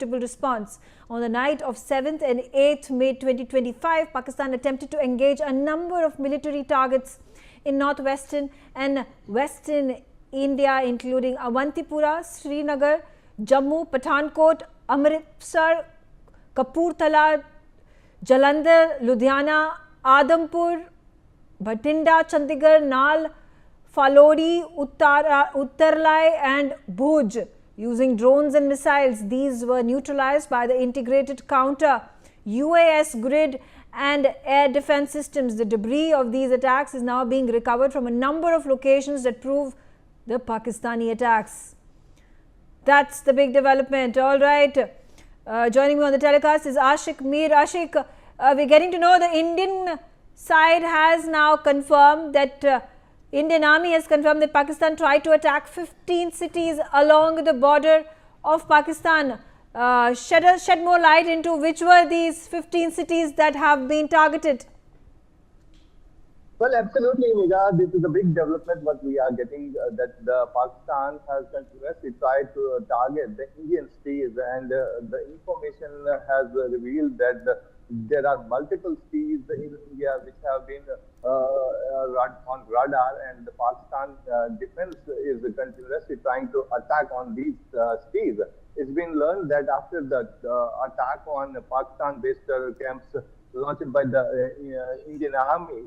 response. On the night of 7th and 8th May 2025, Pakistan attempted to engage a number of military targets in northwestern and western India, including Awantipura, Srinagar, Jammu, Pathankot, Amritsar, Kapurthala, Jalandhar, Ludhiana, Adampur, Bhatinda, Chandigarh, Nal, Falodi, Uttarlai and Bhuj. Using drones and missiles, these were neutralized by the integrated counter UAS grid and air defense systems. The debris of these attacks is now being recovered from a number of locations that prove the Pakistani attacks. That's the big development. All right. Joining me on the telecast is Ashik Mir. Ashik, we're getting to know the Indian side has now confirmed that Indian Army has confirmed that Pakistan tried to attack 15 cities along the border of Pakistan. Shed more light into which were these 15 cities that have been targeted. Well, absolutely, Megha. This is a big development what we are getting, that the Pakistan has continuously tried to target the Indian cities, and the information has revealed that there are multiple cities in India which have been on radar, and the Pakistan defense is continuously trying to attack on these cities. It's been learned that after the attack on Pakistan-based terror camps launched by the Indian Army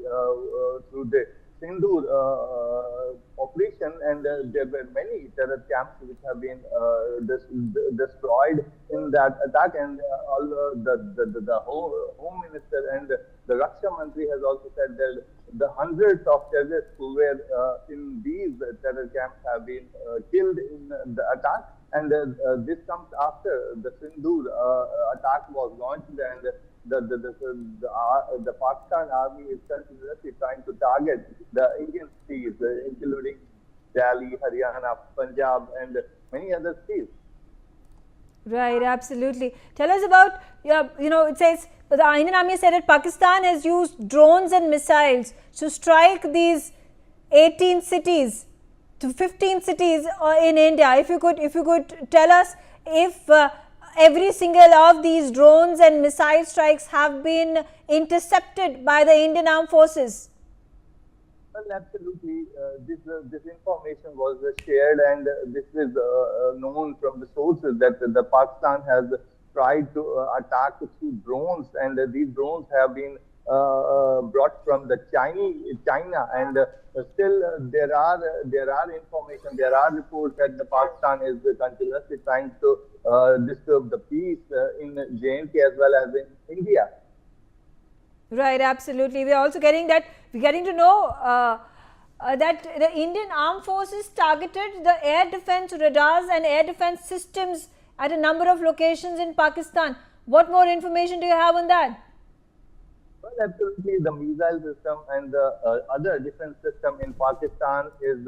through the Sindoor operation, and there were many terror camps which have been destroyed in that attack, and all the Home Minister and the Raksha Mantri has also said that the hundreds of terrorists who were in these terror camps have been killed in the attack, and this comes after the Sindoor attack was launched, and the Pakistan Army is continuously trying to target the Indian cities, including Delhi, Haryana, Punjab, and many other cities. Right, absolutely. Tell us about, it says the Indian Army said that Pakistan has used drones and missiles to strike these 18 cities to 15 cities in India. If you could tell us if every single of these drones and missile strikes have been intercepted by the Indian Armed Forces. Well, absolutely. This information was shared, and this is known from the sources that the Pakistan has tried to attack through drones, and these drones have been brought from the China, and still there are information, there are reports that the Pakistan is continuously trying to disturb the peace in J&K as well as in India. Right, absolutely. We are also getting to know that the Indian Armed Forces targeted the air defense radars and air defense systems at a number of locations in Pakistan. What more information do you have on that? Well, absolutely. The missile system and the other defense system in Pakistan is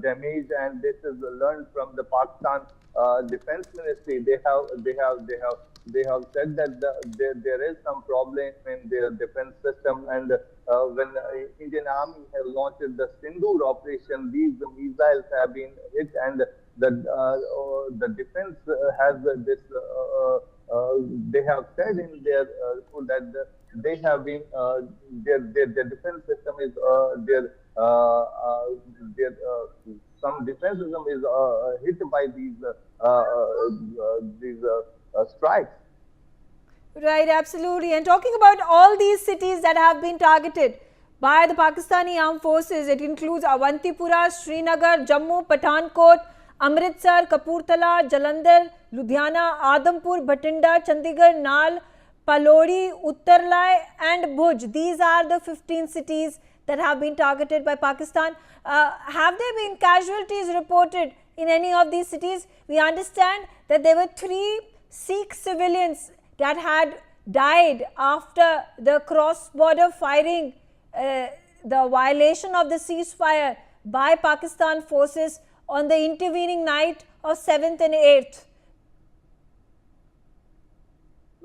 damaged, and this is learned from the Pakistan Defense Ministry. They have said that there is some problem in their defense system, and when Indian Army have launched the Sindoor operation, these missiles have been hit, and the defense has this. They have said in their that they have been their defense system is some defense system is hit by these strikes. Right, absolutely. And talking about all these cities that have been targeted by the Pakistani Armed Forces, it includes Awantipura, Srinagar, Jammu, Pathankot, Amritsar, Kapurthala, Jalandhar, Ludhiana, Adampur, Bhatinda, Chandigarh, Nal, Palodi, Uttarlai and Bhuj. These are the 15 cities that have been targeted by Pakistan. Have there been casualties reported in any of these cities? We understand that there were 3 Sikh civilians that had died after the cross-border firing, the violation of the ceasefire by Pakistan forces on the intervening night of 7th and 8th.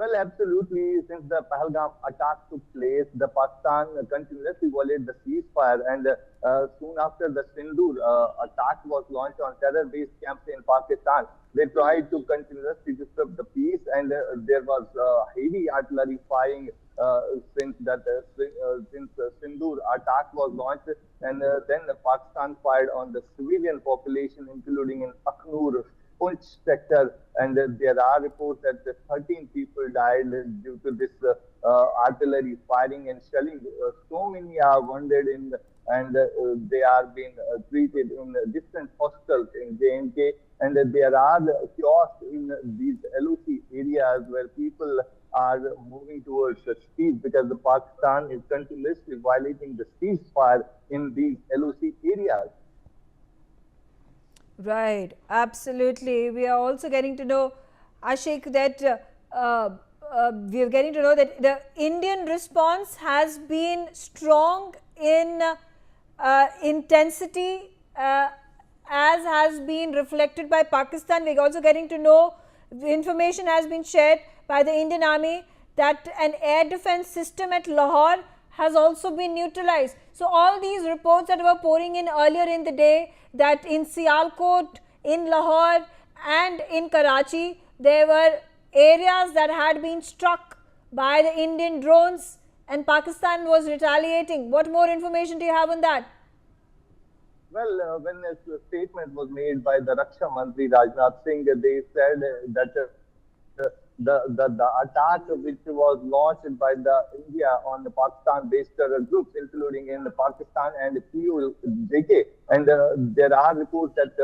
Well, absolutely. Since the Pahalgam attack took place, the Pakistan continuously violated the ceasefire, and soon after the Sindoor attack was launched on terror-based camps in Pakistan, they tried to continuously disturb the peace, and there was heavy artillery firing since Sindoor attack was launched, and then Pakistan fired on the civilian population, including in Akhnur, Punch sector, and there are reports that 13 people died due to this artillery firing and shelling. So many are wounded and they are being treated in different hospitals in J&K, and there are kiosks in these LOC areas where people are moving towards the streets because the Pakistan is continuously violating the ceasefire in these LOC areas. Right, absolutely. We are also getting to know, Ashik, that we are getting to know that the Indian response has been strong in intensity, as has been reflected by Pakistan. We are also getting to know, the information has been shared by the Indian Army that an air defense system at Lahore has also been neutralized. So all these reports that were pouring in earlier in the day, that in Sialkot, in Lahore and in Karachi, there were areas that had been struck by the Indian drones and Pakistan was retaliating. What more information do you have on that? Well, when a statement was made by the Raksha Mantri Rajnath Singh, they said that the attack which was launched by the India on the Pakistan-based terror groups, including in Pakistan and PUJK, and there are reports that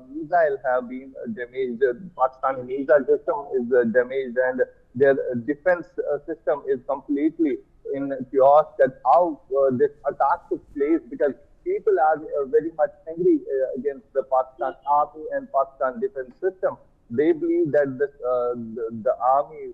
missiles have been damaged. Pakistani missile system is damaged, and their defense system is completely in chaos. That how this attack took place, because people are very much angry against the Pakistan army and Pakistan defense system. They believe that the army,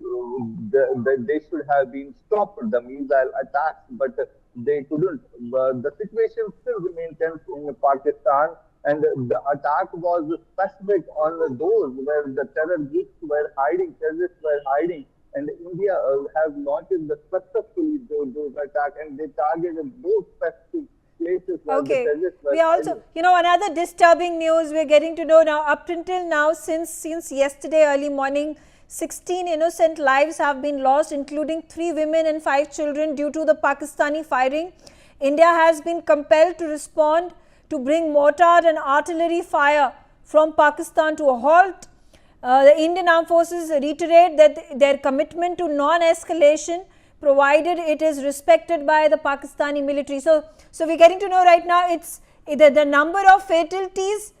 they should have been stopped the missile attacks, but they couldn't. The situation still remains tense in Pakistan, and the attack was specific on those where the terror groups were hiding, terrorists were hiding, and India has launched successfully those attacks, and they targeted those specific places. Okay, we also, another disturbing news we're getting to know now, up until now, since yesterday early morning, 16 innocent lives have been lost, including 3 women and 5 children due to the Pakistani firing. India has been compelled to respond to bring mortar and artillery fire from Pakistan to a halt. The Indian Armed Forces reiterate that their commitment to non-escalation, provided it is respected by the Pakistani military. So we're getting to know right now, it's the number of fatalities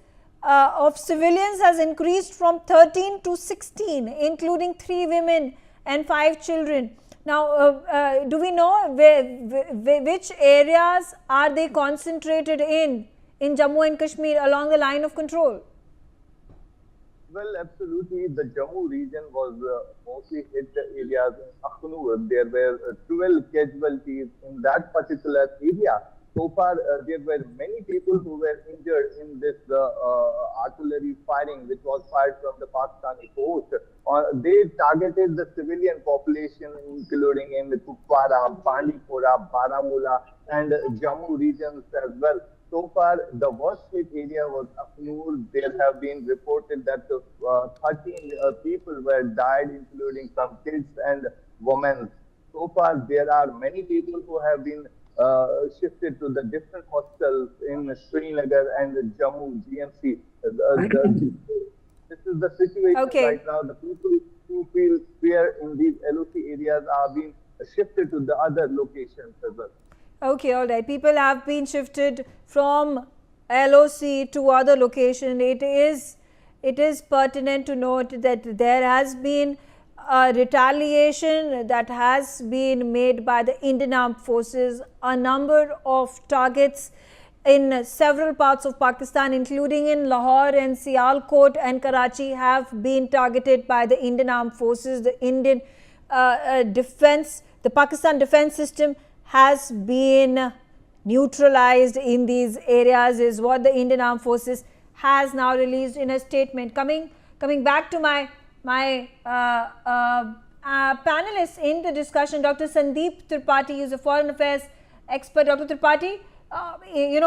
of civilians has increased from 13 to 16, including 3 women and 5 children. Now, do we know which areas are they concentrated in Jammu and Kashmir along the line of control? Well, absolutely. The Jammu region was mostly hit areas in Akhnur. There were 12 casualties in that particular area. So far, there were many people who were injured in this artillery firing, which was fired from the Pakistani coast. They targeted the civilian population, including in the Kupwara, Bandipora, Baramulla, and Jammu regions as well. So far, the worst hit area was Akhnur. There have been reported that 13 people were died, including some kids and women. So far, there are many people who have been shifted to the different hospitals in Srinagar and Jammu GMC. This is the situation right now. The people who feel fear in these LOC areas are being shifted to the other locations as well. Okay, all right. People have been shifted from LOC to other location. It is pertinent to note that there has been a retaliation that has been made by the Indian Armed Forces. A number of targets in several parts of Pakistan, including in Lahore and Sialkot and Karachi, have been targeted by the Indian Armed Forces. The Indian the Pakistan defense system has been neutralized in these areas, is what the Indian Armed Forces has now released in a statement. Coming back to my panelists in the discussion. Dr. Sandeep Tripathi is a foreign affairs expert. Dr. Tripathi,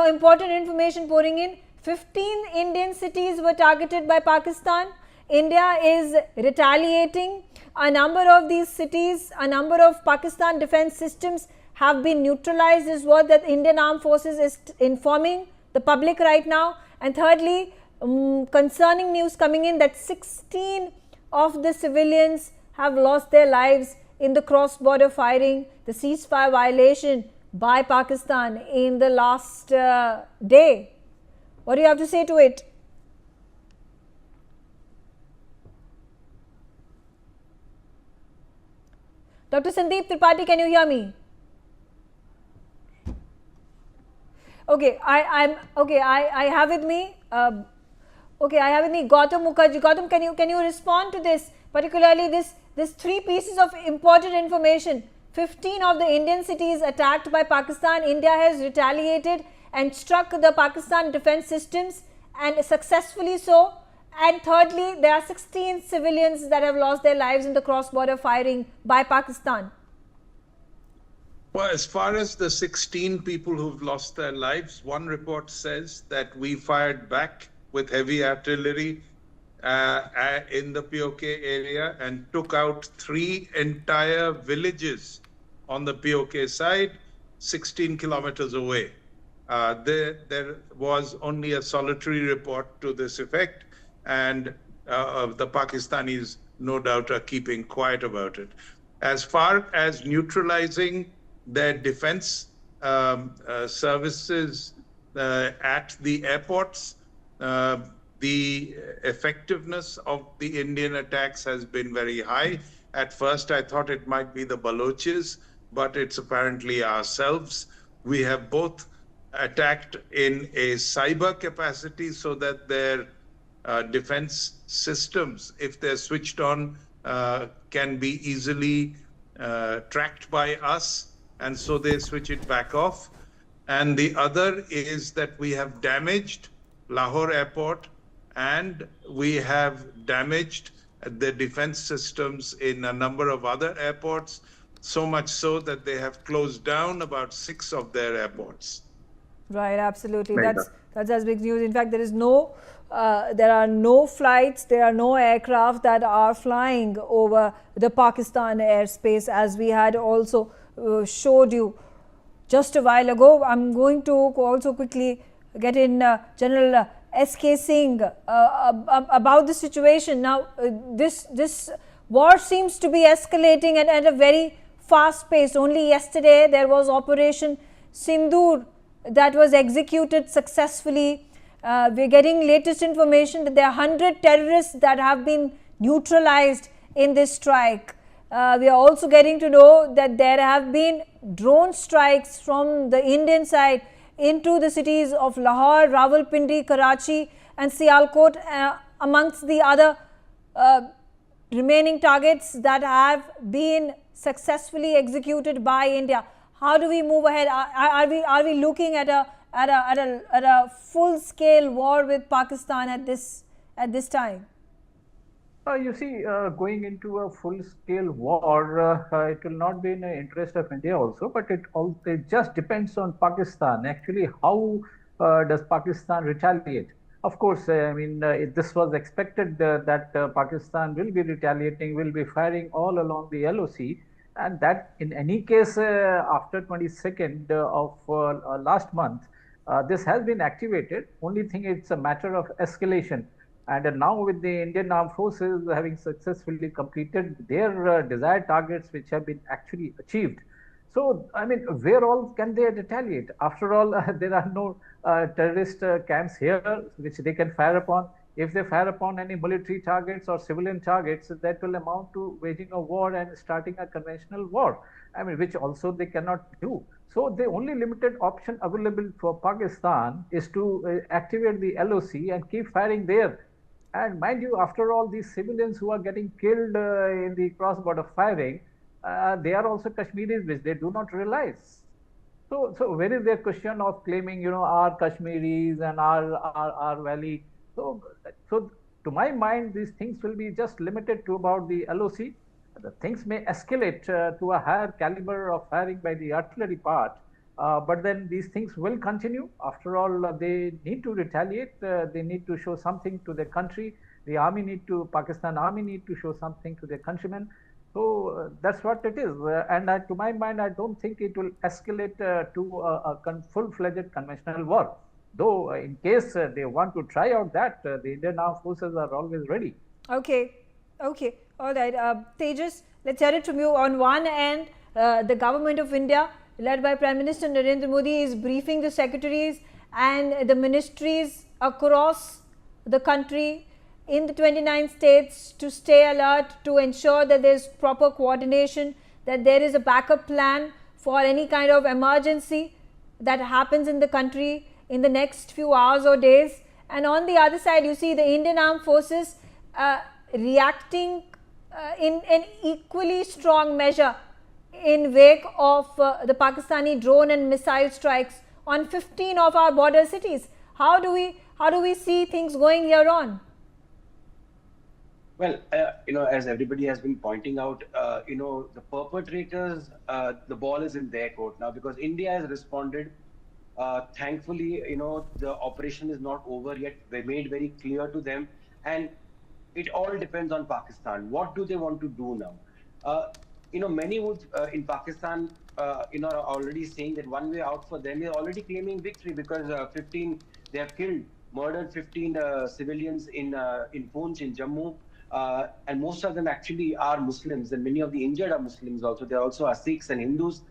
important information pouring in. 15 Indian cities were targeted by Pakistan. India is retaliating. A number of these cities, a number of Pakistan defense systems have been neutralized, is what the Indian Armed Forces is informing the public right now. And thirdly, concerning news coming in that 16 of the civilians have lost their lives in the cross-border firing, the ceasefire violation by Pakistan in the last day. What do you have to say to it? Dr. Sandeep Tripathi, can you hear me? Okay, I have with me. I have with me Gautam Mukherjee. Gautam, can you respond to this? Particularly this three pieces of important information. 15 of the Indian cities attacked by Pakistan. India has retaliated and struck the Pakistan defense systems, and successfully so. And thirdly, there are 16 civilians that have lost their lives in the cross-border firing by Pakistan. Well, as far as the 16 people who've lost their lives, one report says that we fired back with heavy artillery in the POK area and took out 3 entire villages on the POK side, 16 kilometers away. There was only a solitary report to this effect, and the Pakistanis no doubt are keeping quiet about it. As far as neutralizing their defense services at the airports, the effectiveness of the Indian attacks has been very high. At first, I thought it might be the Baloches, but it's apparently ourselves. We have both attacked in a cyber capacity so that their defense systems, if they're switched on, can be easily tracked by us, and so they switch it back off. And the other is that we have damaged Lahore airport, and we have damaged the defense systems in a number of other airports, so much so that they have closed down about 6 of their airports. Right, absolutely. That's big news. In fact, there are no flights, there are no aircraft that are flying over the Pakistan airspace, as we had also showed you just a while ago. I'm going to also quickly get in General S.K. Singh about the situation. Now, this war seems to be escalating and at a very fast pace. Only yesterday there was Operation Sindoor that was executed successfully. We're getting latest information that there are 100 terrorists that have been neutralized in this strike. We are also getting to know that there have been drone strikes from the Indian side into the cities of Lahore, Rawalpindi, Karachi and Sialkot, amongst the other remaining targets that have been successfully executed by India. How do we move ahead? Are we looking at a full-scale war with Pakistan at this time? You see, going into a full-scale war, it will not be in the interest of India also, but it just depends on Pakistan. Actually, how does Pakistan retaliate? Of course, this was expected that Pakistan will be retaliating, will be firing all along the LOC, and that in any case, after 22nd of last month, this has been activated. Only thing, it's a matter of escalation. And now with the Indian Armed Forces having successfully completed their desired targets, which have been actually achieved. So, where all can they retaliate? After all, there are no terrorist camps here which they can fire upon. If they fire upon any military targets or civilian targets, that will amount to waging a war and starting a conventional war, which also they cannot do. So the only limited option available for Pakistan is to activate the LOC and keep firing there. And mind you, after all, these civilians who are getting killed in the cross-border firing, they are also Kashmiris, which they do not realize. So where is their question of claiming, our Kashmiris and our valley? So to my mind, these things will be just limited to about the LOC. the things may escalate to a higher caliber of firing by the artillery part, but then these things will continue. After all, they need to retaliate. They need to show something to their country. The army need to, Pakistan army need to show something to their countrymen. So that's what it is. And to my mind, I don't think it will escalate to a full-fledged conventional war. Though in case they want to try out that, the Indian armed forces are always ready. Okay, okay, all right. Tejas, let's hear it from you. On one end, the government of India, led by Prime Minister Narendra Modi, is briefing the secretaries and the ministries across the country in the 29 states to stay alert, to ensure that there is proper coordination, that there is a backup plan for any kind of emergency that happens in the country in the next few hours or days. And on the other side, you see the Indian Armed Forces reacting in an equally strong measure in wake of the Pakistani drone and missile strikes on 15 of our border cities. How do we see things going here on? Well, as everybody has been pointing out, the perpetrators, the ball is in their court now, because India has responded. Thankfully, the operation is not over yet. They made very clear to them, and it all depends on Pakistan. What do they want to do now? Many would in Pakistan, are already saying that one way out for them is already claiming victory, because they have murdered 15 civilians in Poonch, in Jammu. And most of them actually are Muslims, and many of the injured are Muslims also. There also are Sikhs and Hindus.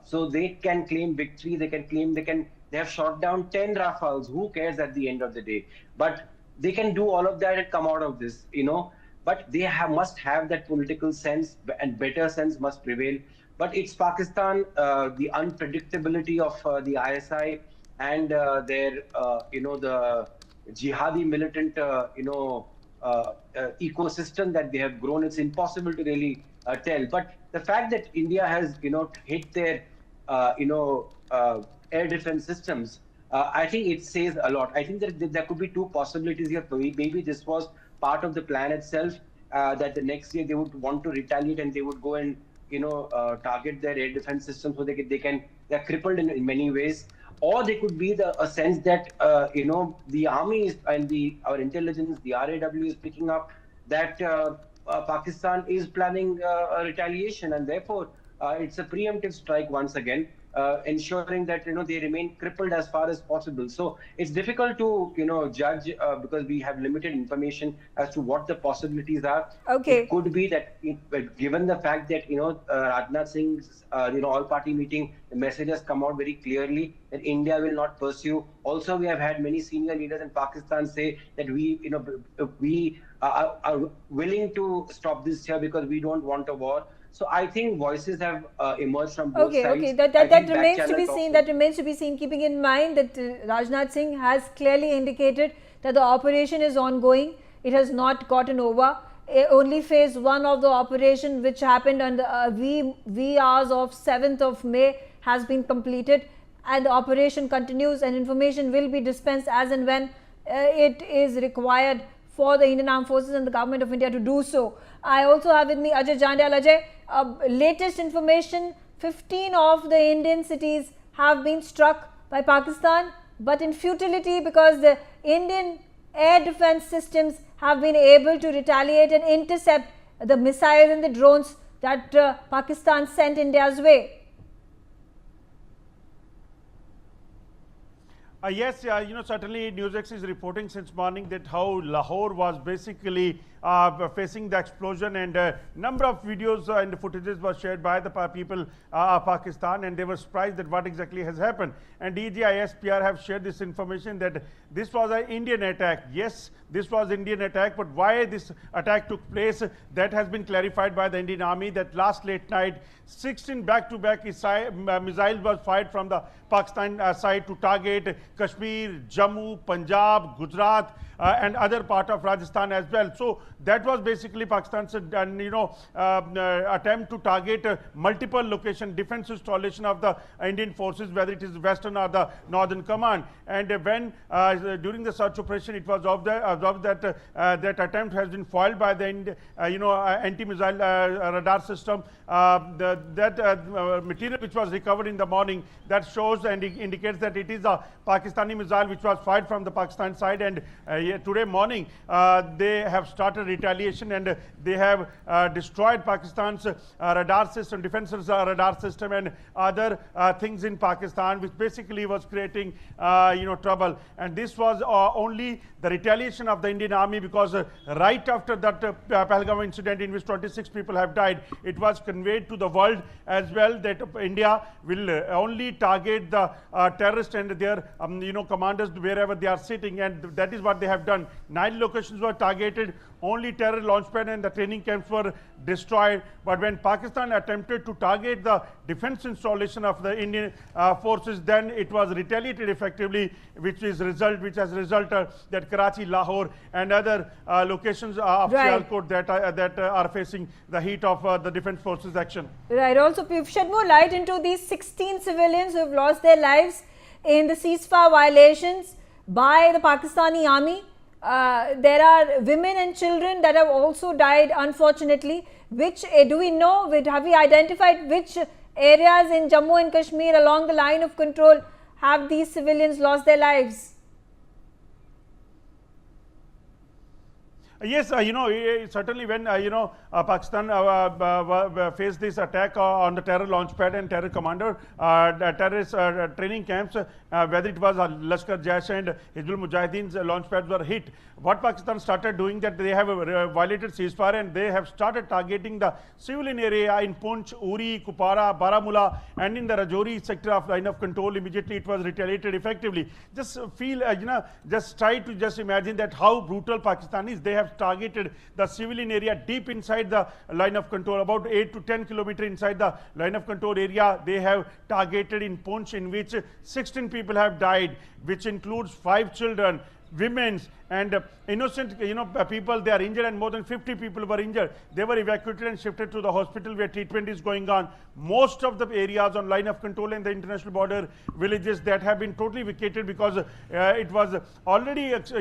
So they can claim victory. They have shot down 10 Rafales. Who cares at the end of the day? But they can do all of that and come out of this, But they must have that political sense, and better sense must prevail. But it's Pakistan, the unpredictability of the ISI and their, the jihadi militant, ecosystem that they have grown. It's impossible to really tell. But the fact that India has, hit their, air defense systems, I think it says a lot. I think that there could be two possibilities here. Maybe this was part of the plan itself, that the next year they would want to retaliate and they would go and, target their air defense system, so they're crippled in many ways. Or they could be a sense that, the army and our intelligence, the RAW is picking up that Pakistan is planning a retaliation, and therefore it's a preemptive strike once again, ensuring that they remain crippled as far as possible. So it's difficult to judge because we have limited information as to what the possibilities are. Okay. It could be that given the fact that Rajnath Singh's all-party meeting, the message has come out very clearly that India will not pursue. Also, we have had many senior leaders in Pakistan say that we are willing to stop this here because we don't want a war. So I think voices have emerged from both sides. Okay, that remains to be seen. That remains to be seen. Keeping in mind that Rajnath Singh has clearly indicated that the operation is ongoing. It has not gotten over. Only phase 1 of the operation, which happened on the wee hours of 7th of May, has been completed, and the operation continues, and information will be dispensed as and when it is required for the Indian Armed Forces and the Government of India to do so. I also have with me Ajay Jandal. Ajay, latest information, 15 of the Indian cities have been struck by Pakistan, but in futility, because the Indian air defense systems have been able to retaliate and intercept the missiles and the drones that Pakistan sent India's way. Yes, certainly NewsX is reporting since morning that how Lahore was basically facing the explosion, and a number of videos and footages were shared by the people of Pakistan, and they were surprised that what exactly has happened. And DGISPR have shared this information that this was an Indian attack. Yes, this was Indian attack, but why this attack took place, that has been clarified by the Indian Army, that last late night 16 back-to-back missiles was fired from the Pakistan side to target Kashmir, Jammu, Punjab, Gujarat, and other part of Rajasthan as well. So that was basically Pakistan's attempt to target multiple location defense installation of the Indian forces, whether it is Western or the Northern Command. And when during the search operation, it was observed that that attempt has been foiled by the anti-missile radar system. That material which was recovered in the morning, that shows and indicates that it is a Pakistani missile which was fired from the Pakistan side. And today morning they have started retaliation, and they have destroyed Pakistan's radar system, defense radar system, and other things in Pakistan, which basically was creating trouble. And this was only the retaliation of the Indian Army, because right after that Pahalgam incident, in which 26 people have died, it was conveyed to the world as well that India will only target the terrorists and their commanders wherever they are sitting, and that is what they have done. 9 locations were targeted, only terror launchpad and the training camps were destroyed. But when Pakistan attempted to target the defense installation of the Indian forces, then it was retaliated effectively, which has resulted that Karachi, Lahore, and other locations of Sialkot that are facing the heat of the defense forces action. Right. Also, you've shed more light into these 16 civilians who have lost their lives in the ceasefire violations by the Pakistani army. There are women and children that have also died, unfortunately. Which do we know? Have we identified which areas in Jammu and Kashmir along the line of control have these civilians lost their lives? Yes, certainly when Pakistan faced this attack on the terror launchpad and terror commander, terrorist training camps, whether it was Lashkar Jaish and Hizbul Mujahideen's launchpads were hit. What Pakistan started doing, that they have violated ceasefire, and they have started targeting the civilian area in Poonch, Uri, Kupara, Baramulla, and in the Rajouri sector of line of control. Immediately it was retaliated effectively. Just feel, just try to just imagine that how brutal Pakistanis, they have targeted the civilian area deep inside the line of control, about 8 to 10 kilometers inside the line of control area. They have targeted in Poonch, in which 16 people have died, which includes 5 children, women, and innocent people. They are injured, and more than 50 people were injured. They were evacuated and shifted to the hospital where treatment is going on. Most of the areas on line of control and the international border villages that have been totally vacated, because it was already assessed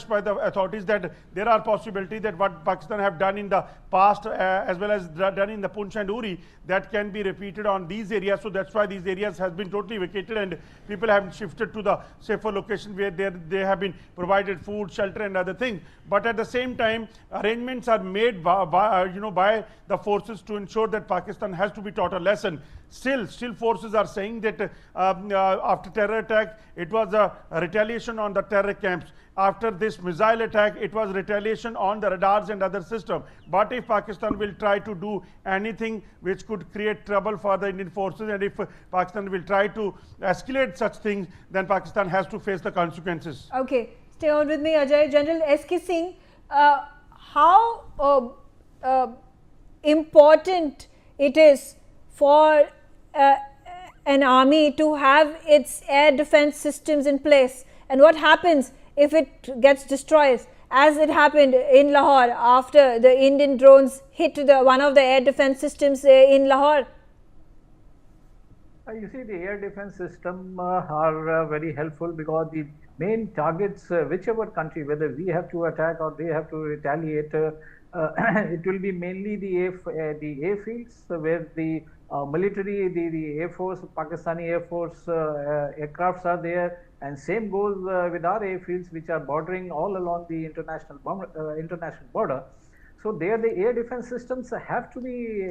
by the authorities that there are possibilities that what Pakistan have done in the past as well as done in the Poonch and Uri, that can be repeated on these areas. So that's why these areas has been totally vacated, and people have shifted to the safer location where they have been provided food, shelter, and other things. But at the same time, arrangements are made by the forces to ensure that Pakistan has to be taught a lesson. Still forces are saying that after terror attack, it was a retaliation on the terror camps. After this missile attack, it was retaliation on the radars and other system. But if Pakistan will try to do anything which could create trouble for the Indian forces, and if Pakistan will try to escalate such things, then Pakistan has to face the consequences. Okay, stay on with me, Ajay. General S.K. Singh, how important it is for an army to have its air defense systems in place, and what happens if it gets destroyed, as it happened in Lahore after the Indian drones hit one of the air defense systems in Lahore? You see, the air defense system are very helpful, because the main targets, whichever country, whether we have to attack or they have to retaliate, it will be mainly the airfields where the military, the Air Force, Pakistani Air Force aircrafts are there, and same goes with our airfields, which are bordering all along the international border. So there the air defense systems have to be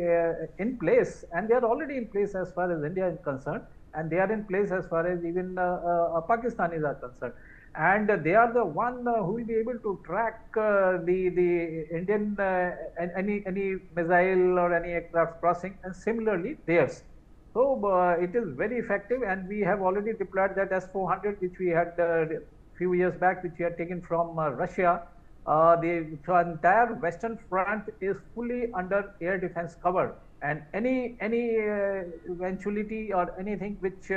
in place, and they are already in place as far as India is concerned, and they are in place as far as even Pakistanis are concerned. And they are the one who will be able to track the Indian any missile or any aircraft crossing, and similarly theirs. So it is very effective, and we have already deployed that S-400, which we had a few years back, which we had taken from Russia. The entire western front is fully under air defense cover, and any eventuality or anything which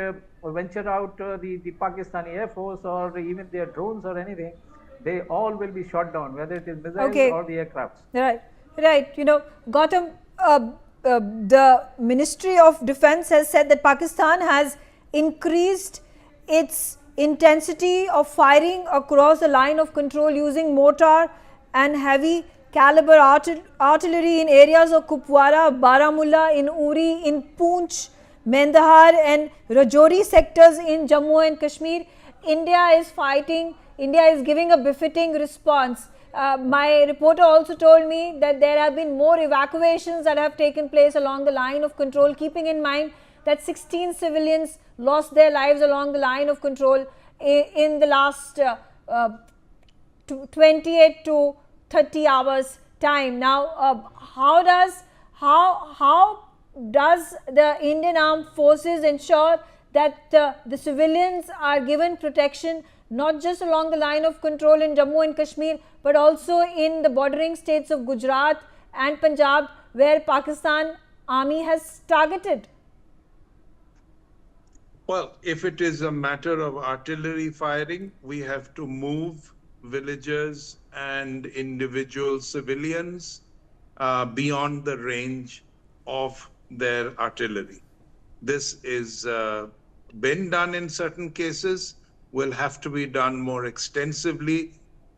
venture out the Pakistani Air Force or even their drones or anything, they all will be shot down, whether it is missiles Okay. or the aircrafts. Right, right. Gautam, the Ministry of Defense has said that Pakistan has increased its intensity of firing across the line of control using mortar and heavy caliber artillery in areas of Kupwara, Baramulla, in Uri, in Poonch, Mendahar and Rajouri sectors in Jammu and Kashmir. India is fighting, India is giving a befitting response. My reporter also told me that there have been more evacuations that have taken place along the line of control, keeping in mind that 16 civilians lost their lives along the line of control in the last 28 to 30 hours time. Now, how does the Indian Armed Forces ensure that the civilians are given protection not just along the line of control in Jammu and Kashmir, but also in the bordering states of Gujarat and Punjab, where Pakistan Army has targeted? Well, if it is a matter of artillery firing, we have to move villagers and individual civilians beyond the range of their artillery. This is been done in certain cases, will have to be done more extensively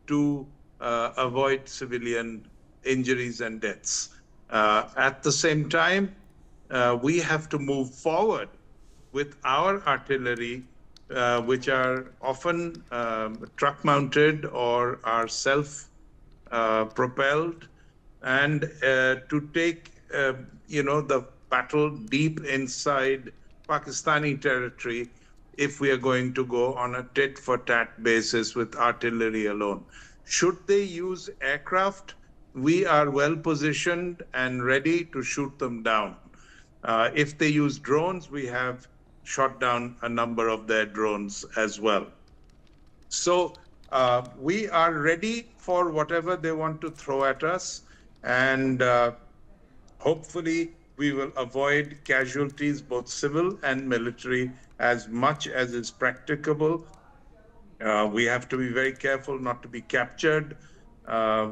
to avoid civilian injuries and deaths. At the same time, we have to move forward with our artillery, which are often truck mounted or are self propelled, and to take the battle deep inside Pakistani territory if we are going to go on a tit for tat basis with artillery alone. Should they use aircraft, we are well positioned and ready to shoot them down. If they use drones, we have shot down a number of their drones as well. So we are ready for whatever they want to throw at us, and hopefully we will avoid casualties, both civil and military, as much as is practicable. We have to be very careful not to be captured.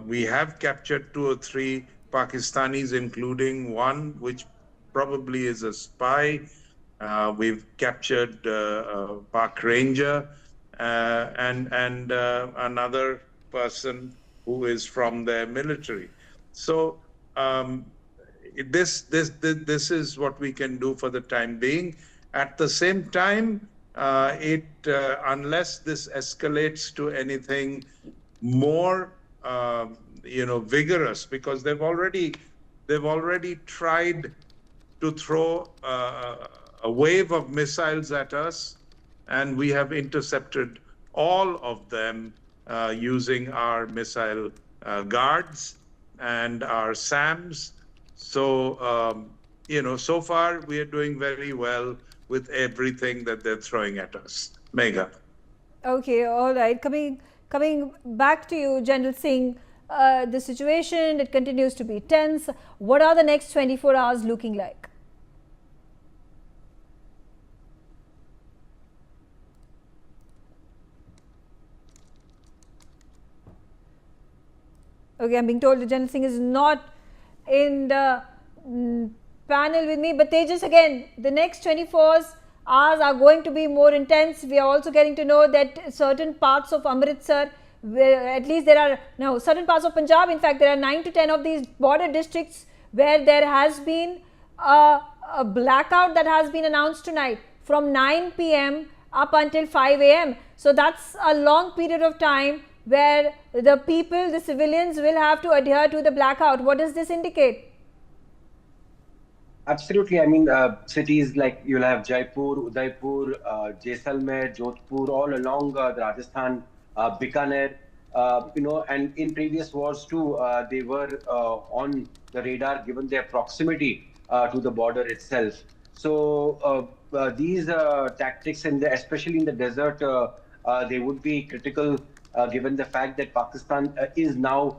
We have captured 2 or 3 Pakistanis, including one which probably is a spy. We've captured a park ranger and another person who is from their military. So this is what we can do for the time being. At the same time, unless this escalates to anything more vigorous, because they've already tried to throw a wave of missiles at us, and we have intercepted all of them using our missile guards and our SAMs. So, so far we are doing very well with everything that they're throwing at us. Megha. Okay, all right. Coming back to you, General Singh, the situation, it continues to be tense. What are the next 24 hours looking like? Okay, I'm being told that General Singh is not in the panel with me, but Tejas, again, the next 24 hours are going to be more intense. We are also getting to know that certain parts of Amritsar, where at least there are now certain parts of Punjab, in fact, there are 9 to 10 of these border districts where there has been a blackout that has been announced tonight from 9 p.m. up until 5 a.m. So that's a long period of time where the people, the civilians, will have to adhere to the blackout. What does this indicate? Absolutely. I mean, cities like you'll have Jaipur, Udaipur, Jaisalmer, Jodhpur, all along the Rajasthan, Bikaner, and in previous wars too, they were on the radar given their proximity to the border itself. So these tactics, especially in the desert, they would be critical given the fact that Pakistan is now,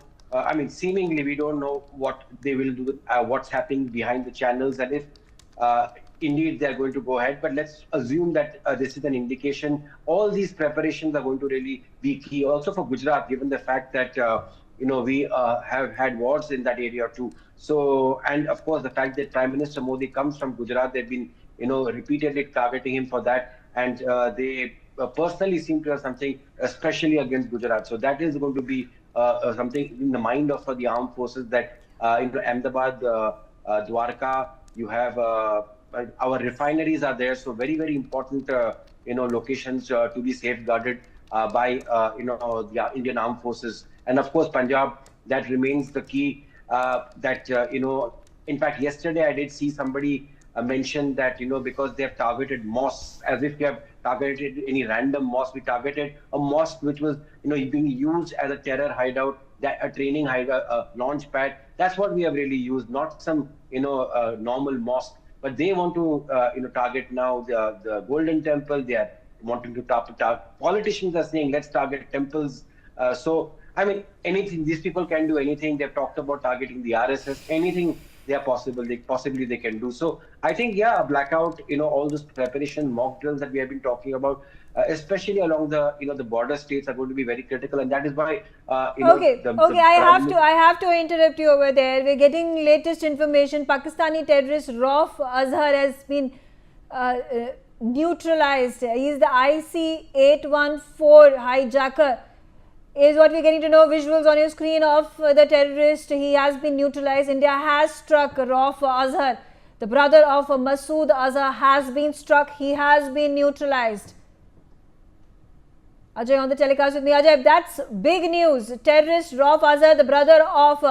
seemingly we don't know what they will do, what's happening behind the channels, and if indeed they are going to go ahead. But let's assume that this is an indication. All these preparations are going to really be key also for Gujarat, given the fact that we have had wars in that area too. So, and of course, the fact that Prime Minister Modi comes from Gujarat, they've been repeatedly targeting him for that, and they personally seem to have something especially against Gujarat. So that is going to be something in the mind of the armed forces, that Ahmedabad, Dwarka, you have our refineries are there, so very, very important locations to be safeguarded by the Indian armed forces. And of course Punjab, that remains the key. In fact, yesterday I did see somebody mention that because they have targeted mosques, as if we have targeted any random mosque. We targeted a mosque which was being used as a terror hideout, that a training hideout, a launch pad. That's what we have really used, not some normal mosque. But they want to target now the Golden Temple. They are wanting to target. Politicians are saying let's target temples. So I mean, anything. These people can do anything. They've talked about targeting the RSS. Anything they are possible. They can do. So I think, yeah, a blackout. All this preparation, mock drills that we have been talking about, especially along the the border states, are going to be very critical, and that is why Okay. I have to interrupt you over there. We're getting latest information. Pakistani terrorist Rauf Azhar has been neutralized. He is the IC-814 hijacker, is what we're getting to know. Visuals on your screen of the terrorist. He has been neutralized. India has struck Rauf Azhar. The brother of Masood Azhar has been struck. He has been neutralized. Ajay on the telecast with me. Ajay, that's big news. Terrorist Rauf Azhar, the brother of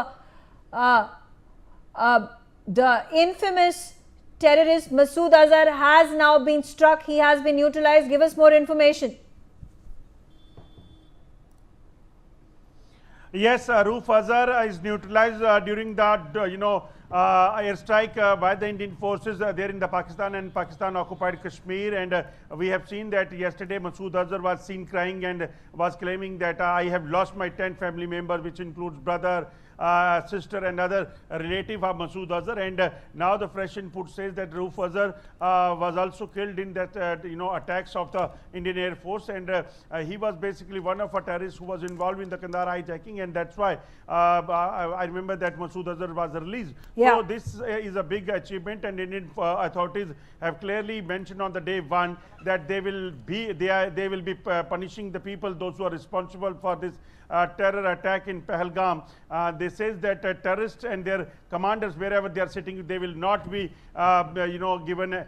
the infamous terrorist Masood Azhar, has now been struck. He has been neutralized. Give us more information. Yes, Rauf Azhar is neutralized during that, airstrike by the Indian forces there in the Pakistan and Pakistan occupied Kashmir. And we have seen that yesterday Masood Azhar was seen crying and was claiming that I have lost my 10 family members, which includes brother, sister and other relative of Masood Azhar. And now the fresh input says that Rauf Azhar was also killed in that attacks of the Indian Air Force, and he was basically one of a terrorists who was involved in the Kandahar hijacking, and that's why I remember that Masood Azhar was released. Yeah. So this is a big achievement, and Indian authorities have clearly mentioned on the day one that they will be punishing the people, those who are responsible for this terror attack in Pahalgam. They says that terrorists and their commanders, wherever they are sitting, they will not be given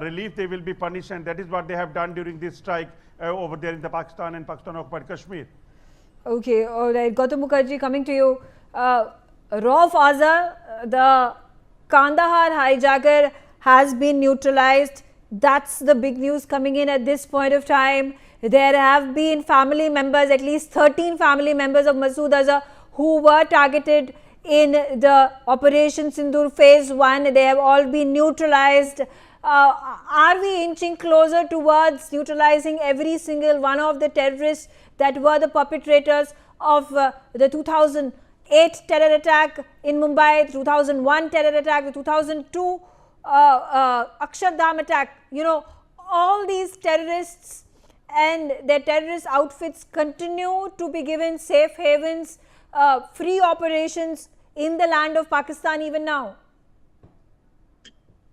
relief. They will be punished, and that is what they have done during this strike over there in the Pakistan and Pakistan occupied Kashmir. Okay, all right. Gautam Mukherjee, coming to you. Rauf Azhar, the Kandahar hijacker, has been neutralized. That's the big news coming in at this point of time. There have been family members, at least 13 family members of Masood Azhar, who were targeted in the Operation Sindoor Phase 1. They have all been neutralized. Are we inching closer towards neutralizing every single one of the terrorists that were the perpetrators of the 2008 terror attack in Mumbai, the 2001 terror attack, the 2002 Akshardham attack? All these terrorists and their terrorist outfits continue to be given safe havens, free operations in the land of Pakistan even now?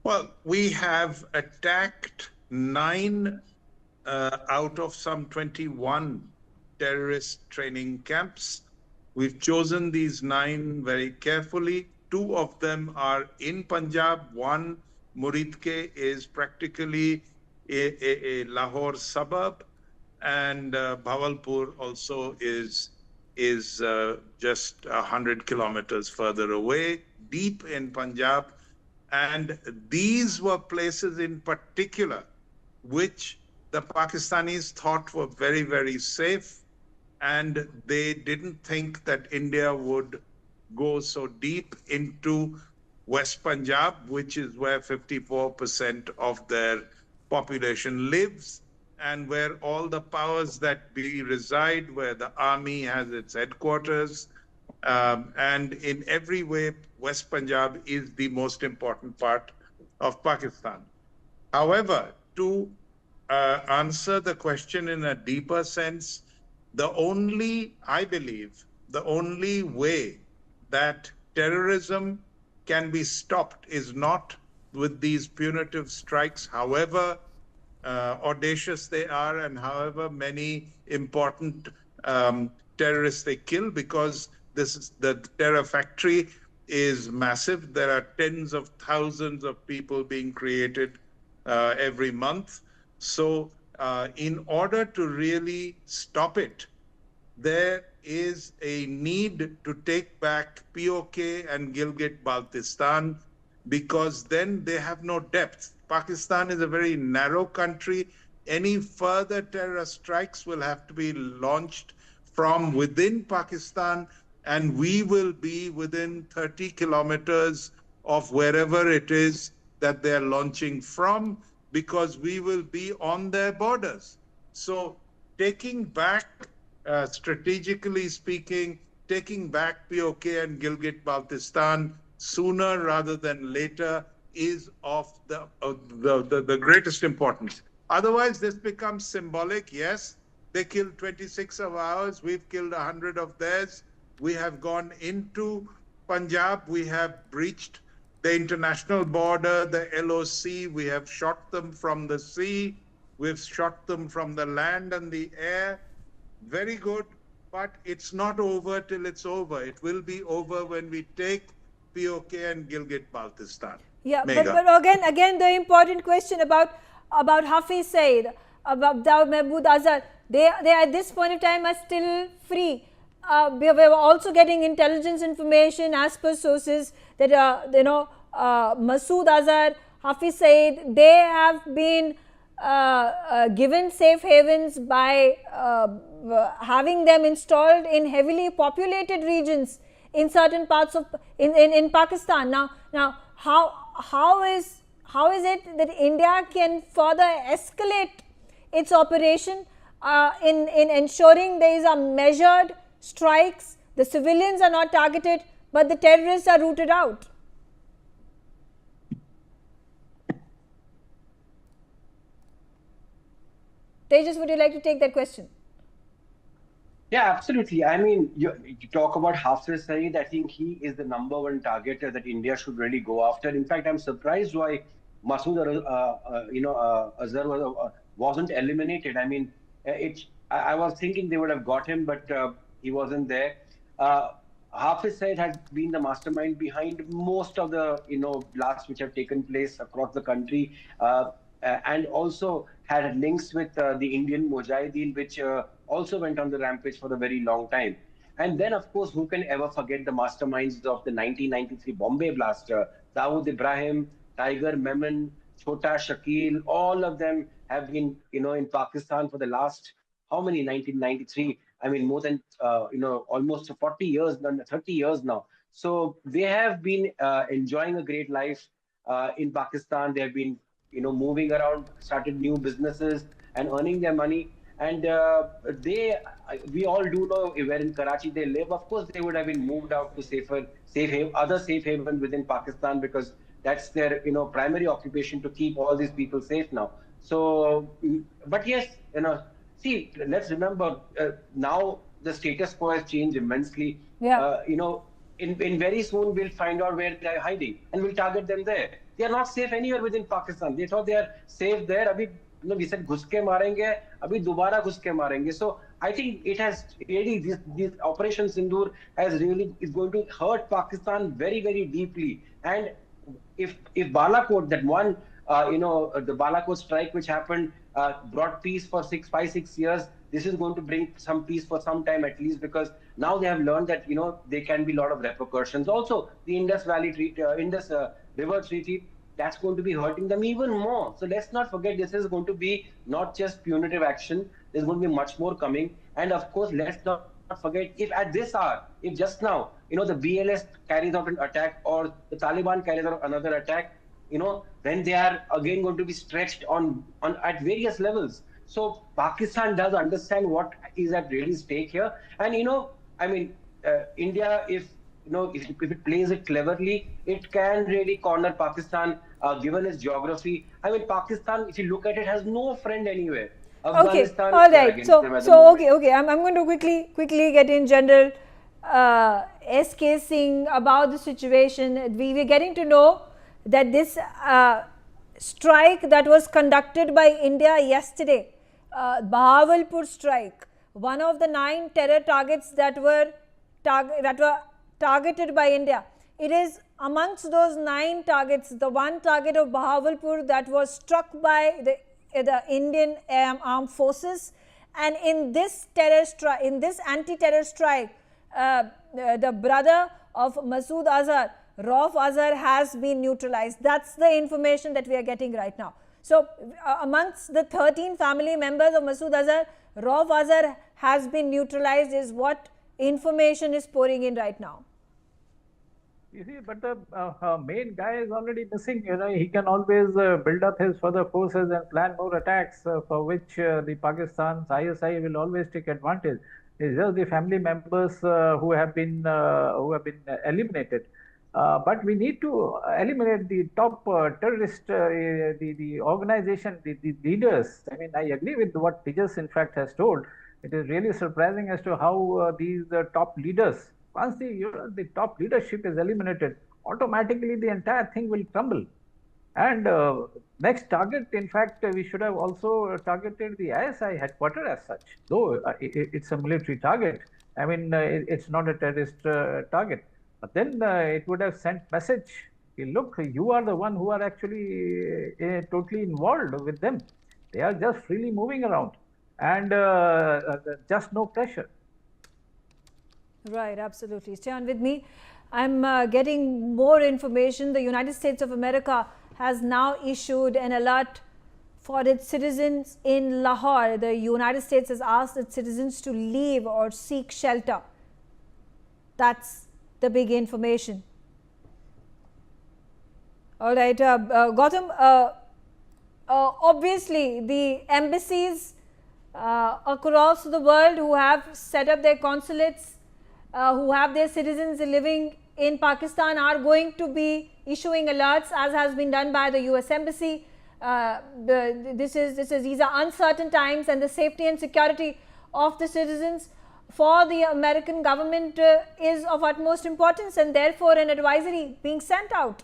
Well, we have attacked 9 out of some 21 terrorist training camps. We've chosen these 9 very carefully. 2 of them are in Punjab. One, Muridke, is practically a Lahore suburb, and Bhavalpur also is just 100 kilometers further away, deep in Punjab. And these were places in particular which the Pakistanis thought were very, very safe, and they didn't think that India would go so deep into West Punjab, which is where 54% of their population lives, and where all the powers that be reside, where the army has its headquarters. And in every way, West Punjab is the most important part of Pakistan. However, to answer the question in a deeper sense, I believe, the only way that terrorism can be stopped is not with these punitive strikes, however audacious they are and however many important terrorists they kill, because the terror factory is massive. There are tens of thousands of people being created every month. So in order to really stop it, there is a need to take back POK and Gilgit-Baltistan, because then they have no depth. Pakistan is a very narrow country. Any further terror strikes will have to be launched from within Pakistan, and we will be within 30 kilometers of wherever it is that they're launching from, because we will be on their borders. So taking back, strategically speaking, taking back POK and Gilgit-Baltistan sooner rather than later is of the greatest importance. Otherwise, this becomes symbolic. Yes, they killed 26 of ours. We've killed 100 of theirs. We have gone into Punjab. We have breached the international border, the LOC. We have shot them from the sea. We've shot them from the land and the air. Very good, but it's not over till it's over. It will be over when we take POK and Gilgit-Baltistan. Yeah, but again, the important question about Hafiz Saeed, about Dawood Mehboob Azhar, they at this point of time are still free. We are also getting intelligence information as per sources that Masood Azhar, Hafiz Saeed, they have been given safe havens by having them installed in heavily populated regions in certain parts of in Pakistan. Now how is it that India can further escalate its operation in ensuring there is a measured strikes, the civilians are not targeted, but the terrorists are rooted out? Tejas, would you like to take that question? Yeah, absolutely. I mean, you talk about Hafiz Saeed. I think he is the #1 target that India should really go after. In fact, I'm surprised why Masood Azhar wasn't eliminated. I mean, I was thinking they would have got him, but he wasn't there. Hafiz Saeed has been the mastermind behind most of the blasts which have taken place across the country, and also had links with the Indian Mujahideen, which also went on the rampage for a very long time. And then, of course, who can ever forget the masterminds of the 1993 Bombay blast? Dawood Ibrahim, Tiger Memon, Chota Shakil, all of them have been, in Pakistan for the last, how many, 1993? I mean, more than, almost 40 years, 30 years now. So they have been enjoying a great life in Pakistan. They have been, moving around, started new businesses and earning their money. And we all do know where in Karachi they live. Of course, they would have been moved out to other safe haven within Pakistan, because that's their, primary occupation, to keep all these people safe now. So, but yes, see, let's remember now the status quo has changed immensely. Yeah. In very soon we'll find out where they're hiding and we'll target them there. They are not safe anywhere within Pakistan. They thought they are safe there. Abhi, we said घुस के मारेंगे, अभी दोबारा घुस के मारेंगे. So I think it has really, this Operation Sindoor is going to hurt Pakistan very, very deeply. And if Balakot, that one, the Balakot strike which happened, brought peace for 5-6 years, this is going to bring some peace for some time at least, because now they have learned that there can be a lot of repercussions. Also, the Indus River Treaty, that's going to be hurting them even more. So let's not forget, this is going to be not just punitive action. There's going to be much more coming. And of course, let's not forget, if at this hour, if just now, the BLS carries out an attack or the Taliban carries out another attack, then they are again going to be stretched on at various levels. So Pakistan does understand what is at really stake here. And, I mean, India, if it plays it cleverly, it can really corner Pakistan given its geography. I mean, Pakistan, if you look at it, has no friend anywhere. Okay, Afghanistan, all we are right. against So, them at the so moment. okay. I'm going to quickly get in general escasing about the situation. We were getting to know that this strike that was conducted by India yesterday, Bahawalpur strike, one of the 9 terror targets that were targeted by India. It is amongst those 9 targets, the one target of Bahawalpur that was struck by the Indian armed forces, and in this anti-terror strike, the brother of Masood Azhar, Rauf Azhar, has been neutralized. That's the information that we are getting right now. So, amongst the 13 family members of Masood Azhar, Rauf Azhar has been neutralized, is what information is pouring in right now. You see, but the main guy is already missing. He can always build up his further forces and plan more attacks for which the Pakistan's ISI will always take advantage. It's just the family members who have been eliminated. But we need to eliminate the top terrorist, the organization, the leaders. I mean, I agree with what Tejas in fact has told. It is really surprising as to how these top leaders, once the top leadership is eliminated, automatically the entire thing will crumble. And next target, in fact, we should have also targeted the ISI headquarters as such, though it's a military target. I mean, it's not a terrorist target. But then it would have sent message, look, you are the one who are actually totally involved with them. They are just freely moving around and just no pressure. Right, absolutely. Stay on with me. I'm getting more information. The United States of America has now issued an alert for its citizens in Lahore. The United States has asked its citizens to leave or seek shelter. That's the big information. All right, Gautam, obviously the embassies across the world who have set up their consulates, who have their citizens living in Pakistan, are going to be issuing alerts, as has been done by the US Embassy. These are uncertain times, and the safety and security of the citizens for the American government is of utmost importance, and therefore an advisory being sent out.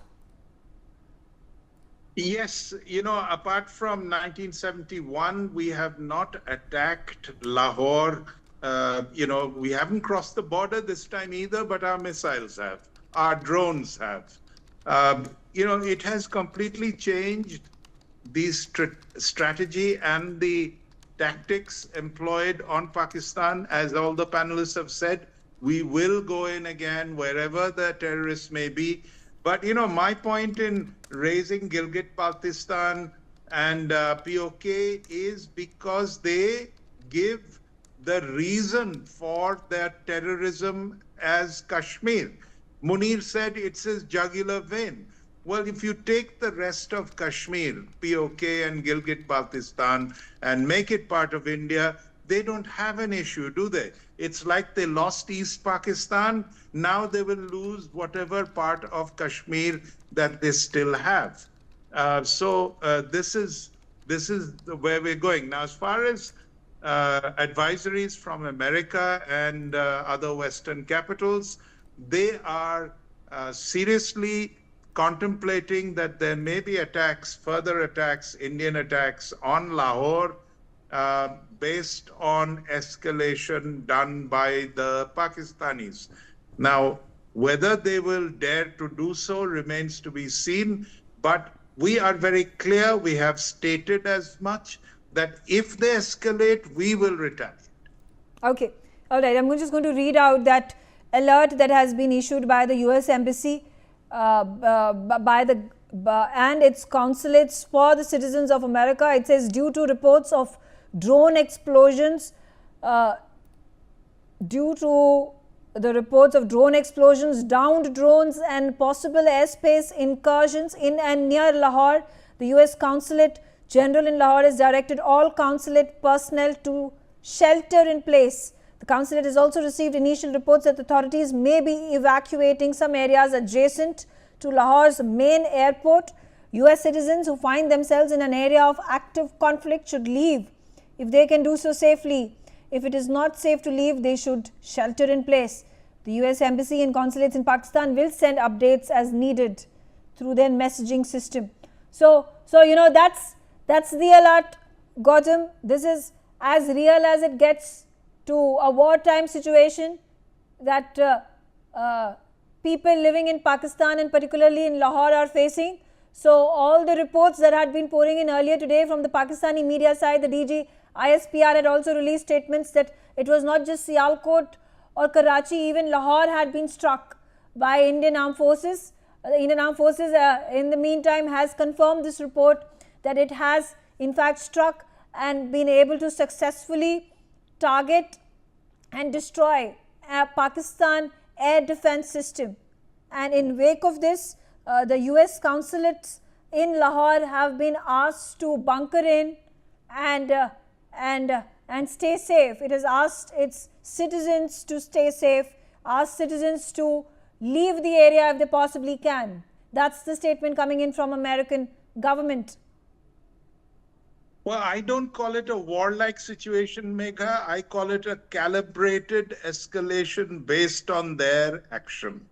Yes, apart from 1971, we have not attacked Lahore. We haven't crossed the border this time either, but our missiles have, our drones have. It has completely changed the strategy and the tactics employed on Pakistan. As all the panelists have said, we will go in again wherever the terrorists may be. But, my point in raising Gilgit-Baltistan and POK is because they give the reason for their terrorism as Kashmir. Munir said it's his jugular vein. Well, if you take the rest of Kashmir, POK and Gilgit-Baltistan, and make it part of India, they don't have an issue, do they? It's like they lost East Pakistan. Now they will lose whatever part of Kashmir that they still have. So this is where we're going. Now, as far as advisories from America and other Western capitals, they are seriously contemplating that there may be attacks, further attacks, Indian attacks on Lahore based on escalation done by the Pakistanis. Now, whether they will dare to do so remains to be seen, but we are very clear, we have stated as much, that if they escalate, we will retaliate. Okay, all right, I'm just going to read out that alert that has been issued by the US Embassy and its consulates for the citizens of America. It says, due to reports of drone explosions, downed drones and possible airspace incursions in and near Lahore, the US Consulate General in Lahore has directed all consulate personnel to shelter in place. The consulate has also received initial reports that authorities may be evacuating some areas adjacent to Lahore's main airport. US citizens who find themselves in an area of active conflict should leave if they can do so safely. If it is not safe to leave, they should shelter in place. The US Embassy and consulates in Pakistan will send updates as needed through their messaging system. So that's the alert, Gautam. This is as real as it gets to a wartime situation that people living in Pakistan and particularly in Lahore are facing. So all the reports that had been pouring in earlier today from the Pakistani media side, the DG ISPR had also released statements that it was not just Sialkot or Karachi, even Lahore had been struck by Indian Armed Forces. The Indian Armed Forces in the meantime has confirmed this report that it has in fact struck and been able to successfully target and destroy a Pakistan air defense system. And in wake of this, the US consulates in Lahore have been asked to bunker in and stay safe. It has asked its citizens to stay safe, asked citizens to leave the area if they possibly can. That's the statement coming in from American government. Well, I don't call it a warlike situation, Megha. I call it a calibrated escalation based on their action.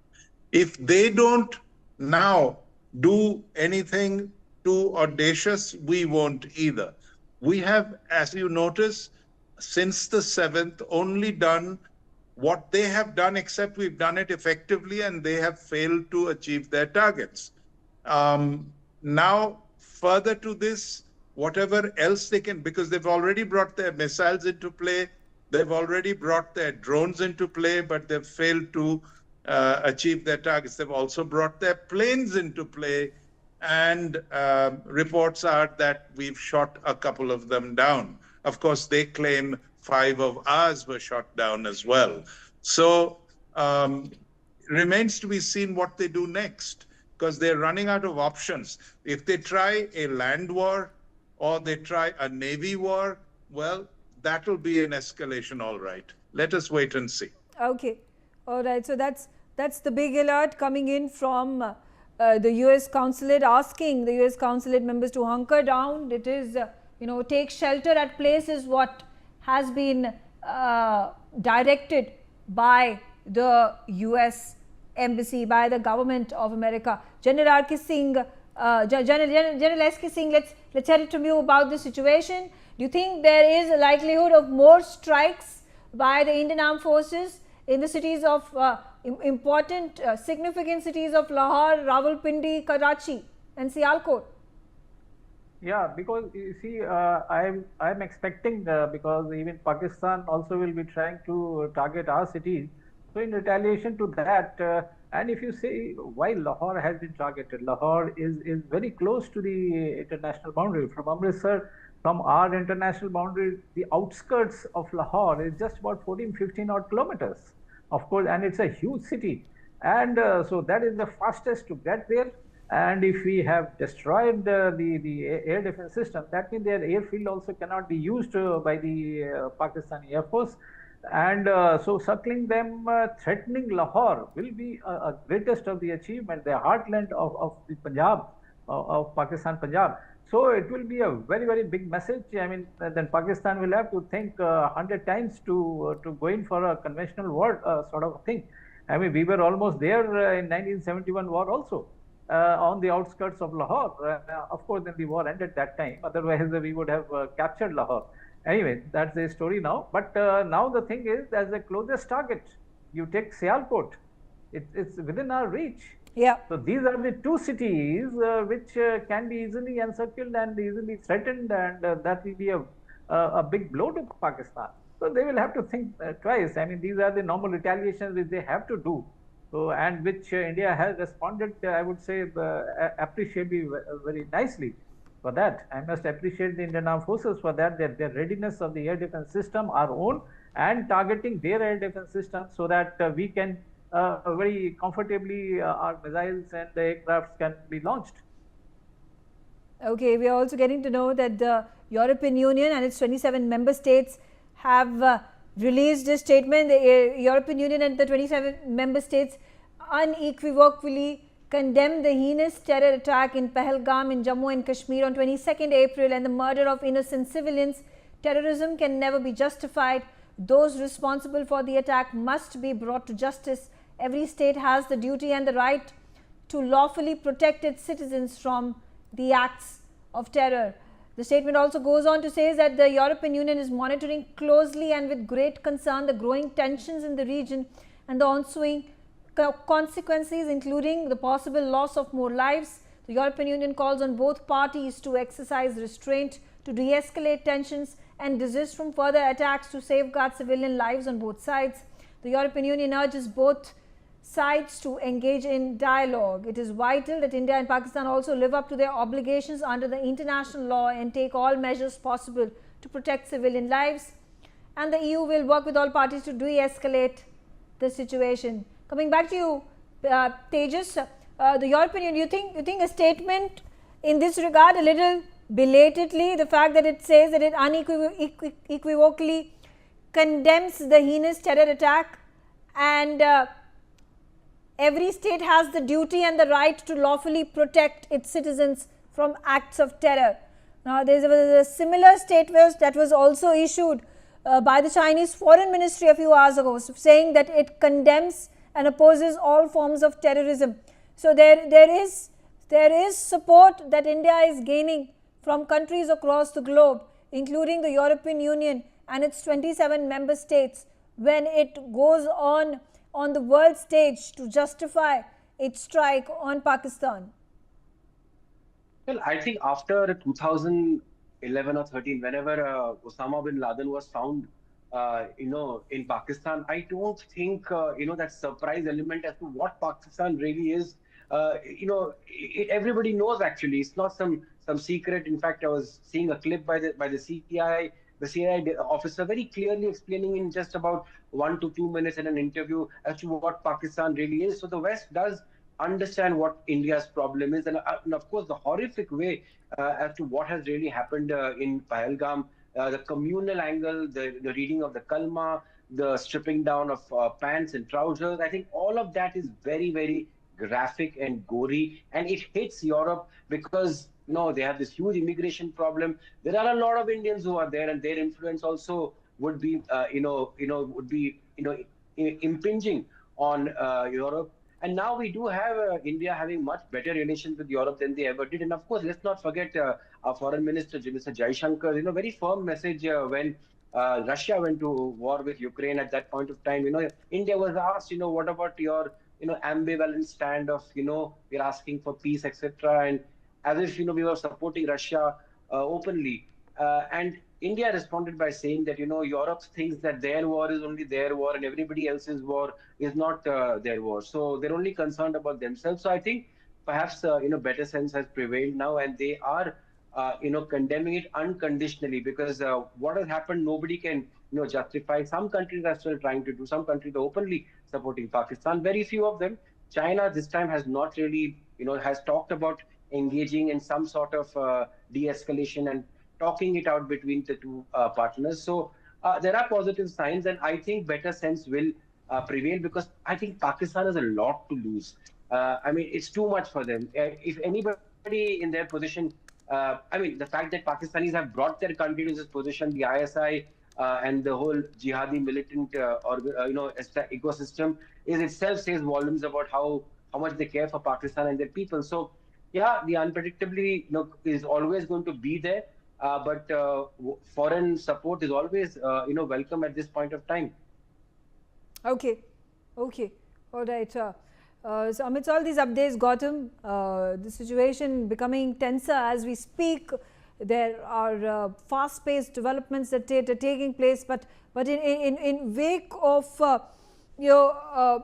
If they don't now do anything too audacious, we won't either. We have, as you notice, since the 7th, only done what they have done, except we've done it effectively and they have failed to achieve their targets. Now, further to this, whatever else they can, because they've already brought their missiles into play, they've already brought their drones into play, but they've failed to achieve their targets. They've also brought their planes into play, and reports are that we've shot a couple of them down. Of course, they claim 5 of ours were shot down as well. So remains to be seen what they do next, because they're running out of options. If they try a land war or they try a navy war, well, that'll be an escalation, all right. Let us wait and see. Okay, all right. So that's the big alert coming in from the US consulate, asking the US consulate members to hunker down. It is, take shelter at places, what has been directed by the US Embassy, by the government of America. General R.K. Singh, General S.K. Singh, let's hear it from you about the situation. Do you think there is a likelihood of more strikes by the Indian Armed Forces in the cities of important, significant cities of Lahore, Rawalpindi, Karachi and Sialkot? Yeah, because you see, I'm expecting because even Pakistan also will be trying to target our cities. So in retaliation to that, and if you say why Lahore has been targeted, Lahore is very close to the international boundary. From Amritsar, from our international boundary, the outskirts of Lahore is just about 14-15 odd kilometers, of course, and it's a huge city. And so that is the fastest to get there. And if we have destroyed the air defense system, that means their airfield also cannot be used by the Pakistani Air Force. And so circling them, threatening Lahore will be a greatest of the achievement, the heartland of the Punjab, of Pakistan, Punjab. So it will be a very, very big message. I mean, then Pakistan will have to think 100 times to go in for a conventional war sort of thing. I mean, we were almost there in 1971 war also. On the outskirts of Lahore. Of course, then the war ended that time. Otherwise, we would have captured Lahore. Anyway, that's the story now. But now the thing is, as the closest target, you take Sialkot. It's within our reach. Yeah. So these are the two cities which can be easily encircled and easily threatened, and that will be a big blow to Pakistan. So they will have to think twice. I mean, these are the normal retaliations which they have to do. So, and which India has responded, I would say, appreciably very nicely for that. I must appreciate the Indian Armed Forces for that, their readiness of the air defense system, our own, and targeting their air defense system so that we can very comfortably, our missiles and the aircrafts can be launched. Okay, we are also getting to know that the European Union and its 27 member states have released a statement. The European Union and the 27 member states unequivocally condemned the heinous terror attack in Pahalgam in Jammu and Kashmir on 22nd April and the murder of innocent civilians. Terrorism can never be justified. Those responsible for the attack must be brought to justice. Every state has the duty and the right to lawfully protect its citizens from the acts of terror. The statement also goes on to say that the European Union is monitoring closely and with great concern the growing tensions in the region and the ensuing consequences, including the possible loss of more lives. The European Union calls on both parties to exercise restraint, to de-escalate tensions and desist from further attacks to safeguard civilian lives on both sides. The European Union urges both sides to engage in dialogue. It is vital that India and Pakistan also live up to their obligations under the international law and take all measures possible to protect civilian lives. And the EU will work with all parties to de-escalate the situation. Coming back to you, Tejas, the European Union, you think a statement in this regard a little belatedly, the fact that it says that it unequivocally condemns the heinous terror attack and every state has the duty and the right to lawfully protect its citizens from acts of terror. Now, there was a similar statement that was also issued by the Chinese Foreign Ministry a few hours ago, saying that it condemns and opposes all forms of terrorism. So, there is support that India is gaining from countries across the globe, including the European Union and its 27 member states, when it goes on the world stage to justify its strike on Pakistan. Well, I think after 2011 or 13, whenever Osama bin Laden was found, in Pakistan, I don't think, that surprise element as to what Pakistan really is, everybody knows actually. It's not some secret. In fact, I was seeing a clip by the CIA officer very clearly explaining in just about 1 to 2 minutes in an interview as to what Pakistan really is. So the West does understand what India's problem is, and of course the horrific way as to what has really happened in Pahalgam, the communal angle, the reading of the kalma, the stripping down of pants and trousers. I think all of that is very, very graphic and gory, and it hits Europe because they have this huge immigration problem. There are a lot of Indians who are there, and their influence also would be impinging on Europe. And now we do have India having much better relations with Europe than they ever did. And of course, let's not forget our Foreign Minister, Mr. Jaishankar, very firm message when Russia went to war with Ukraine at that point of time. India was asked, what about your ambivalent stand of, we're asking for peace, etc. And as if, we were supporting Russia openly. And India responded by saying that, Europe thinks that their war is only their war and everybody else's war is not their war. So they're only concerned about themselves. So I think perhaps, better sense has prevailed now, and they are, condemning it unconditionally, because what has happened, nobody can, justify. Some countries are still trying to do, some countries are openly supporting Pakistan. Very few of them. China this time has not really, has talked about engaging in some sort of de-escalation and talking it out between the two partners. So there are positive signs, and I think better sense will prevail, because I think Pakistan has a lot to lose. It's too much for them. If anybody in their position, the fact that Pakistanis have brought their country to this position, the ISI and the whole jihadi militant ecosystem is itself says volumes about how much they care for Pakistan and their people. So yeah, the unpredictability is always going to be there, but foreign support is always welcome at this point of time. Okay, all right. So amidst all these updates, Gautam, the situation becoming tenser as we speak. There are fast-paced developments that are taking place, but in wake of the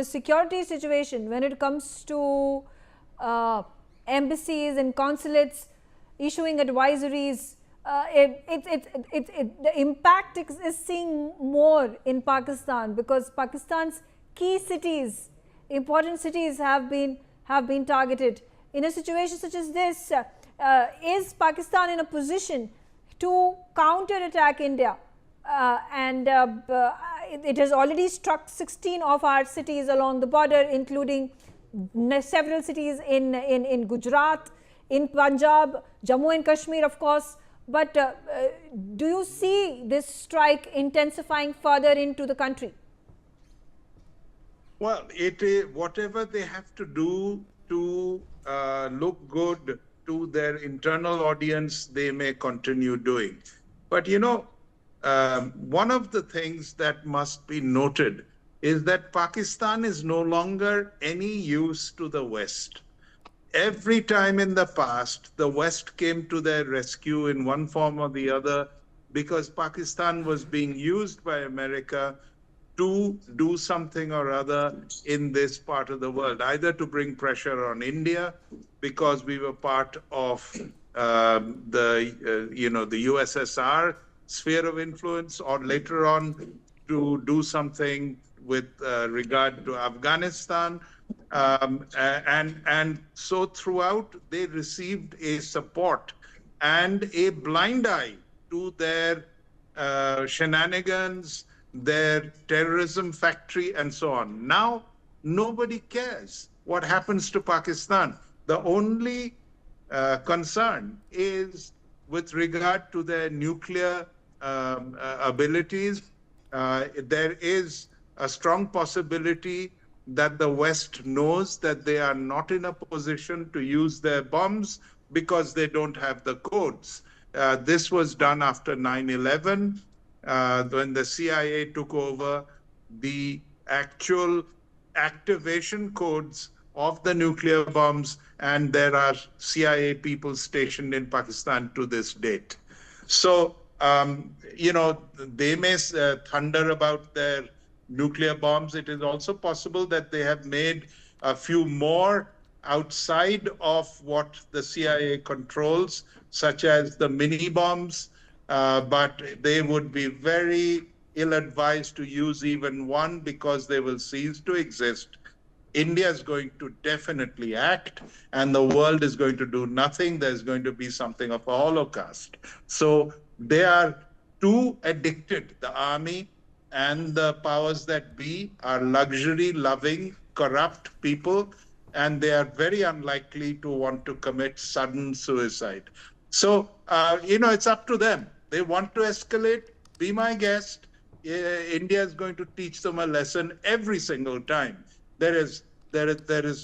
security situation when it comes to embassies and consulates issuing advisories, the impact is seen more in Pakistan, because Pakistan's key cities, important cities have been targeted. In a situation such as this, is Pakistan in a position to counter-attack India? It has already struck 16 of our cities along the border, including several cities in Gujarat, in Punjab, Jammu and Kashmir, of course. But do you see this strike intensifying further into the country? Well, it is whatever they have to do to look good to their internal audience, they may continue doing. But one of the things that must be noted is that Pakistan is no longer any use to the West. Every time in the past, the West came to their rescue in one form or the other because Pakistan was being used by America to do something or other in this part of the world, either to bring pressure on India because we were part of the USSR sphere of influence, or later on to do something with regard to Afghanistan. And so throughout, they received a support and a blind eye to their shenanigans, their terrorism factory, and so on. Now, nobody cares what happens to Pakistan. The only concern is with regard to their nuclear abilities. There is a strong possibility that the West knows that they are not in a position to use their bombs because they don't have the codes. This was done after 9/11, when the CIA took over the actual activation codes of the nuclear bombs, and there are CIA people stationed in Pakistan to this date. So, they may thunder about their nuclear bombs. It is also possible that they have made a few more outside of what the CIA controls, such as the mini bombs, but they would be very ill-advised to use even one because they will cease to exist. India is going to definitely act, and the world is going to do nothing. There's going to be something of a holocaust. So they are too addicted. The army and the powers that be are luxury-loving, corrupt people, and they are very unlikely to want to commit sudden suicide. So, it's up to them. They want to escalate. Be my guest. India is going to teach them a lesson every single time. There is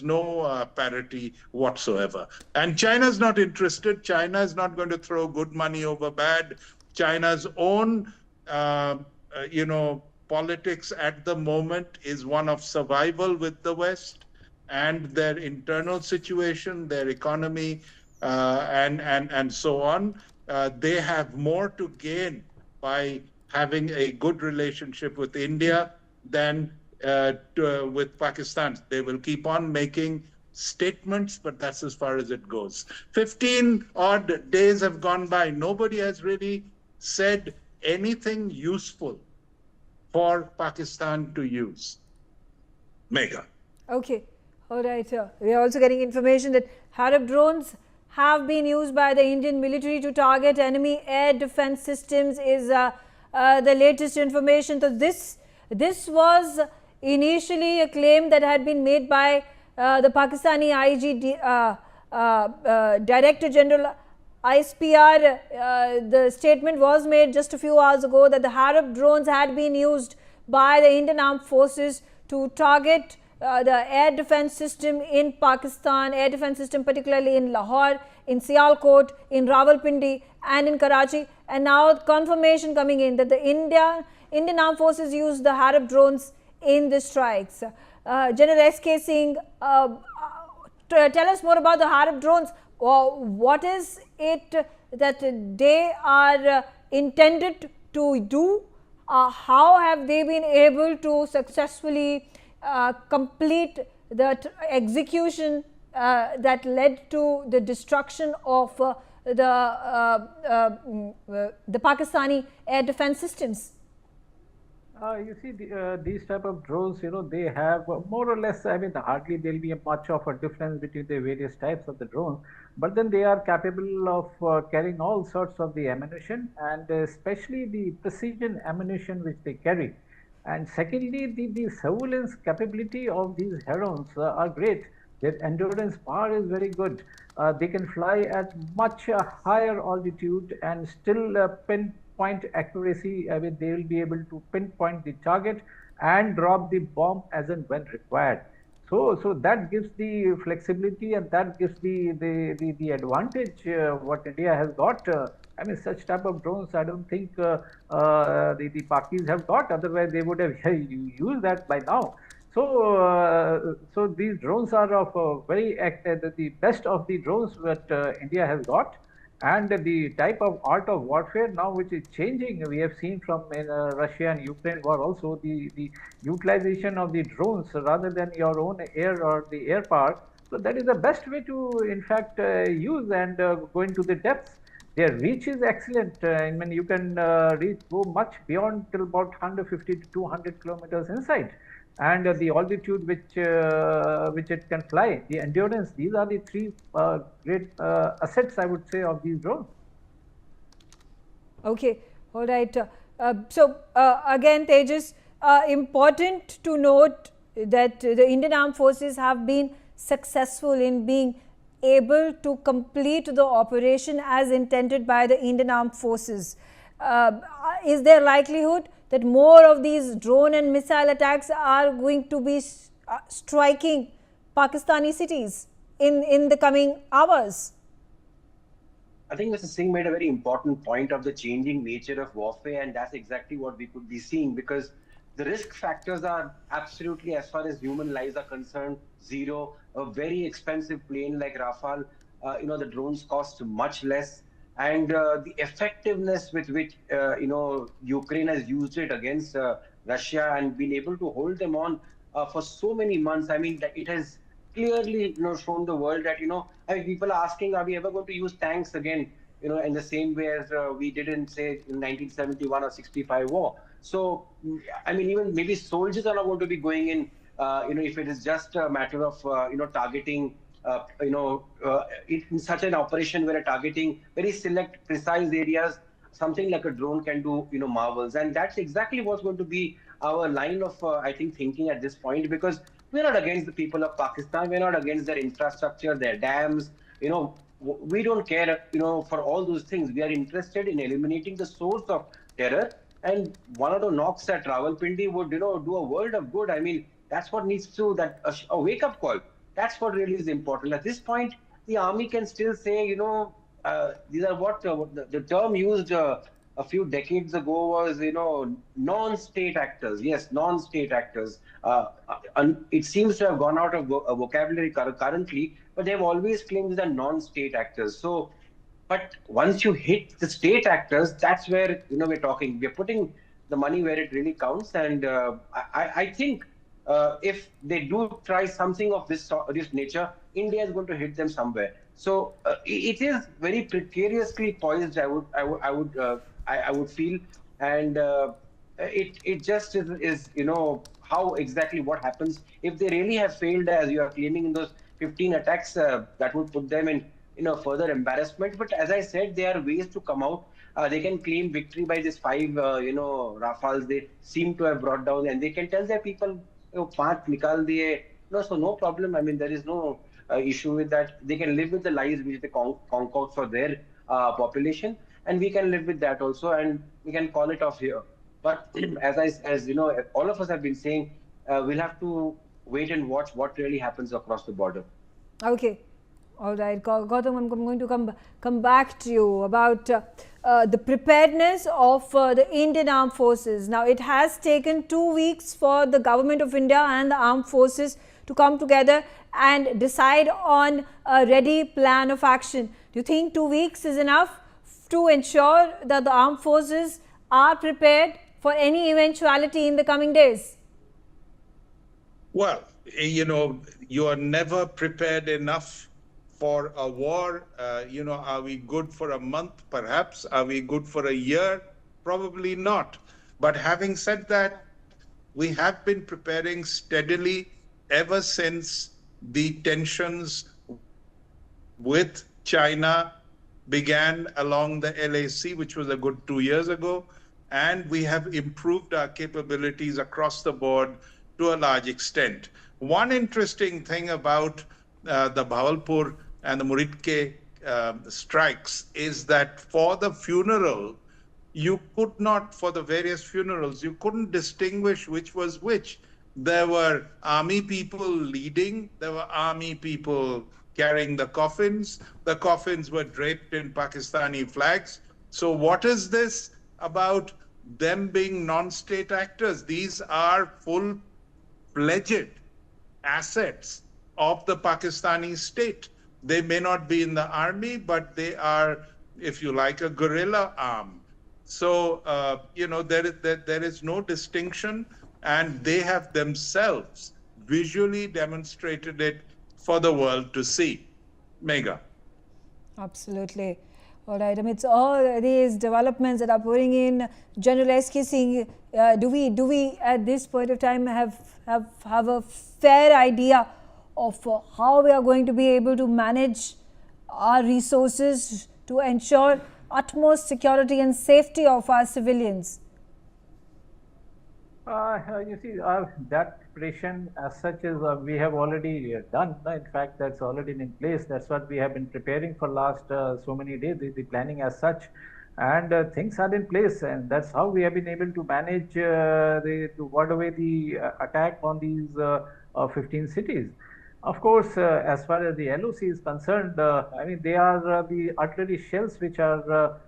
no parity whatsoever. And China's not interested. China is not going to throw good money over bad. China's own, politics at the moment is one of survival with the West and their internal situation, their economy, and so on. They have more to gain by having a good relationship with India than with Pakistan. They will keep on making statements, but that's as far as it goes. 15 odd days have gone by. Nobody has really said anything useful for Pakistan to use. Megha. Okay. All right. We are also getting information that Harab drones have been used by the Indian military to target enemy air defense systems is the latest information. So this was initially a claim that had been made by the Pakistani IG Director General ISPR. The statement was made just a few hours ago that the Harab drones had been used by the Indian Armed Forces to target the air defense system in Pakistan, air defense system particularly in Lahore, in Sialkot, in Rawalpindi and in Karachi. And now confirmation coming in that the Indian Armed Forces used the Harab drones in the strikes. General SK Singh, tell us more about the Harab drones. What is it that they are intended to do? How have they been able to successfully complete the execution that led to the destruction of the Pakistani air defense systems? You see, these type of drones, they have more or less, hardly there will be much of a difference between the various types of the drones, but then they are capable of carrying all sorts of the ammunition, and especially the precision ammunition which they carry. And secondly, the surveillance capability of these herons are great. Their endurance power is very good. They can fly at much higher altitude and still pinpoint accuracy. I mean, they will be able to pinpoint the target and drop the bomb as and when required. So that gives the flexibility, and that gives the advantage what India has got. I mean, such type of drones, I don't think the Pakis have got. Otherwise, they would have used that by now. So these drones are of the best of the drones that India has got. And the type of art of warfare now which is changing, we have seen from Russia and Ukraine war also, the utilization of the drones rather than your own air or the air power. So that is the best way to, in fact, use and go into the depths. Their reach is excellent. I mean, you can go much beyond till about 150 to 200 kilometers inside. And the altitude which it can fly, the endurance, these are the three great assets, I would say, of these drones. Okay, all right. Again, Tejas, important to note that the Indian Armed Forces have been successful in being able to complete the operation as intended by the Indian Armed Forces. Is there likelihood that more of these drone and missile attacks are going to be striking Pakistani cities in the coming hours? I think Mr. Singh made a very important point of the changing nature of warfare, and that's exactly what we could be seeing, because the risk factors are absolutely, as far as human lives are concerned, zero. A very expensive plane like Rafale, the drones cost much less. And the effectiveness with which, Ukraine has used it against Russia and been able to hold them on for so many months. I mean, it has clearly, shown the world that, I mean, people are asking, are we ever going to use tanks again, in the same way as we did in, say, in 1971 or 65 war. So, I mean, even maybe soldiers are not going to be going in, if it is just a matter of, targeting, in such an operation where targeting very select, precise areas, something like a drone can do, marvels. And that's exactly what's going to be our line of, I think, thinking at this point, because we're not against the people of Pakistan. We're not against their infrastructure, their dams. We don't care, for all those things. We are interested in eliminating the source of terror. And one or two knocks at Rawalpindi would, do a world of good. I mean, that's what needs to, a wake-up call. That's what really is important. At this point, the army can still say, these are what the term used a few decades ago was, non-state actors. Yes, non-state actors. It seems to have gone out of vocabulary currently, but they've always claimed they're non-state actors. So, but once you hit the state actors, that's where, we're talking. We're putting the money where it really counts. And I think if they do try something of this nature, India is going to hit them somewhere. So it is very precariously poised, I would feel, and it just is how exactly what happens if they really have failed, as you are claiming, in those 15 attacks. That would put them in further embarrassment. But as I said, there are ways to come out. They can claim victory by this 5 Rafales they seem to have brought down, and they can tell their people, 5 nikal diye. So no problem. I mean, there is no issue with that. They can live with the lies which they concoct for their population, and we can live with that also, and we can call it off here. But as all of us have been saying, we'll have to wait and watch what really happens across the border. Okay. All right, Gautam, I'm going to come back to you about the preparedness of the Indian Armed Forces. Now, it has taken 2 weeks for the Government of India and the Armed Forces to come together and decide on a ready plan of action. Do you think 2 weeks is enough to ensure that the Armed Forces are prepared for any eventuality in the coming days? Well, you are never prepared enough for a war. Are we good for a month? Perhaps. Are we good for a year? Probably not. But having said that, we have been preparing steadily ever since the tensions with China began along the LAC, which was a good 2 years ago. and we have improved our capabilities across the board to a large extent. One interesting thing about the Bhavalpur and the Muridke strikes is that for the funeral, you could not, for the various funerals, you couldn't distinguish which was which. There were army people leading, there were army people carrying the coffins. The coffins were draped in Pakistani flags. So what is this about them being non-state actors? These are full-fledged assets of the Pakistani state. They may not be in the army, but they are, if you like, a guerrilla arm. So, there is no distinction, and they have themselves visually demonstrated it for the world to see. Megha. Absolutely. All right. Amidst all these developments that are pouring in, General SK, do we at this point of time have a fair idea of how we are going to be able to manage our resources to ensure utmost security and safety of our civilians? You see, that preparation as such is we have already done. In fact, that's already in place. That's what we have been preparing for last so many days, the planning as such. And things are in place, and that's how we have been able to manage to ward away the attack on these 15 cities. Of course, as far as the LOC is concerned, I mean, they are the artillery shells which are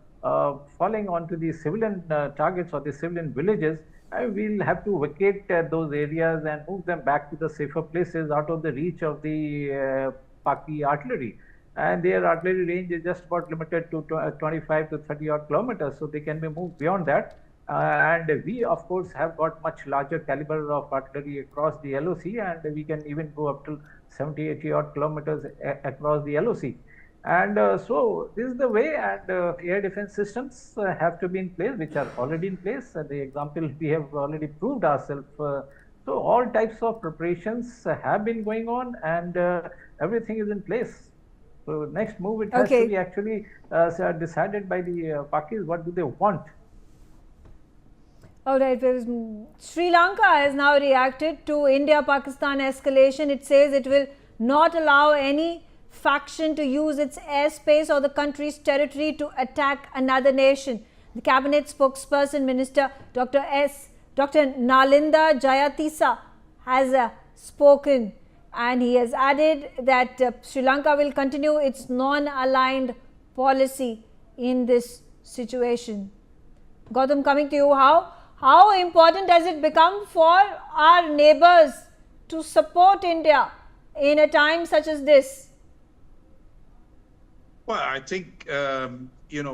falling onto the civilian targets or the civilian villages. We'll have to vacate those areas and move them back to the safer places out of the reach of the Paki artillery. And their artillery range is just about limited to 25 to 30 odd kilometers, so they can be moved beyond that. And we, of course, have got much larger caliber of artillery across the LOC, and we can even go up to 70, 80 odd kilometers across the LOC. And so this is the way, and air defense systems have to be in place, which are already in place. The example we have already proved ourselves. So all types of preparations have been going on, and everything is in place. So next move, it has to be actually decided by the Pakis. What do they want? All right, Sri Lanka has now reacted to India-Pakistan escalation. It says it will not allow any faction to use its airspace or the country's territory to attack another nation. The cabinet spokesperson, Minister Dr. Nalinda Jayatissa, has spoken, and he has added that Sri Lanka will continue its non-aligned policy in this situation. Gautam, coming to you, how important has it become for our neighbors to support India in a time such as this? Well, I think,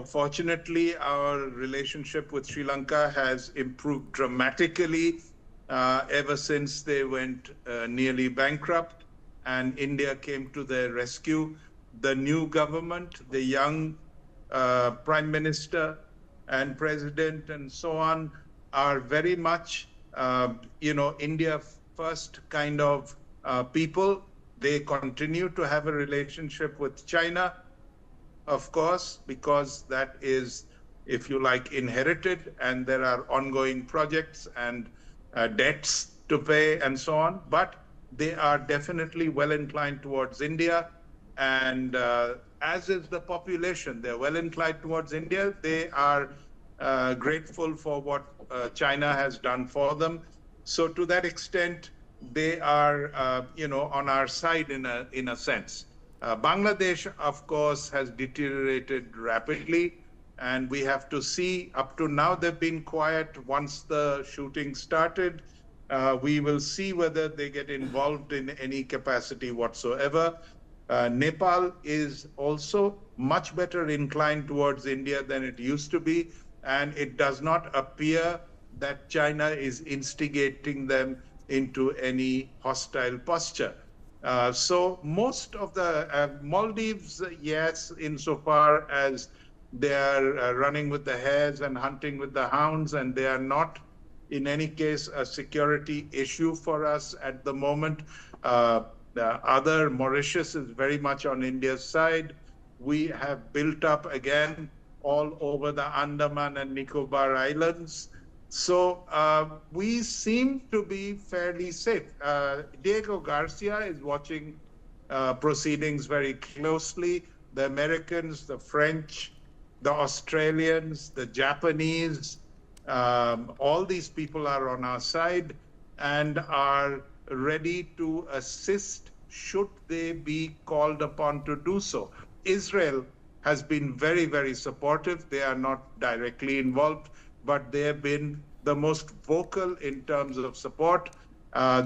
fortunately, our relationship with Sri Lanka has improved dramatically ever since they went nearly bankrupt and India came to their rescue. The new government, the young Prime Minister and President and so on are very much, India first kind of people. They continue to have a relationship with China, of course, because that is, if you like, inherited, and there are ongoing projects and debts to pay and so on. But they are definitely well inclined towards India, and as is the population, they're well inclined towards India. They are grateful for what China has done for them. So to that extent, they are, on our side in a sense. Bangladesh, of course, has deteriorated rapidly, and we have to see. Up to now, they've been quiet. Once the shooting started, we will see whether they get involved in any capacity whatsoever. Nepal is also much better inclined towards India than it used to be, and it does not appear that China is instigating them into any hostile posture. So most of the Maldives, yes, insofar as they are running with the hares and hunting with the hounds, and they are not, in any case, a security issue for us at the moment. The other, Mauritius, is very much on India's side. We have built up again all over the Andaman and Nicobar Islands. So we seem to be fairly safe. Diego Garcia is watching proceedings very closely. The Americans, the French, the Australians, the Japanese, all these people are on our side and are ready to assist should they be called upon to do so. Israel has been very, very supportive. They are not directly involved, but they have been the most vocal in terms of support.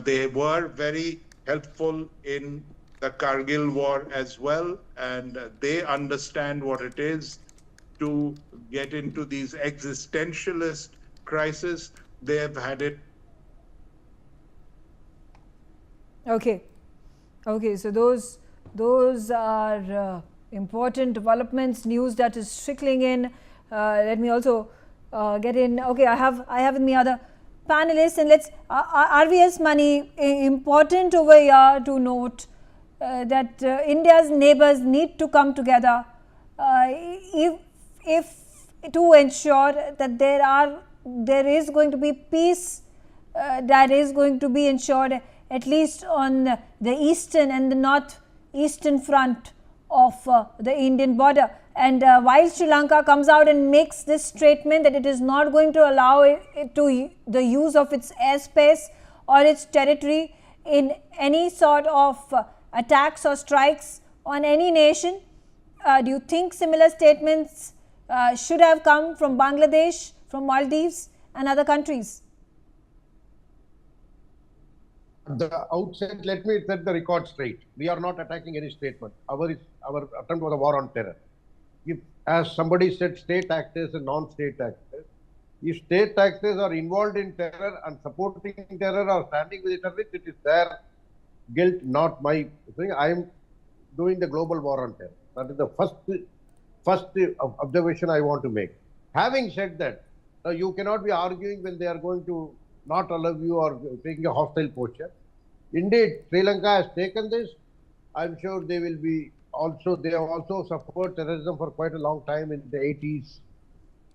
They were very helpful in the Kargil war as well, and they understand what it is to get into these existentialist crises. They have had it. Okay. Okay, so those are important developments, news that is trickling in. Let me also get in. Okay, I have with me other panelists, and let's RVS Money. Important over here to note that India's neighbors need to come together if to ensure that there is going to be peace that is going to be ensured, at least on the eastern and the northeastern front of the Indian border. And while Sri Lanka comes out and makes this statement that it is not going to allow it to the use of its airspace or its territory in any sort of attacks or strikes on any nation, do you think similar statements should have come from Bangladesh, from Maldives and other countries? At the outset, let me set the record straight. We are not attacking any statement. Our attempt was a war on terror. If, as somebody said, state actors and non-state actors, if state actors are involved in terror and supporting terror or standing with the terrorists, it is their guilt, not my thing. I am doing the global war on terror. That is the first observation I want to make. Having said that, you cannot be arguing when they are going to not allow you or taking a hostile posture. Indeed, Sri Lanka has taken this. I'm sure they will be also, they have also suffered terrorism for quite a long time in the 80s.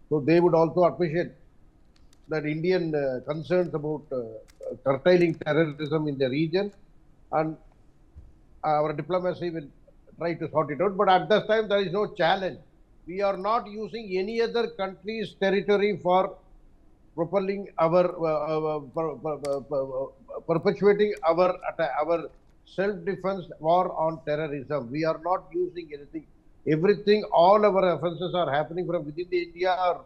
So they would also appreciate that Indian concerns about curtailing terrorism in the region, and our diplomacy will try to sort it out. But at this time, there is no challenge. We are not using any other country's territory for propelling our perpetuating our self-defense war on terrorism. We are not using anything. Everything, all our offences are happening from within the India or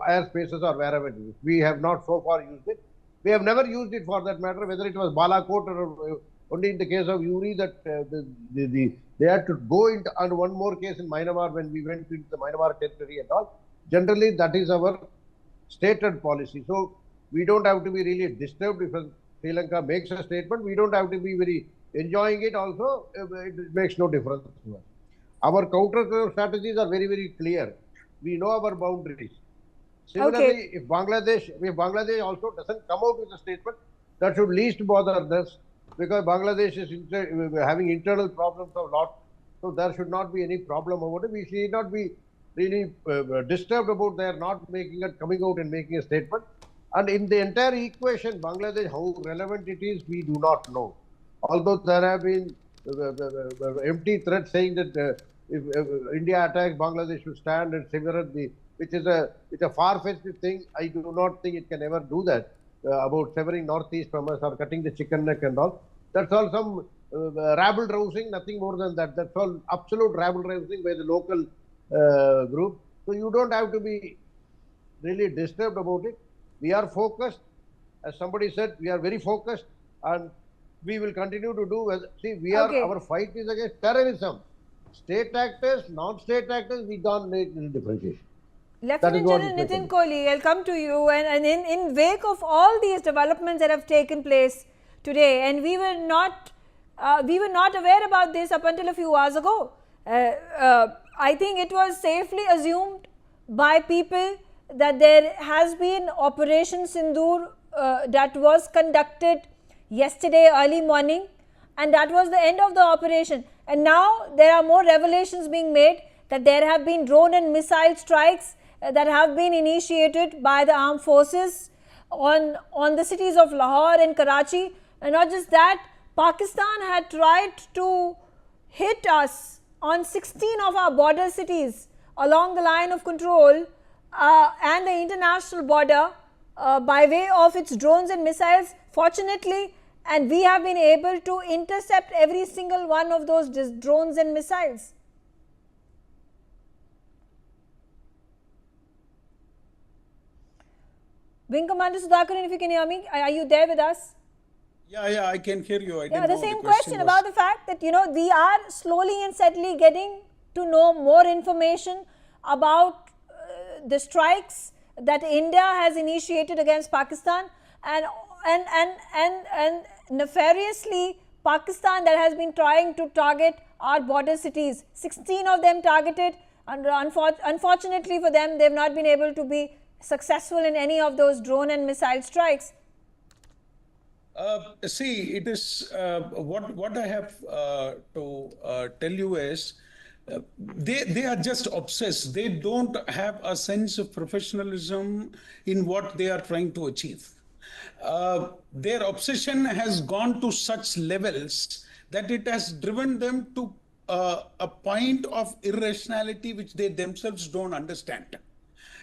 airspaces or wherever it is. We have not so far used it. We have never used it for that matter, whether it was Balakot or only in the case of Uri that they had to go into, and one more case in Myanmar when we went into the Myanmar territory and all. Generally, that is our stated policy. So we don't have to be really disturbed if Sri Lanka makes a statement. We don't have to be very enjoying it also. It makes no difference to us. Our counter strategies are very, very clear. We know our boundaries. Similarly, if Bangladesh also doesn't come out with a statement, that should least bother us, because Bangladesh is having internal problems a lot. So there should not be any problem about it. We should not be really disturbed about their not coming out and making a statement. And in the entire equation, Bangladesh, how relevant it is, we do not know. Although there have been empty threats saying that if India attacks, Bangladesh should stand and sever which is a far-fetched thing. I do not think it can ever do that, about severing northeast from us or cutting the chicken neck and all. That's all some rabble-rousing, nothing more than that. That's all absolute rabble-rousing by the local group. So you don't have to be really disturbed about it. We are focused. As somebody said, we are very focused, and we will continue to do. See, our fight is against terrorism. State actors, non-state actors, we don't make any differentiation. Lieutenant General Nitin Kohli, I'll come to you. And in wake of all these developments that have taken place today, and we were not aware about this up until a few hours ago. I think it was safely assumed by people that there has been Operation Sindoor that was conducted yesterday early morning, and that was the end of the operation. And now there are more revelations being made that there have been drone and missile strikes that have been initiated by the armed forces on the cities of Lahore and Karachi. And not just that, Pakistan had tried to hit us on 16 of our border cities along the line of control and the international border by way of its drones and missiles. Fortunately, and we have been able to intercept every single one of those drones and missiles. Wing Commander Sudhakaran, if you can hear me, are you there with us? Yeah, I can hear you. The same question about the fact that, we are slowly and steadily getting to know more information about the strikes that India has initiated against Pakistan, and nefariously Pakistan that has been trying to target our border cities. 16 of them targeted, and unfortunately for them, they have not been able to be successful in any of those drone and missile strikes. See, it is what I have to tell you is they are just obsessed. They don't have a sense of professionalism in what they are trying to achieve. Their obsession has gone to such levels that it has driven them to a point of irrationality which they themselves don't understand.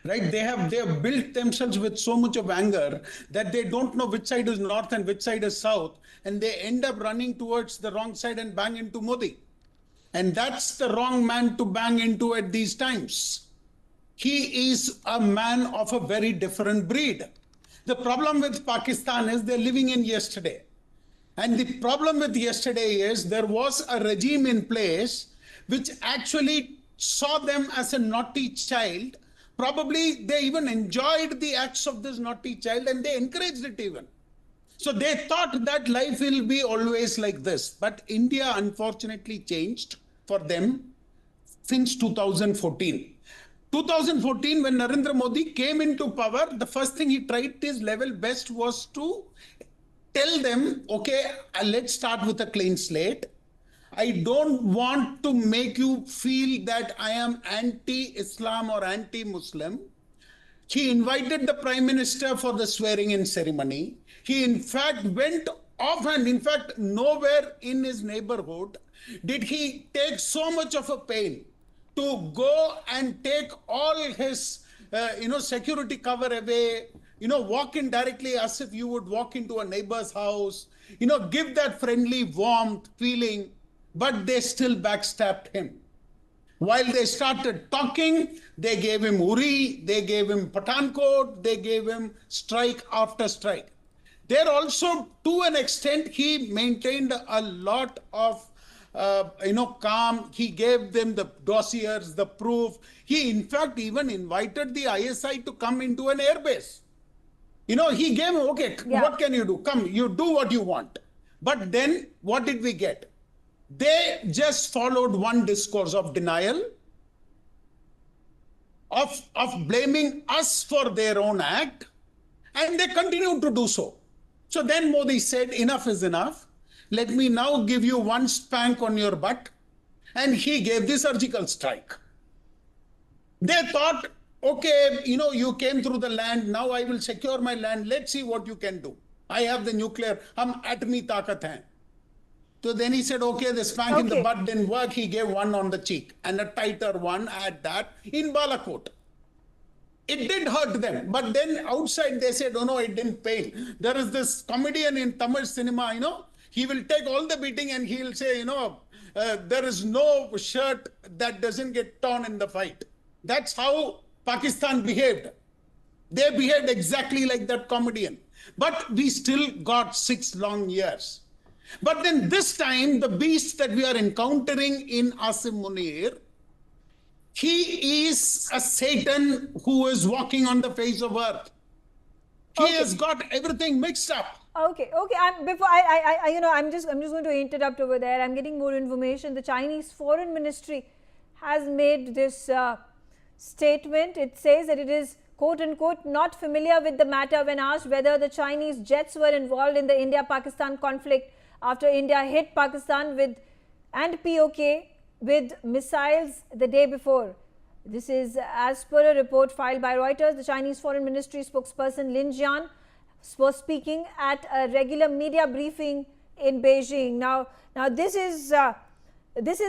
Right? They have built themselves with so much of anger that they don't know which side is north and which side is south, and they end up running towards the wrong side and bang into Modi. And that's the wrong man to bang into at these times. He is a man of a very different breed. The problem with Pakistan is they're living in yesterday. And the problem with yesterday is there was a regime in place which actually saw them as a naughty child. Probably they even enjoyed the acts of this naughty child and they encouraged it even. So they thought that life will be always like this. But India unfortunately changed for them since 2014. 2014, when Narendra Modi came into power, the first thing he tried his level best was to tell them, okay, let's start with a clean slate. I don't want to make you feel that I am anti-Islam or anti-Muslim. He invited the Prime Minister for the swearing-in ceremony. He in fact went off, and in fact nowhere in his neighborhood did he take so much of a pain to go and take all his security cover away, walk in directly as if you would walk into a neighbor's house, give that friendly warmth feeling, but they still backstabbed him. While they started talking, they gave him Uri, they gave him Pathankot, they gave him strike after strike. There also, to an extent, he maintained a lot of calm. He gave them the dossiers, the proof. He, in fact, even invited the ISI to come into an airbase. He gave, okay, what can you do? Come, you do what you want. But then, what did we get? They just followed one discourse of denial, of blaming us for their own act, and they continued to do so. So then Modi said, enough is enough. Let me now give you one spank on your butt. And he gave the surgical strike. They thought, okay, you came through the land. Now I will secure my land. Let's see what you can do. I have the nuclear. Hum atomi taakat hain. So then he said, okay, the spank in the butt didn't work. He gave one on the cheek and a tighter one at that in Balakot. It did hurt them. But then outside they said, oh no, it didn't pain. There is this comedian in Tamil cinema, he will take all the beating and he will say, there is no shirt that doesn't get torn in the fight. That's how Pakistan behaved. They behaved exactly like that comedian. But we still got 6 long years. But then this time, the beast that we are encountering in Asim Munir, he is a Satan who is walking on the face of earth. He has got everything mixed up. Okay. I'm just going to interrupt over there. I'm getting more information. The Chinese Foreign Ministry has made this statement. It says that it is, quote unquote, not familiar with the matter when asked whether the Chinese jets were involved in the India-Pakistan conflict after India hit Pakistan and POK with missiles the day before. This is as per a report filed by Reuters. The Chinese Foreign Ministry spokesperson Lin Jian was speaking at a regular media briefing in Beijing. Now this is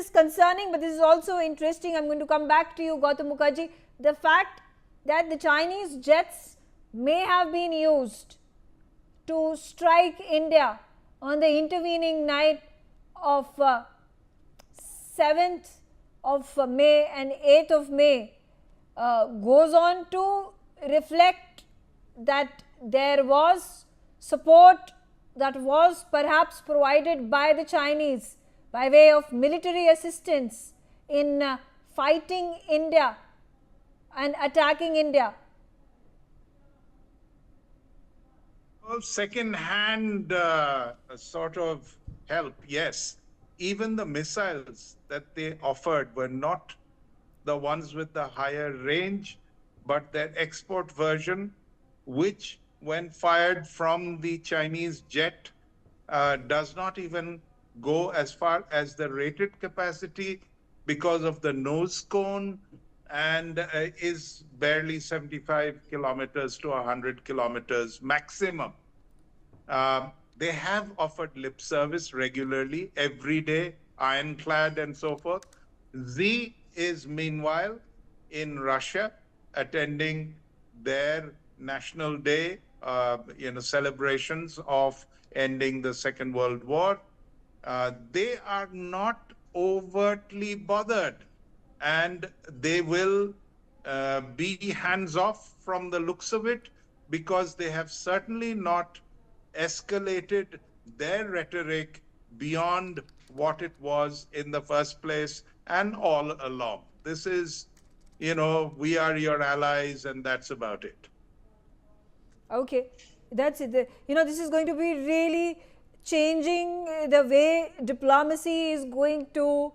concerning, but this is also interesting. I'm going to come back to you, Gautam Mukherjee. The fact that the Chinese jets may have been used to strike India on the intervening night of 7th of May and 8th of May goes on to reflect that there was support that was perhaps provided by the Chinese by way of military assistance in fighting India and attacking India. Well, second-hand sort of help, yes. Even the missiles that they offered were not the ones with the higher range, but their export version, which when fired from the Chinese jet, does not even go as far as the rated capacity because of the nose cone, and is barely 75 kilometers to 100 kilometers maximum. They have offered lip service regularly, every day, ironclad and so forth. Z is meanwhile in Russia attending their National Day, celebrations of ending the Second World War. They are not overtly bothered, and they will be hands off from the looks of it, because they have certainly not escalated their rhetoric beyond what it was in the first place and all along. This is, we are your allies, and that's about it. Okay, that's it. This is going to be really changing the way diplomacy is going to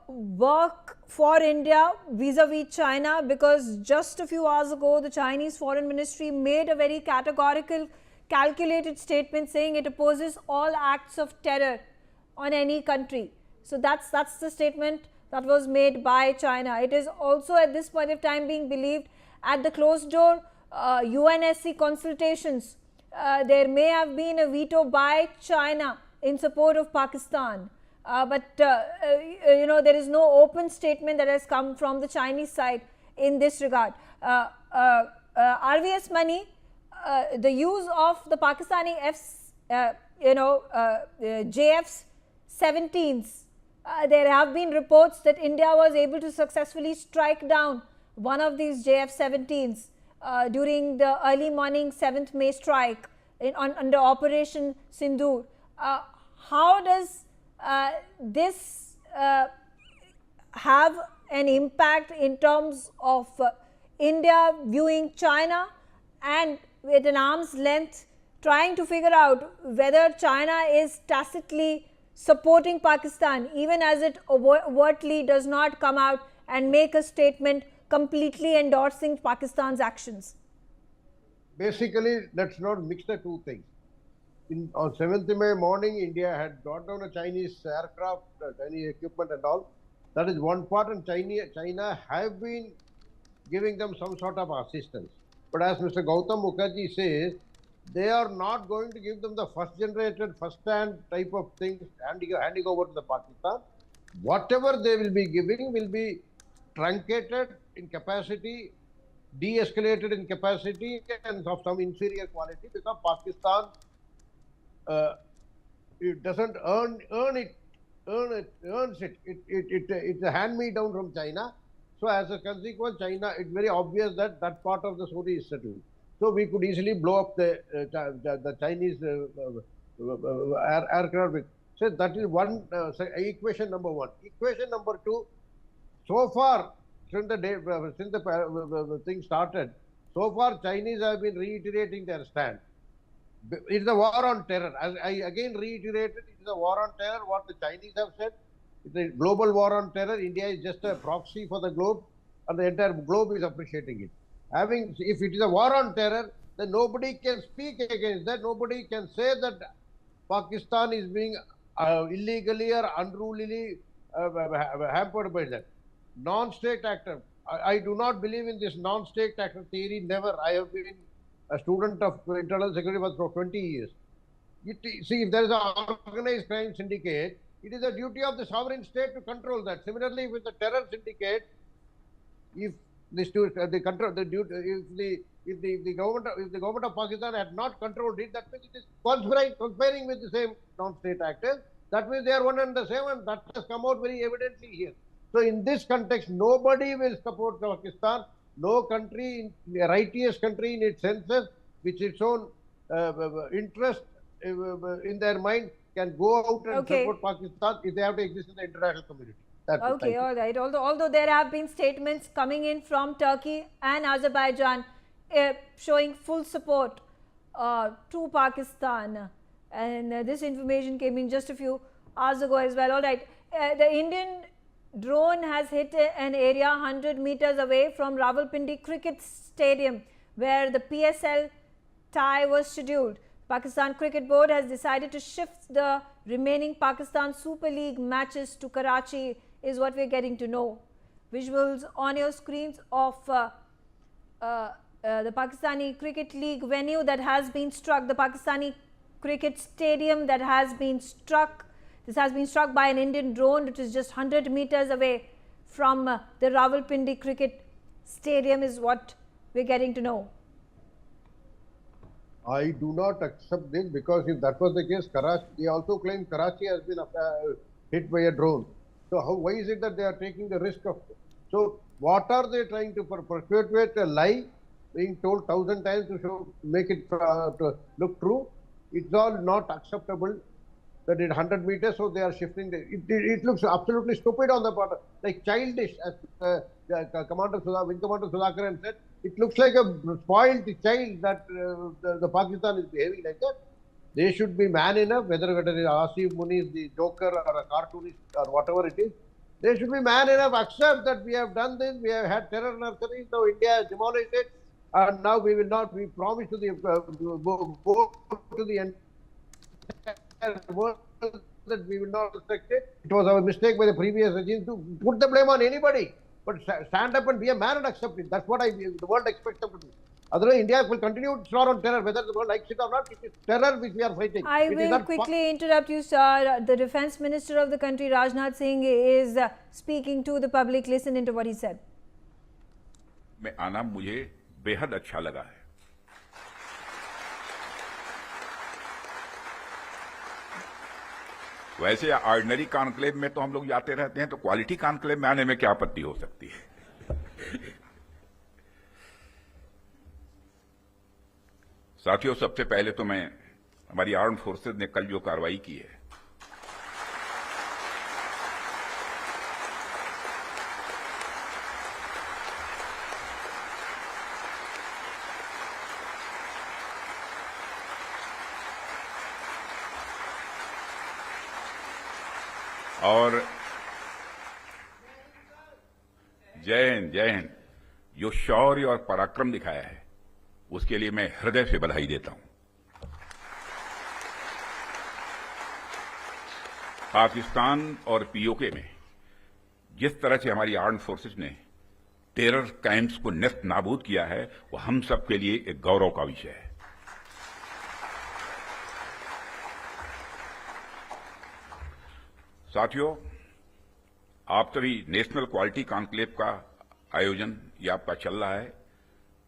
work for India vis-a-vis China, because just a few hours ago, the Chinese Foreign Ministry made a very categorical, calculated statement saying it opposes all acts of terror on any country. So that's the statement that was made by China. It is also at this point of time being believed at the closed door UNSC consultations, there may have been a veto by China in support of Pakistan. But there is no open statement that has come from the Chinese side in this regard. RVS Mani, the use of the Pakistani JF-17s, there have been reports that India was able to successfully strike down one of these JF-17s during the early morning 7th May strike under Operation Sindoor. How does this have an impact in terms of India viewing China and with an arm's length trying to figure out whether China is tacitly supporting Pakistan, even as it overtly does not come out and make a statement completely endorsing Pakistan's actions? Basically, let's not mix the two things. On 7th May morning, India had brought down a Chinese aircraft, Chinese equipment and all. That is one part, and China have been giving them some sort of assistance. But as Mr. Gautam Mukherjee says, they are not going to give them the first-hand type of things, handing over to the Pakistan. Whatever they will be giving will be truncated in capacity, de-escalated in capacity, and of some inferior quality, because Pakistan it doesn't earns it. It's a hand-me-down from China. So as a consequence, China, it's very obvious that that part of the story is settled. So we could easily blow up the Chinese aircraft. So that is one equation number one. Equation number two, so far, since the thing started, so far Chinese have been reiterating their stand. It's a war on terror. As I again reiterated, it is a war on terror. What the Chinese have said, it's a global war on terror. India is just a proxy for the globe, and the entire globe is appreciating it. If it is a war on terror, then nobody can speak against that. Nobody can say that Pakistan is being illegally or unruly hampered by that. Non-state actor. I do not believe in this non-state actor theory. Never. I have been a student of internal security for 20 years. See, if there is an organized crime syndicate, it is the duty of the sovereign state to control that. Similarly, with the terror syndicate, if the government of Pakistan had not controlled it, that means it is conspiring with the same non-state actors. That means they are one and the same, and that has come out very evidently here. So, in this context, nobody will support Pakistan. No country, righteous country in its senses, which its own interest in their mind, can go out and support Pakistan if they have to exist in the international community. Okay, all right. Although there have been statements coming in from Turkey and Azerbaijan showing full support to Pakistan, and this information came in just a few hours ago as well. All right, the Indian drone has hit an area 100 meters away from Rawalpindi Cricket Stadium, where the PSL tie was scheduled. Pakistan Cricket Board has decided to shift the remaining Pakistan Super League matches to Karachi, is what we're getting to know. Visuals on your screens of the Pakistani Cricket League venue that has been struck, the Pakistani Cricket Stadium that has been struck. This has been struck by an Indian drone, which is just 100 meters away from the Rawalpindi Cricket Stadium, is what we're getting to know. I do not accept this, because if that was the case, Karachi, they also claim Karachi has been hit by a drone. So why is it that they are taking the risk of? So what are they trying to perpetuate a lie, being told 1,000 times to make it to look true? It's all not acceptable. That it 100 meters, so they are shifting. It looks absolutely stupid on the part, like childish, as Wing Commander Sudhakaran said. It looks like a spoiled child that the Pakistan is behaving like that. They should be man enough, whether it is Asif Muniz, the joker, or a cartoonist, or whatever it is. They should be man enough, accept that we have done this, we have had terror nurseries, now India has demolished it, and now we will not, we promise to the go to the entire world that we will not respect it. It was our mistake by the previous regime to put the blame on anybody. But stand up and be a man and accept it. That's what the world expects them to do. Otherwise, India will continue to war on terror, whether the world likes it or not. It is terror which we are fighting. I will quickly interrupt you, sir. The Defence Minister of the country, Rajnath Singh, is speaking to the public. Listen into what he said. में आना मुझे बेहद अच्छा लगा है। वैसे ordinary conclave में तो हम लोग जाते रहते हैं, तो क्वालिटी कॉन्क्लेव में आने में क्या आपत्ति हो सकती है? साथियों, सबसे पहले तो मैं हमारी आर्म्ड फोर्सेज ने कल जो कार्रवाई की है, और जय हिंद, जो शौर्य और पराक्रम दिखाया है, उसके लिए मैं हृदय से बधाई देता हूं। पाकिस्तान और पीओके में जिस तरह से हमारी आर्म्ड फोर्सेस ने टेरर कैंप्स को नेस्त नाबूद किया है, वो हम सबके लिए एक गौरव का विषय है। साथियों, आप सभी नेशनल क्वालिटी कॉन्क्लेव का आयोजन ये आपका चल रहा है।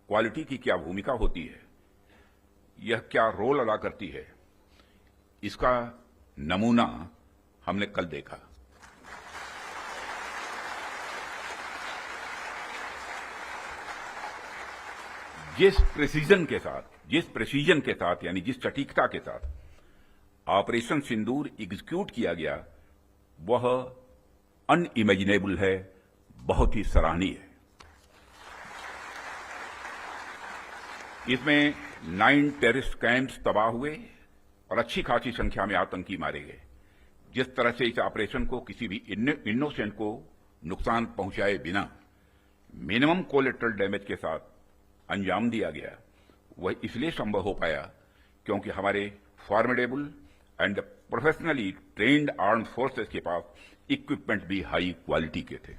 क्वालिटी की क्या भूमिका होती है, यह क्या रोल अदा करती है, इसका नमूना हमने कल देखा। जिस प्रेसिजन के साथ यानी जिस सटीकता के साथ ऑपरेशन सिंदूर एग्जीक्यूट किया गया, वह अनइमेजिनेबल है, बहुत ही सराहनीय है। इसमें 9 टेररिस्ट कैंप्स तबाह हुए और अच्छी खासी संख्या में आतंकी मारे गए। जिस तरह से इस ऑपरेशन को किसी भी इनोसेंट को नुकसान पहुंचाए बिना मिनिमम कोलेटरल डैमेज के साथ अंजाम दिया गया, वह इसलिए संभव हो पाया क्योंकि हमारे formidable and professionally trained armed forces के पास इक्विपमेंट भी हाई क्वालिटी के थे।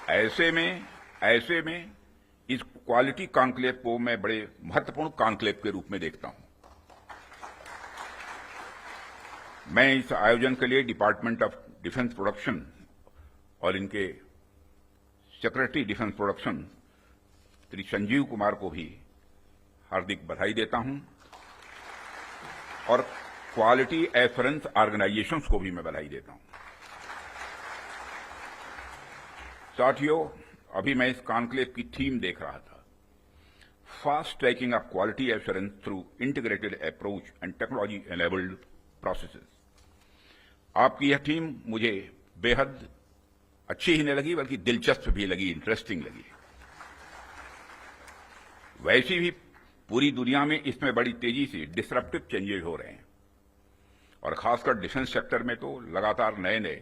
ऐसे में इस क्वालिटी कॉन्क्लेव को मैं बड़े महत्वपूर्ण कॉन्क्लेव के रूप में देखता हूं। मैं इस आयोजन के लिए डिपार्टमेंट ऑफ डिफेंस प्रोडक्शन और इनके secretary defence production Shri Sanjeev Kumar को भी हार्दिक बधाई देता हूं और क्वालिटी एश्योरेंस ऑर्गेनाइजेशंस को भी मैं बधाई देता हूं। साथियों, अभी मैं इस कॉन्क्लेव की थीम देख रहा था, fast tracking of quality assurance through integrated approach and technology enabled processes. आपकी यह थीम मुझे बेहद अच्छी ही नहीं लगी, बल्कि दिलचस्प भी लगी, इंटरेस्टिंग लगी। वैसे भी पूरी दुनिया में इसमें बड़ी तेजी से डिसरप्टिव चेंजेस हो रहे हैं और खासकर डिफेंस सेक्टर में तो लगातार नए नए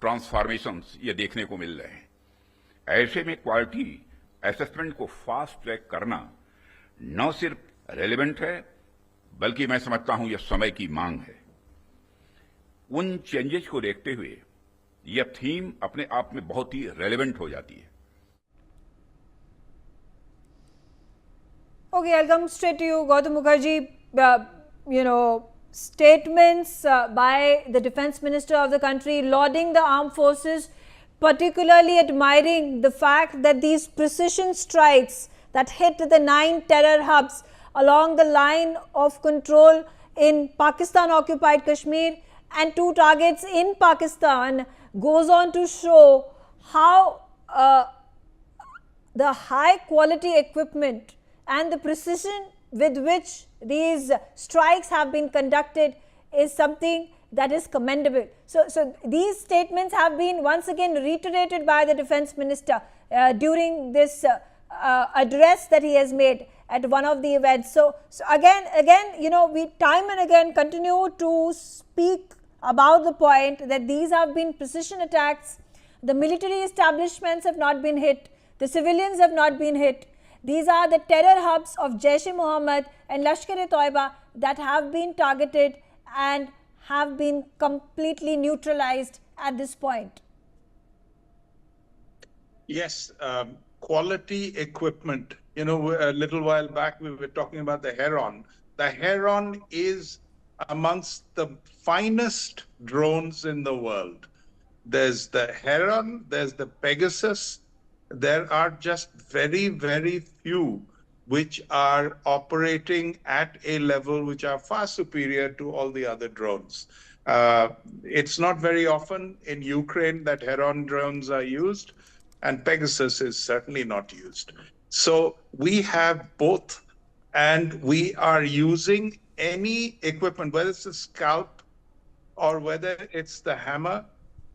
ट्रांसफॉर्मेशंस ये देखने को मिल रहे हैं। ऐसे में क्वालिटी असेसमेंट को फास्ट ट्रैक करना न सिर्फ रेलेवेंट है, बल्कि मैं समझता हूं यह समय की मांग है। उन चेंजेस को देखते हुए यह थीम अपने आप में बहुत ही रेलेवेंट हो जाती है। Okay, I'll come straight to you, Gautam Mukherjee. Statements by the defense minister of the country lauding the armed forces, particularly admiring the fact that these precision strikes that hit the 9 terror hubs along the line of control in Pakistan-occupied Kashmir and 2 targets in Pakistan goes on to show how the high quality equipment and the precision with which these strikes have been conducted is something that is commendable. So these statements have been once again reiterated by the defense minister during this address that he has made at one of the events. So again, we time and again continue to speak about the point that these have been precision attacks. The military establishments have not been hit. The civilians have not been hit. These are the terror hubs of Jaish-e-Mohammed and Lashkar-e-Toiba that have been targeted and have been completely neutralized at this point. Yes, quality equipment. A little while back we were talking about the Heron. The Heron is amongst the finest drones in the world. There's the Heron, there's the Pegasus. There are just very, very few which are operating at a level which are far superior to all the other drones. It's not very often in Ukraine that Heron drones are used, and Pegasus is certainly not used. So we have both, and we are using any equipment, whether it's a Scalp or whether it's the Hammer.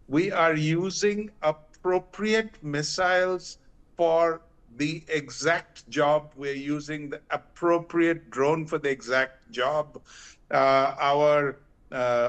We are using appropriate missiles for the exact job. We're using the appropriate drone for the exact job. Our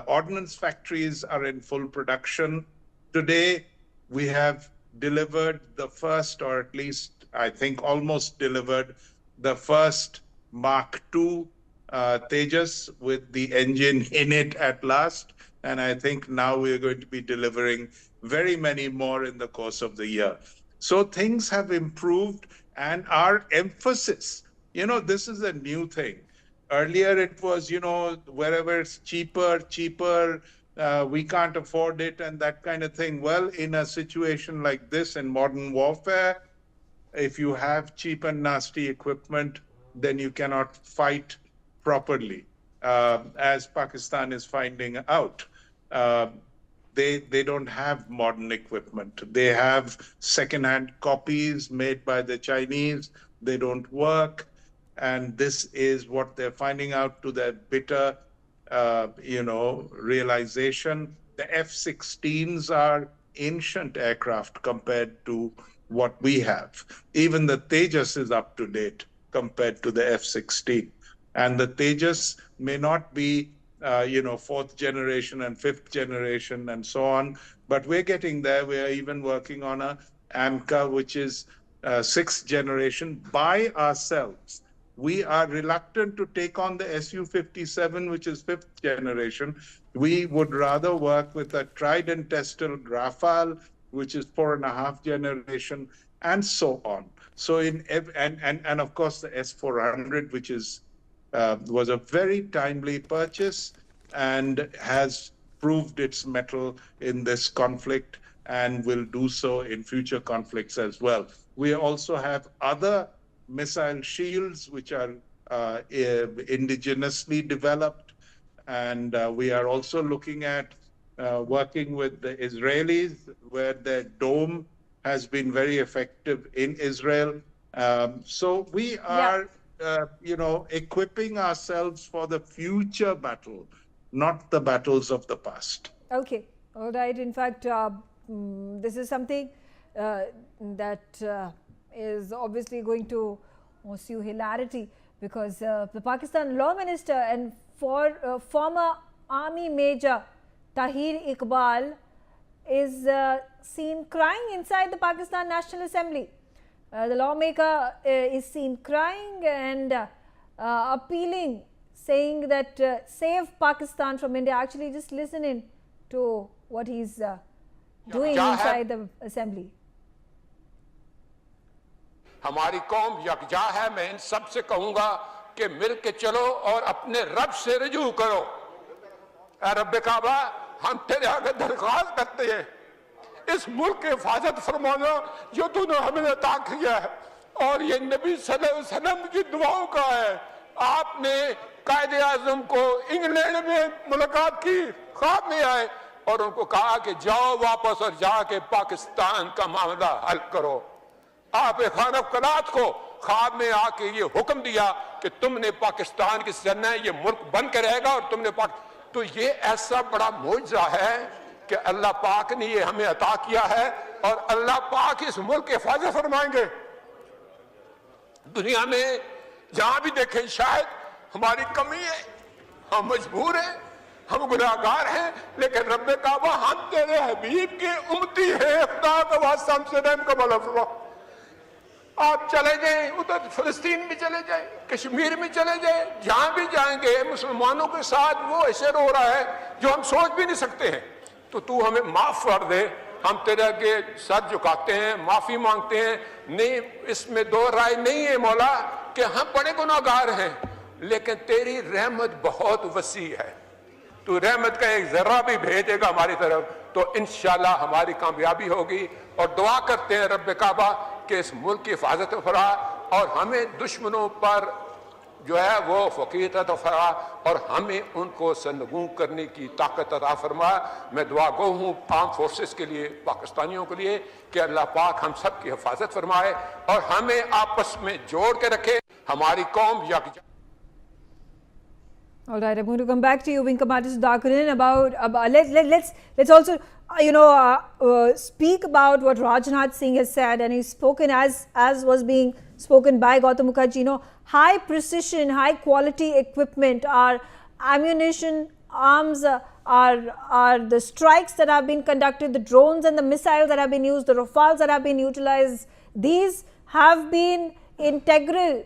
ordnance factories are in full production. Today, we have delivered the first, or at least I think almost delivered, the first Mark II Tejas with the engine in it at last. And I think now we're going to be delivering very many more in the course of the year. So things have improved, and our emphasis, this is a new thing. Earlier it was, wherever it's cheaper, we can't afford it and that kind of thing. Well, in a situation like this in modern warfare, if you have cheap and nasty equipment, then you cannot fight properly, as Pakistan is finding out. They don't have modern equipment. They have second-hand copies made by the Chinese. They don't work. And this is what they're finding out to their bitter, realization. The F-16s are ancient aircraft compared to what we have. Even the Tejas is up to date compared to the F-16. And the Tejas may not be, fourth generation and fifth generation and so on, but we're getting there. We're even working on a AMCA, which is sixth generation by ourselves. we are reluctant to take on the Su-57, which is 5th generation. We would rather work with a tried and tested Rafale, which is 4.5 generation, and so on. So and of course the S-400, which is was a very timely purchase and has proved its mettle in this conflict and will do so in future conflicts as well. We also have other missile shields which are indigenously developed, and we are also looking at working with the Israelis, where their dome has been very effective in Israel. So we are, equipping ourselves for the future battle, not the battles of the past. Okay, all right. In fact, this is something that is obviously going to ensue hilarity, because the Pakistan Law Minister and former Army Major Tahir Iqbal is seen crying inside the Pakistan National Assembly. The lawmaker is seen crying and appealing, saying that save Pakistan from India. Actually, just listening to what he's doing inside the assembly. हमारी कौम यकजा है। मैं इन सब से कहूंगा कि मिल के चलो और अपने रब से रुजू करो। रब काबा, हम तेरे आगे दरख्वास्त करते हैं, इस मुल्क की हिफाजत फरमाना जो तूने हमें अता किया है, और ये नबी सल्लल्लाहु अलैहि वसल्लम की दुआओं का है। आपने कायदे आज़म को इंग्लैंड में मुलाकात की, ख्वाब में आए और उनको कहा कि जाओ वापस और जाके पाकिस्तान का मामला हल करो। आप खान अफकलात को ख्वाब में आके ये हुक्म दिया कि तुमने पाकिस्तान की सरना है, ये मुल्क बन के रहेगा और तुमने तो ये ऐसा बड़ा मौजज़ा है कि अल्लाह पाक ने ये हमें अता किया है और अल्लाह पाक इस मुल्क की हिफाजत फरमाएंगे। दुनिया में जहां भी देखें शायद हमारी कमी है, हम मजबूर हैं, हम गुनाहगार हैं, लेकिन रब्बे काबा हम तेरे हबीब के उम्मती हैं। खुदा का वास्ता हमसे रहम का मौला फरमा। आप चले जाएं, उधर फिलिस्तीन में चले जाएं, कश्मीर में चले जाएं, जहां भी जाएंगे मुसलमानों के साथ वो ऐसे रो रहा है जो हम सोच भी नहीं सकते हैं। तो तू हमें माफ कर दे, हम तेरे आगे सर झुकाते हैं, माफी मांगते हैं। नहीं, इसमें दो राय नहीं है मौला कि हम बड़े गुनाहगार हैं, लेकिन तेरी रहमत बहुत वसी है। तू रहमत का एक जर्रा भी भेजेगा हमारी तरफ तो इंशाल्लाह हमारी कामयाबी होगी। और दुआ करते हैं रब्बे काबा कि इस मुल्क की हिफाजत फरा और हमें दुश्मनों पर जो है वो फकीर अता फरा और हमें उनको सरनगू करने की ताकत अता फरमा। मैं दुआ गो हूँ आर्म फोर्सेस के लिए, पाकिस्तानियों के लिए, कि अल्लाह पाक हम सब की हिफाजत फरमाए और हमें आपस में जोड़ के रखे, हमारी कौम यकजा। All right, I'm going to come back to you, Wing Commander Sudhakaran, about let's also speak about what Rajnath Singh has said, and he's spoken as was being spoken by Gautam Mukherjee. High precision, high quality equipment, our ammunition, arms, are the strikes that have been conducted, the drones and the missiles that have been used, the Rafales that have been utilized. These have been integral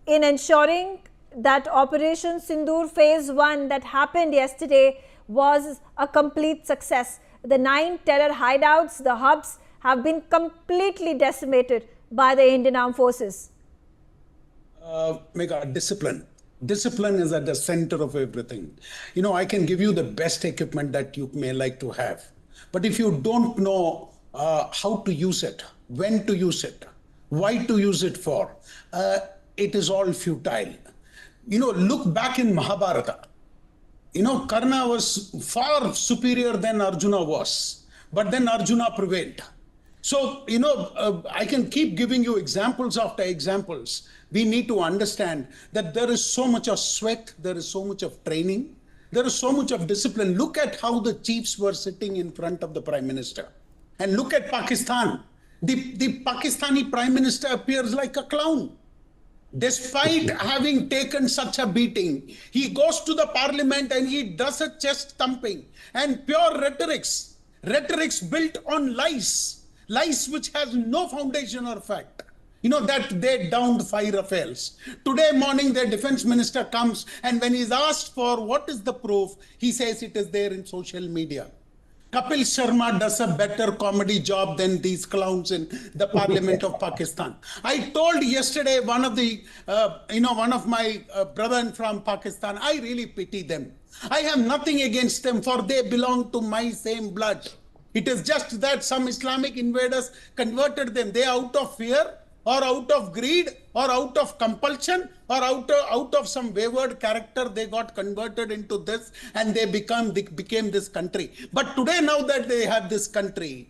in ensuring that Operation Sindoor Phase 1 that happened yesterday was a complete success. The 9 terror hideouts, the hubs, have been completely decimated by the Indian Armed Forces. Mega, discipline. Discipline is at the center of everything. I can give you the best equipment that you may like to have. But if you don't know how to use it, when to use it, why to use it for, it is all futile. Look back in Mahabharata. Karna was far superior than Arjuna was, but then Arjuna prevailed. So, I can keep giving you examples after examples. We need to understand that there is so much of sweat, there is so much of training, there is so much of discipline. Look at how the chiefs were sitting in front of the Prime Minister. And look at Pakistan. The Pakistani Prime Minister appears like a clown. Despite having taken such a beating, he goes to the parliament and he does a chest thumping and pure rhetorics built on lies which has no foundation or fact. that they downed 5 Rafales. Today morning, their defense minister comes, and when he's asked for what is the proof, he says it is there in social media. Kapil Sharma does a better comedy job than these clowns in the Parliament of Pakistan. I told yesterday one of my brethren from Pakistan, I really pity them. I have nothing against them, for they belong to my same blood. It is just that some Islamic invaders converted them. They are out of fear, or out of greed, or out of compulsion, or out of some wayward character, they got converted into this, and they became this country. But today, now that they have this country,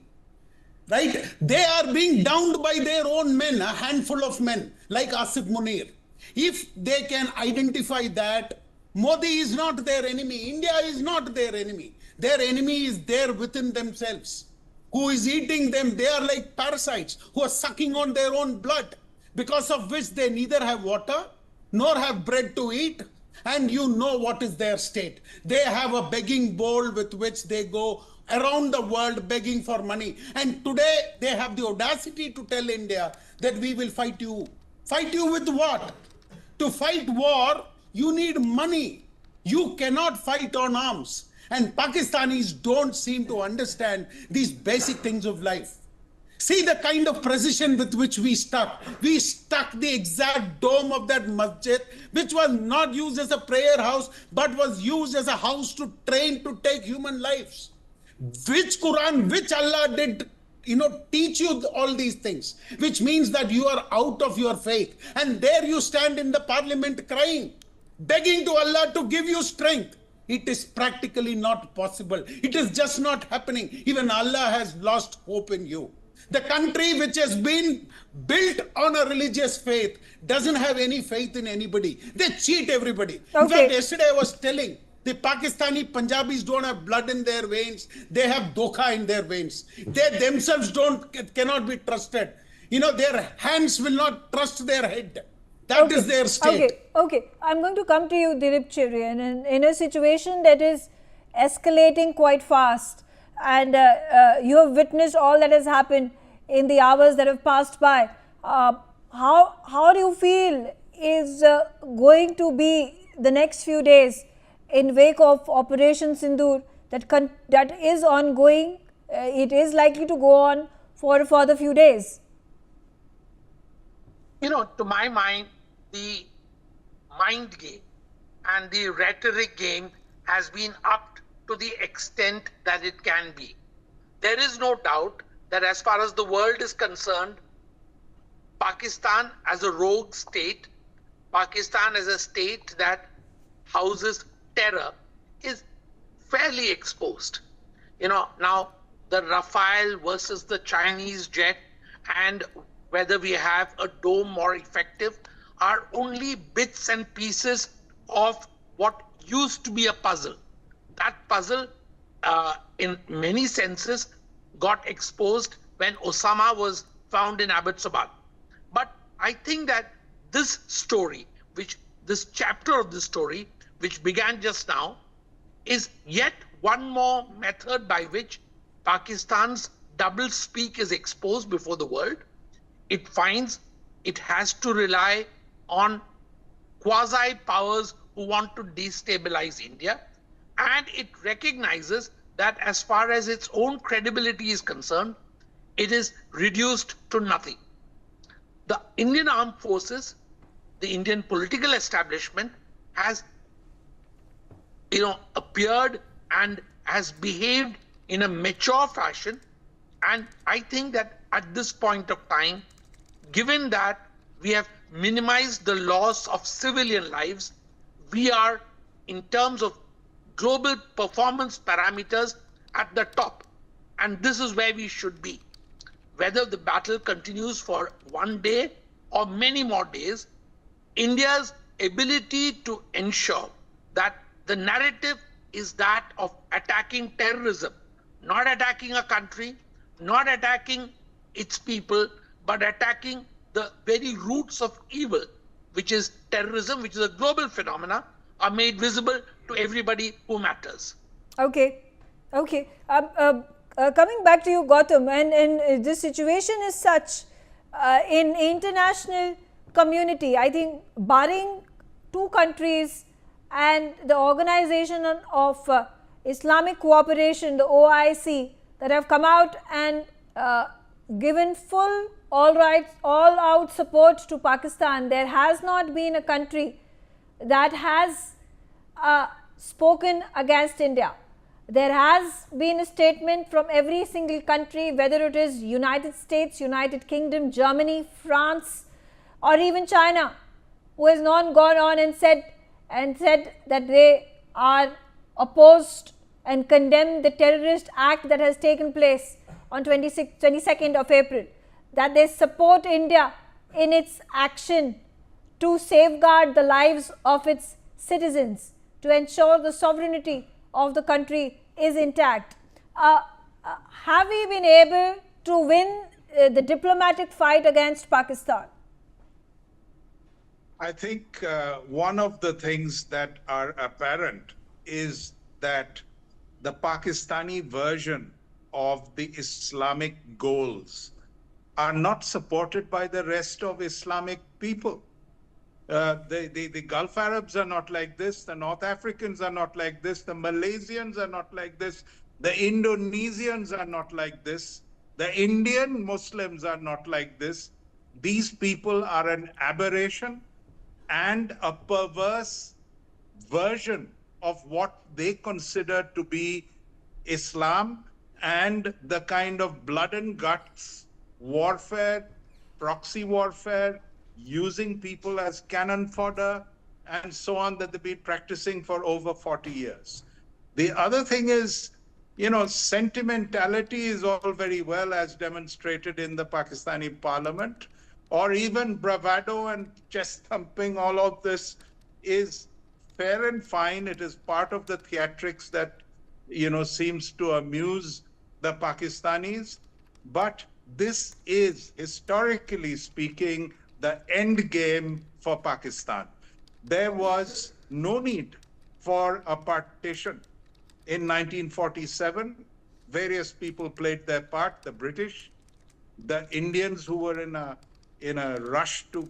right, they are being downed by their own men, a handful of men, like Asif Munir. If they can identify that Modi is not their enemy, India is not their enemy, their enemy is there within themselves. Who is eating them? They are like parasites who are sucking on their own blood, because of which they neither have water nor have bread to eat. And you know what is their state. They have a begging bowl with which they go around the world begging for money. And today they have the audacity to tell India that we will fight you. Fight you with what? To fight war, you need money. You cannot fight on arms. And Pakistanis don't seem to understand these basic things of life. See the kind of precision with which we stuck. We stuck the exact dome of that masjid, which was not used as a prayer house, but was used as a house to train to take human lives. Which Quran, which Allah did teach you all these things, which means that you are out of your faith. And there you stand in the parliament crying, begging to Allah to give you strength. It is practically not possible. It is just not happening. Even Allah has lost hope in you. The country which has been built on a religious faith doesn't have any faith in anybody. They cheat everybody. Okay. In fact, yesterday I was telling, the Pakistani Punjabis don't have blood in their veins. They have dokha in their veins. They themselves cannot be trusted. Their hands will not trust their head. That is their state. Okay. I'm going to come to you, Dilip Chivriyan, and in a situation that is escalating quite fast, and you have witnessed all that has happened in the hours that have passed by. How do you feel is going to be the next few days in wake of Operation Sindoor that is ongoing? It is likely to go on for a further few days. To my mind, the mind game and the rhetoric game has been upped to the extent that it can be. There is no doubt that as far as the world is concerned, Pakistan as a rogue state, Pakistan as a state that houses terror, is fairly exposed. Now the Rafale versus the Chinese jet, and whether we have a dome more effective, are only bits and pieces of what used to be a puzzle. That puzzle, in many senses, got exposed when Osama was found in Abbottabad. But I think that this story, this chapter of the story, which began just now, is yet one more method by which Pakistan's double speak is exposed before the world. It finds it has to rely on quasi-powers who want to destabilize India, and it recognizes that as far as its own credibility is concerned, it is reduced to nothing. The Indian armed forces, the Indian political establishment has appeared and has behaved in a mature fashion, and I think that at this point of time, given that we have minimized the loss of civilian lives, we are, in terms of global performance parameters, at the top. And this is where we should be. Whether the battle continues for one day or many more days, India's ability to ensure that the narrative is that of attacking terrorism, not attacking a country, not attacking its people, but attacking the very roots of evil, which is terrorism, which is a global phenomena, are made visible to everybody who matters. Okay. Coming back to you, Gautam, and this situation is such in international community, I think barring two countries and the Organization of Islamic Cooperation, the OIC, that have come out and given full all out support to Pakistan, there has not been a country that has spoken against India. There has been a statement from every single country, whether it is United States, United Kingdom, Germany, France, or even China, who has not gone on and said that they are opposed and condemn the terrorist act that has taken place on 22nd of April, that they support India in its action to safeguard the lives of its citizens, to ensure the sovereignty of the country is intact. Have we been able to win the diplomatic fight against Pakistan? I think one of the things that are apparent is that the Pakistani version of the Islamic goals are not supported by the rest of Islamic people. The Gulf Arabs are not like this, the North Africans are not like this, the Malaysians are not like this, the Indonesians are not like this, the Indian Muslims are not like this. These people are an aberration and a perverse version of what they consider to be Islam, and the kind of blood and guts warfare, proxy warfare, using people as cannon fodder, and so on, that they've been practicing for over 40 years. The other thing is, sentimentality is all very well, as demonstrated in the Pakistani parliament, or even bravado and chest thumping. All of this is fair and fine. It is part of the theatrics that, seems to amuse the Pakistanis. But this is, historically speaking, the end game for Pakistan. There was no need for a partition. In 1947, various people played their part, the British, the Indians who were in a rush to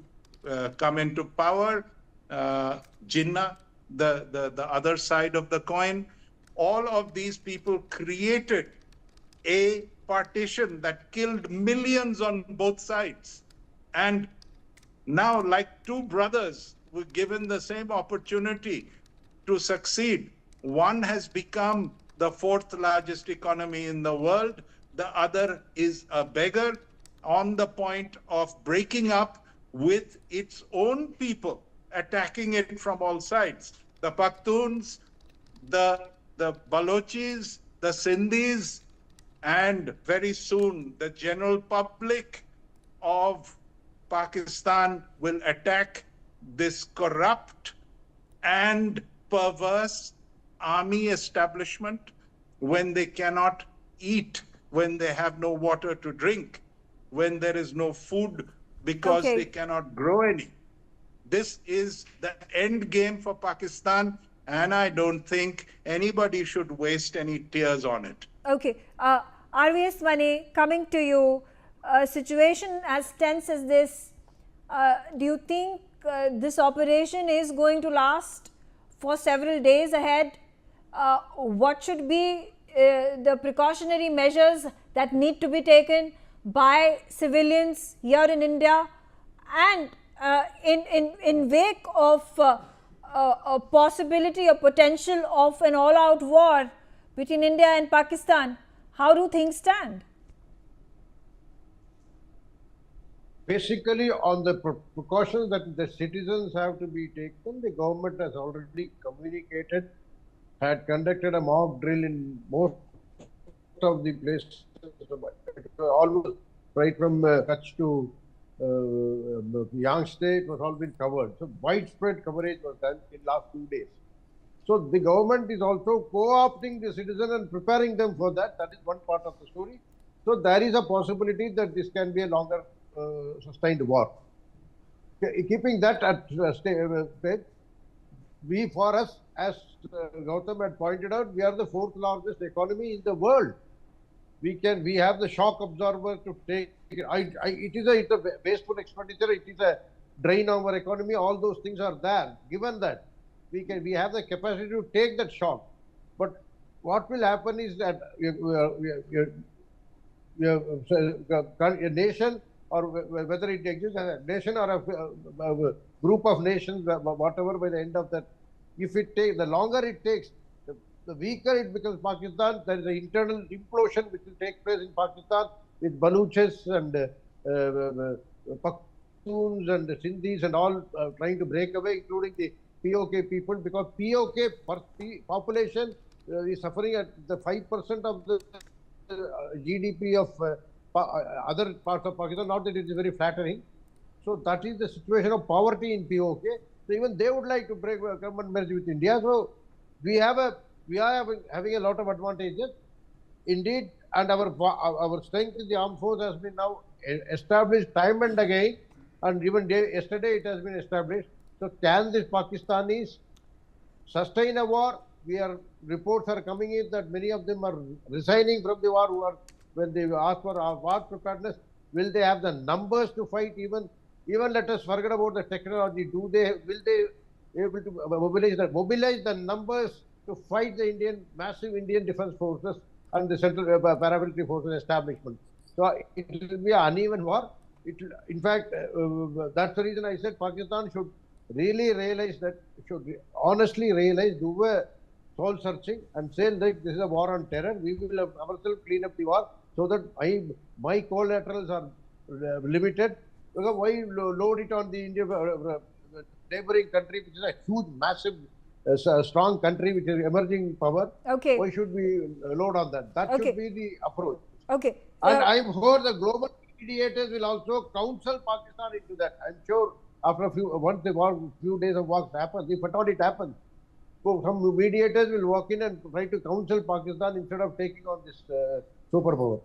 come into power, Jinnah, the other side of the coin. All of these people created a partition that killed millions on both sides. And now, like two brothers were given the same opportunity to succeed, one has become the fourth largest economy in the world, the other is a beggar, on the point of breaking up with its own people, attacking it from all sides. The Pakhtuns, the Balochis, the Sindhis, and very soon the general public of Pakistan will attack this corrupt and perverse army establishment when they cannot eat, when they have no water to drink, when there is no food because they cannot grow any. This is the end game for Pakistan, and I don't think anybody should waste any tears on it. Okay. RVS Mani, coming to you, a situation as tense as this, do you think this operation is going to last for several days ahead? What should be the precautionary measures that need to be taken by civilians here in India, and in wake of a possibility or potential of an all-out war between India and Pakistan? How do things stand? Basically, on the precautions that the citizens have to be taken, the government has already communicated, had conducted a mock drill in most of the places, almost right from Kutch to Yangtze, it was all been covered. So widespread coverage was done in last 2 days. So the government is also co-opting the citizen and preparing them for that. That is one part of the story. So there is a possibility that this can be a longer sustained war. Keeping that at stake, for us, as Gautam had pointed out, we are the fourth largest economy in the world. we have the shock absorber to take. It's a wasteful expenditure. It is a drain on our economy. All those things are there. Given that we have the capacity to take that shock, but what will happen is that a nation, or whether it exists as a nation or a group of nations, whatever, by the end of that, if it takes, the longer it takes, the weaker it becomes Pakistan. There is an internal implosion which will take place in Pakistan with Baluchis and Pakhtuns and Sindhis and all trying to break away, including the POK people, because POK population is suffering at the 5% of the GDP of other parts of Pakistan. Not that it is very flattering. So that is the situation of poverty in POK. So even they would like to come and merge with India. So we are having a lot of advantages. Indeed, and our strength in the armed force has been now established time and again, and even yesterday it has been established. So can these Pakistanis sustain a war? Reports are coming in that many of them are resigning from the war. When they ask for war preparedness, will they have the numbers to fight? Even let us forget about the technology. Will they be able to mobilize the numbers to fight the massive Indian defense forces and the central paramilitary forces establishment? So it will be an uneven war. In fact, that's the reason I said Pakistan should really realize that, honestly realize, do a soul searching and say that this is a war on terror. We will ourselves clean up the war so that my collaterals are limited. Because why load it on the neighboring country, which is a huge, massive, strong country, which is emerging power? Okay. Why should we load on that? That should be the approach. Okay. And I'm sure the global mediators will also counsel Pakistan into that. I'm sure after once the few days of war happens, if at all it happens, so some mediators will walk in and try to counsel Pakistan instead of taking on this superpower.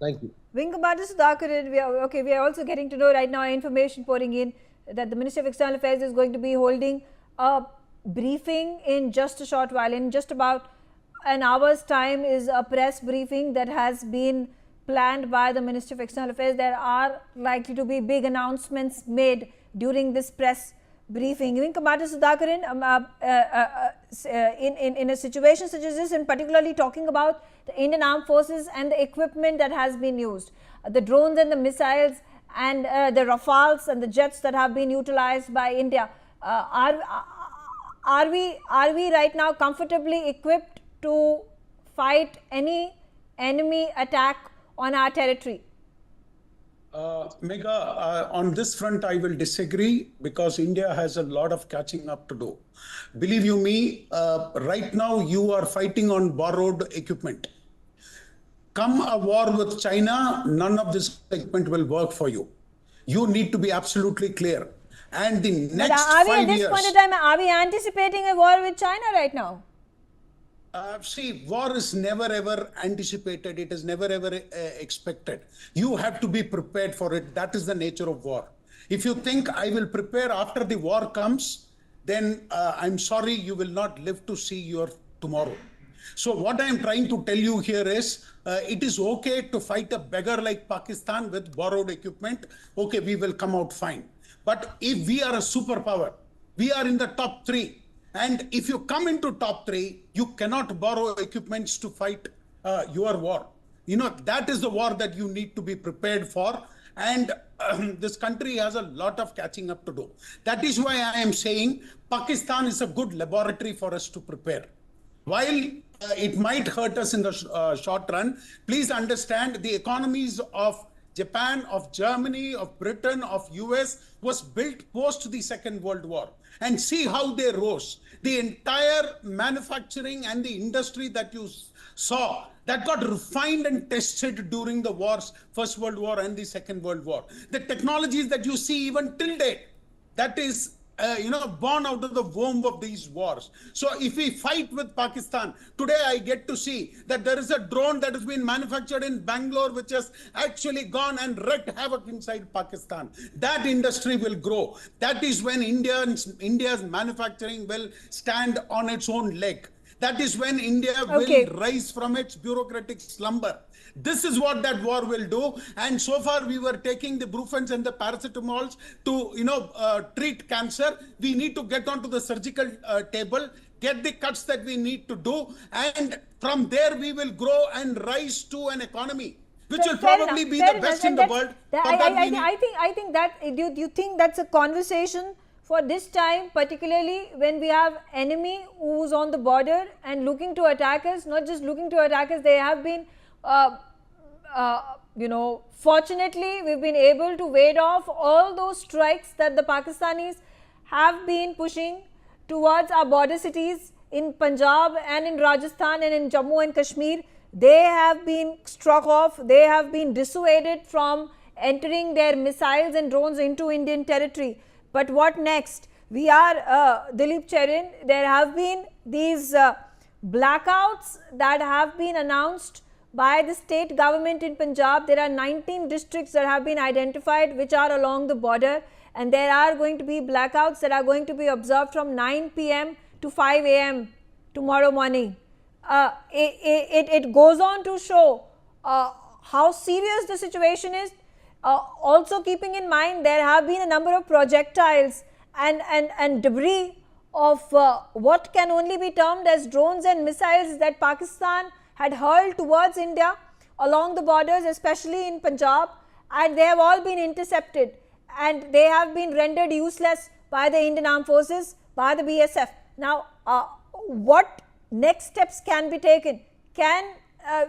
Thank you. Wing Commander Sudhakaran, we are also getting to know right now information pouring in that the Ministry of External Affairs is going to be holding a briefing in just a short while. In just about an hour's time is a press briefing that has been planned by the Ministry of External Affairs. There are likely to be big announcements made during this press briefing. Wing Commander Sudhakaran, in a situation such as this, and particularly talking about the Indian Armed Forces and the equipment that has been used, the drones and the missiles and the Rafales and the jets that have been utilized by India, are we right now comfortably equipped to fight any enemy attack on our territory? Megha, on this front, I will disagree because India has a lot of catching up to do. Believe you me, right now you are fighting on borrowed equipment. Come a war with China, none of this equipment will work for you. You need to be absolutely clear. And the next 5 years... At this point in time, are we anticipating a war with China right now? See, war is never ever anticipated. It is never ever expected. You have to be prepared for it. That is the nature of war. If you think I will prepare after the war comes, then I'm sorry, you will not live to see your tomorrow. So what I am trying to tell you here is, it is okay to fight a beggar like Pakistan with borrowed equipment. Okay, we will come out fine. But if we are a superpower, we are in the top 3. And if you come into top 3, you cannot borrow equipments to fight your war. You know, that is the war that you need to be prepared for. And this country has a lot of catching up to do. That is why I am saying Pakistan is a good laboratory for us to prepare. While it might hurt us in the short run, please understand the economies of Japan, of Germany, of Britain, of US was built post the Second World War. And see how they rose. The entire manufacturing and the industry that you saw, that got refined and tested during the wars, First World War and the Second World War. The technologies that you see even till date, that is born out of the womb of these wars. So if we fight with Pakistan, today I get to see that there is a drone that has been manufactured in Bangalore, which has actually gone and wreaked havoc inside Pakistan. That industry will grow. That is when India's manufacturing will stand on its own leg. that is when India will rise from its bureaucratic slumber. This is what that war will do. And so far we were taking the Brufens and the paracetamols to, treat cancer. We need to get onto the surgical table, get the cuts that we need to do. And from there we will grow and rise to an economy which will probably be the best in the world. I think that, do you think that's a conversation for this time, particularly when we have enemy who's on the border and looking to attack us? Not just looking to attack us, they have been, fortunately, we've been able to ward off all those strikes that the Pakistanis have been pushing towards our border cities in Punjab and in Rajasthan and in Jammu and Kashmir. They have been struck off, they have been dissuaded from entering their missiles and drones into Indian territory. But what next? We are, Dilip Cherin, there have been these blackouts that have been announced by the state government in Punjab. There are 19 districts that have been identified which are along the border, and there are going to be blackouts that are going to be observed from 9 p.m. to 5 a.m. tomorrow morning. It goes on to show how serious the situation is. Also keeping in mind, there have been a number of projectiles and debris of what can only be termed as drones and missiles that Pakistan had hurled towards India along the borders, especially in Punjab, and they have all been intercepted and they have been rendered useless by the Indian Armed Forces, by the BSF. Now, what next steps can be taken? Can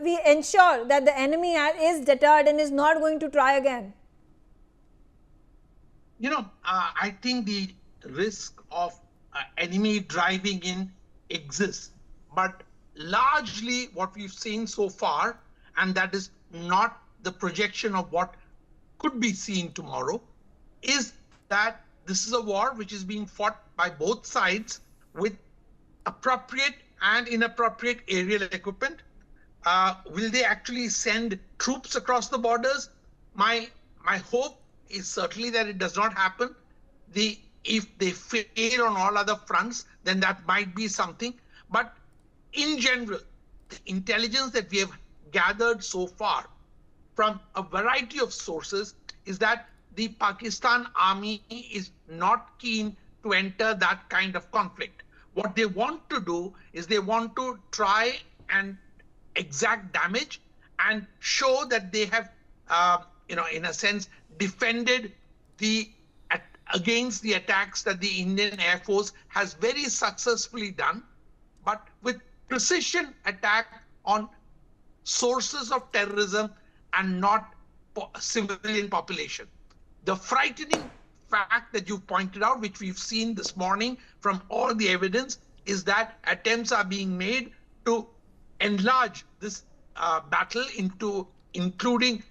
we ensure that the enemy is deterred and is not going to try again? I think the risk of enemy driving in exists, but largely what we've seen so far, and that is not the projection of what could be seen tomorrow, is that this is a war which is being fought by both sides with appropriate and inappropriate aerial equipment. Will they actually send troops across the borders? My hope is certainly that it does not happen. If they fail on all other fronts, then that might be something. But in general, the intelligence that we have gathered so far from a variety of sources is that the Pakistan army is not keen to enter that kind of conflict. What they want to do is they want to try and exact damage and show that they have, in a sense, defended against the attacks that the Indian Air Force has very successfully done, but with precision attack on sources of terrorism and not civilian population. The frightening fact that you've pointed out, which we've seen this morning from all the evidence, is that attempts are being made to enlarge this battle into including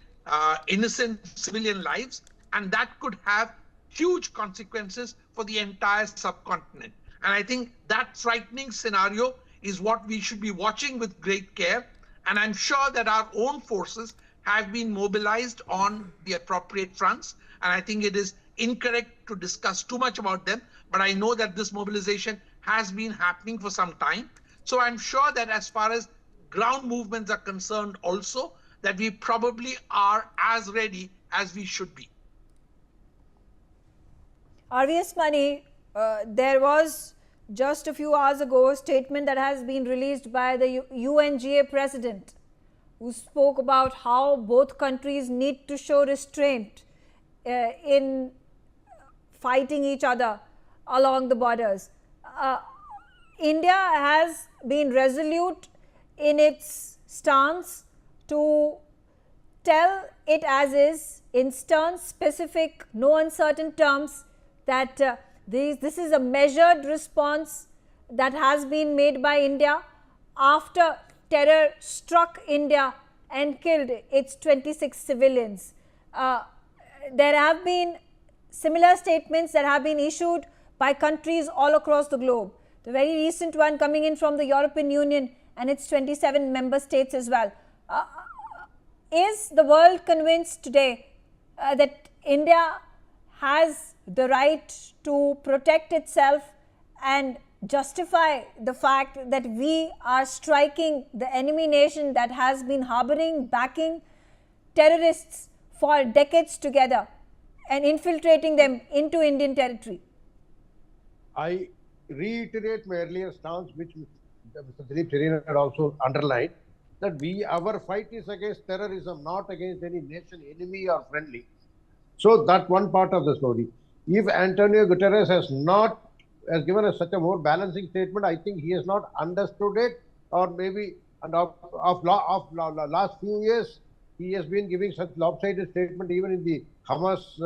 innocent civilian lives, and that could have huge consequences for the entire subcontinent. And I think that frightening scenario is what we should be watching with great care. And I'm sure that our own forces have been mobilized on the appropriate fronts. And I think it is incorrect to discuss too much about them, but I know that this mobilization has been happening for some time. So I'm sure that as far as ground movements are concerned also, that we probably are as ready as we should be. RVS Mani, there was just a few hours ago a statement that has been released by the UNGA president, who spoke about how both countries need to show restraint in fighting each other along the borders. India has been resolute in its stance to tell it as is, in stern, specific, no uncertain terms, that this is a measured response that has been made by India after terror struck India and killed its 26 civilians. There have been similar statements that have been issued by countries all across the globe. The very recent one coming in from the European Union and its 27 member states as well. Is the world convinced today that India has the right to protect itself and justify the fact that we are striking the enemy nation that has been harboring, backing terrorists for decades together and infiltrating them into Indian territory? I reiterate my earlier stance, which Mr. Dilip Cherina had also underlined, that our fight is against terrorism, not against any nation, enemy or friendly. So that one part of the story. If Antonio Guterres has given us such a more balancing statement, I think he has not understood it, or maybe of last few years he has been giving such lopsided statement even in the Hamas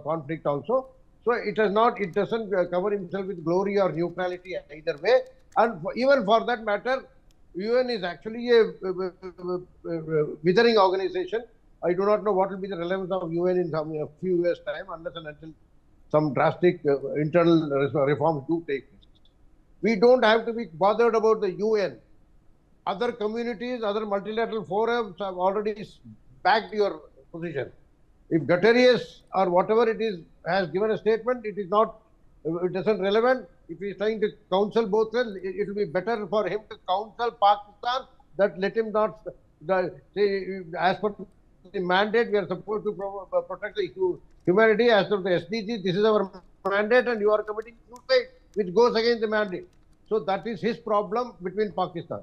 conflict also. So it doesn't cover himself with glory or neutrality either way. And even for that matter, UN is actually a withering organization. I do not know what will be the relevance of UN in a few years' time, unless and until some drastic internal reforms do take place. We don't have to be bothered about the UN. Other communities, other multilateral forums have already backed your position. If Guterres or whatever it is has given a statement, it isn't relevant. If he is trying to counsel both sides, it will be better for him to counsel Pakistan that let him not say, as per the mandate, we are supposed to protect the humanity as per the SDG. This is our mandate, and you are committing suicide, which goes against the mandate. So that is his problem between Pakistan.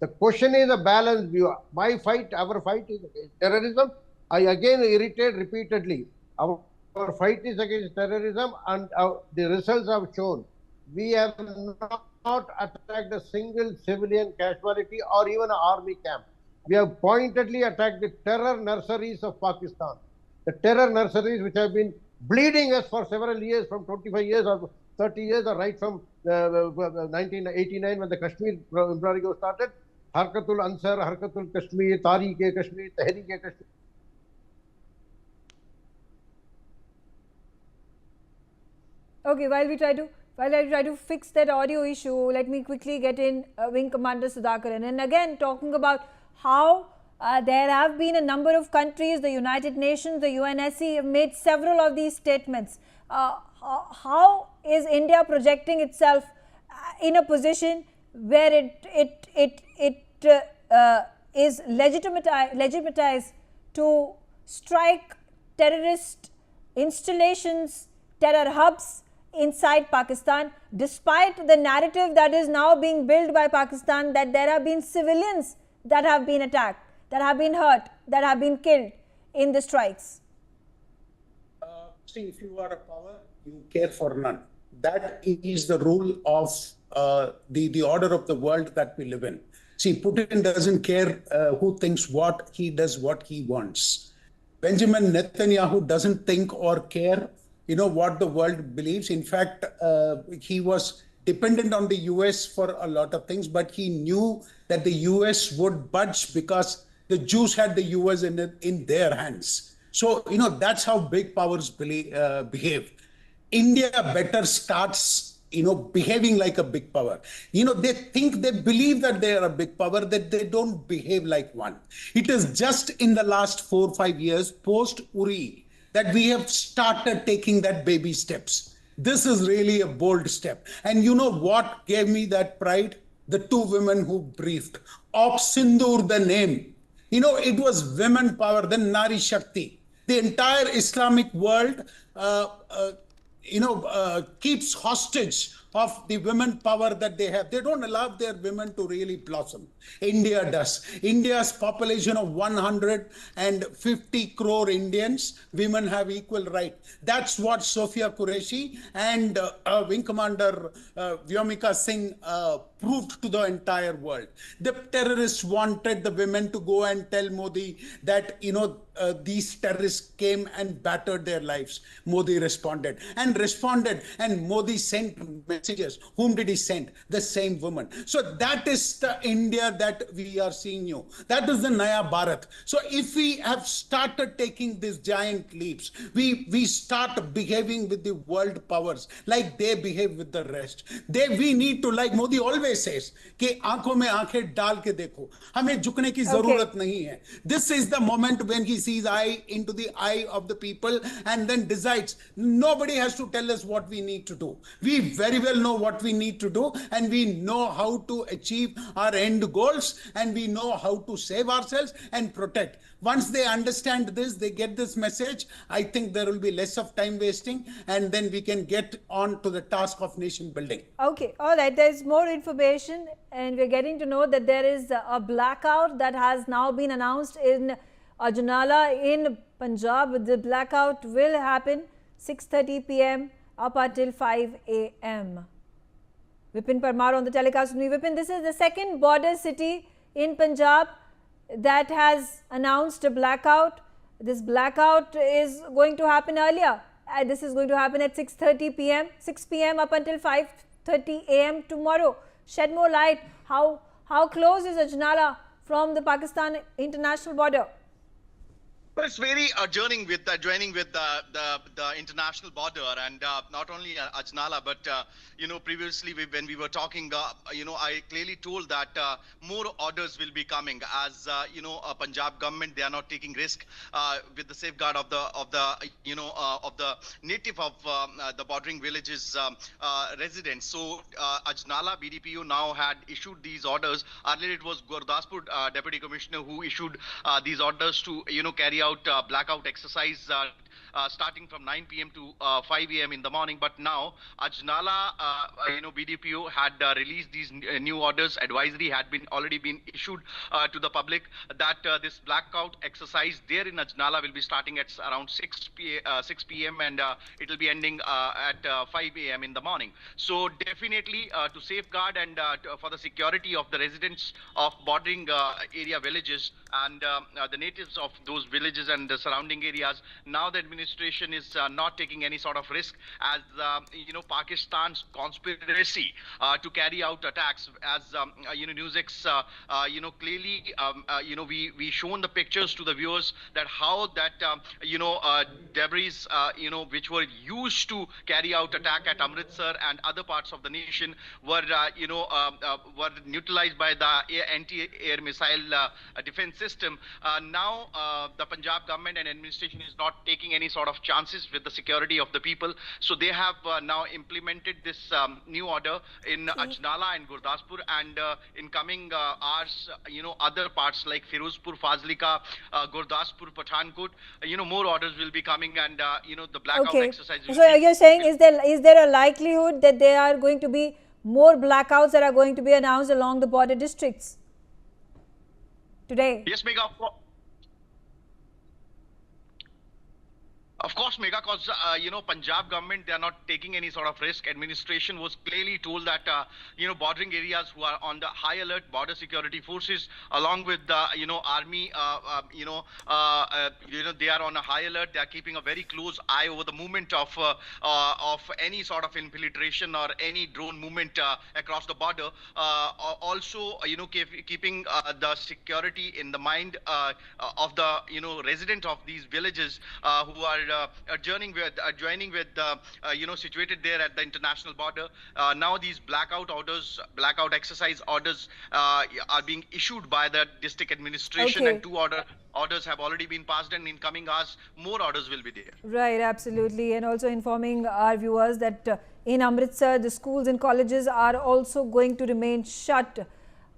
The question is a balanced view. Our fight is against terrorism. I again irritate repeatedly. Our fight is against terrorism, and the results have shown we have not attacked a single civilian casualty or even an army camp. We have pointedly attacked the terror nurseries of Pakistan. The terror nurseries which have been bleeding us for several years, from 25 years or 30 years, or right from 1989 when the Kashmir embargo started. Harkatul Ansar, Harkatul Kashmir, Tariq-e-Kashmir, Tehreek-e-Kashmir. Okay, while I try to fix that audio issue, let me quickly get in Wing Commander Sudhakaran. And again, talking about how there have been a number of countries, the United Nations, the UNSC have made several of these statements. How is India projecting itself in a position where it is legitimatized to strike terrorist installations, terror hubs inside Pakistan, despite the narrative that is now being built by Pakistan that there have been civilians that have been attacked, that have been hurt, that have been killed in the strikes? See, if you are a power, you care for none. That is the rule of the order of the world that we live in. See, Putin doesn't care who thinks what, he does what he wants. Benjamin Netanyahu doesn't think or care what the world believes. In fact, he was dependent on the US for a lot of things, but he knew that the US would budge because the Jews had the US in their hands. So, that's how big powers behave. India better starts, behaving like a big power. They believe that they are a big power, that they don't behave like one. It is just in the last 4 or 5 years, post-Uri, that we have started taking that baby steps. This is really a bold step. And you know what gave me that pride? The 2 women who briefed. Of Sindoor, the name. It was women power, the Nari Shakti. The entire Islamic world, keeps hostage of the women power that they have. They don't allow their women to really blossom. India does. India's population of 150 crore Indians, women have equal right. That's what Sophia Qureshi and Wing Commander Vyomika Singh proved to the entire world. The terrorists wanted the women to go and tell Modi that, these terrorists came and battered their lives. Modi responded, and Modi sent messages. Whom did he send? The same woman. So that is the India that we are seeing you. That is the Naya Bharat. So if we have started taking these giant leaps, we start behaving with the world powers like they behave with the rest. We need to, like Modi always says, कि आंखों में आंखें डाल के देखो, हमें झुकने की जरूरत नहीं है. This is the moment when he sees eye into the eye of the people and then decides. Nobody has to tell us what we need to do. We very well well know what we need to do, and we know how to achieve our end goals, and we know how to save ourselves and protect. Once they understand this, they get this message, I think there will be less of time wasting, and then we can get on to the task of nation building. Okay, all right, there's more information, and we're getting to know that there is a blackout that has now been announced in Ajnala in Punjab. The blackout will happen 6:30 p.m. up until 5 a.m. Vipin Parmar on the telecast with me. Vipin, this is the second border city in Punjab that has announced a blackout. This blackout is going to happen earlier. This is going to happen at 6:30 p.m., 6 p.m. up until 5:30 a.m. tomorrow. Shed more light. How close is Ajnala from the Pakistan international border? Well, it's very adjoining with the international border, and not only Ajnala, but previously when we were talking, I clearly told that more orders will be coming as Punjab government, they are not taking risk with the safeguard of the native of the bordering villages residents. So Ajnala BDPO now had issued these orders. Earlier it was Gurdaspur Deputy Commissioner who issued these orders to carry out blackout exercise starting from 9 p.m. to 5 a.m. in the morning. But now Ajnala, BDPO had released these new orders. Advisory had already been issued to the public that this blackout exercise there in Ajnala will be starting at around 6 p.m. and it will be ending at 5 a.m. in the morning. So definitely to safeguard and for the security of the residents of bordering area villages and the natives of those villages and the surrounding areas, now the administration is not taking any sort of risk as Pakistan's conspiracy to carry out attacks, as NewsX clearly we shown the pictures to the viewers that how that debris which were used to carry out attack at Amritsar and other parts of the nation were were neutralized by the anti-air missile defense system. Now the Punjab government and administration is not taking any sort of chances with the security of the people. So they have now implemented this new order in Ajnala and Gurdaspur, and in coming hours, other parts like Firozpur, Fazlika, Gurdaspur, Pathankot, more orders will be coming, and the blackout exercise. So you're saying is there a likelihood that there are going to be more blackouts that are going to be announced along the border districts today? Yes, Megha. Of course, Megha, because Punjab government, they are not taking any sort of risk. Administration was clearly told that bordering areas who are on the high alert, border security forces, along with the army, they are on a high alert. They are keeping a very close eye over the movement of any sort of infiltration or any drone movement across the border. Also, keeping the security in the mind of the resident of these villages who are adjoining with situated there at the international border. Now these blackout blackout exercise orders are being issued by the district administration, and two orders have already been passed, and in coming hours more orders will be there. Right, absolutely. And also informing our viewers that in Amritsar the schools and colleges are also going to remain shut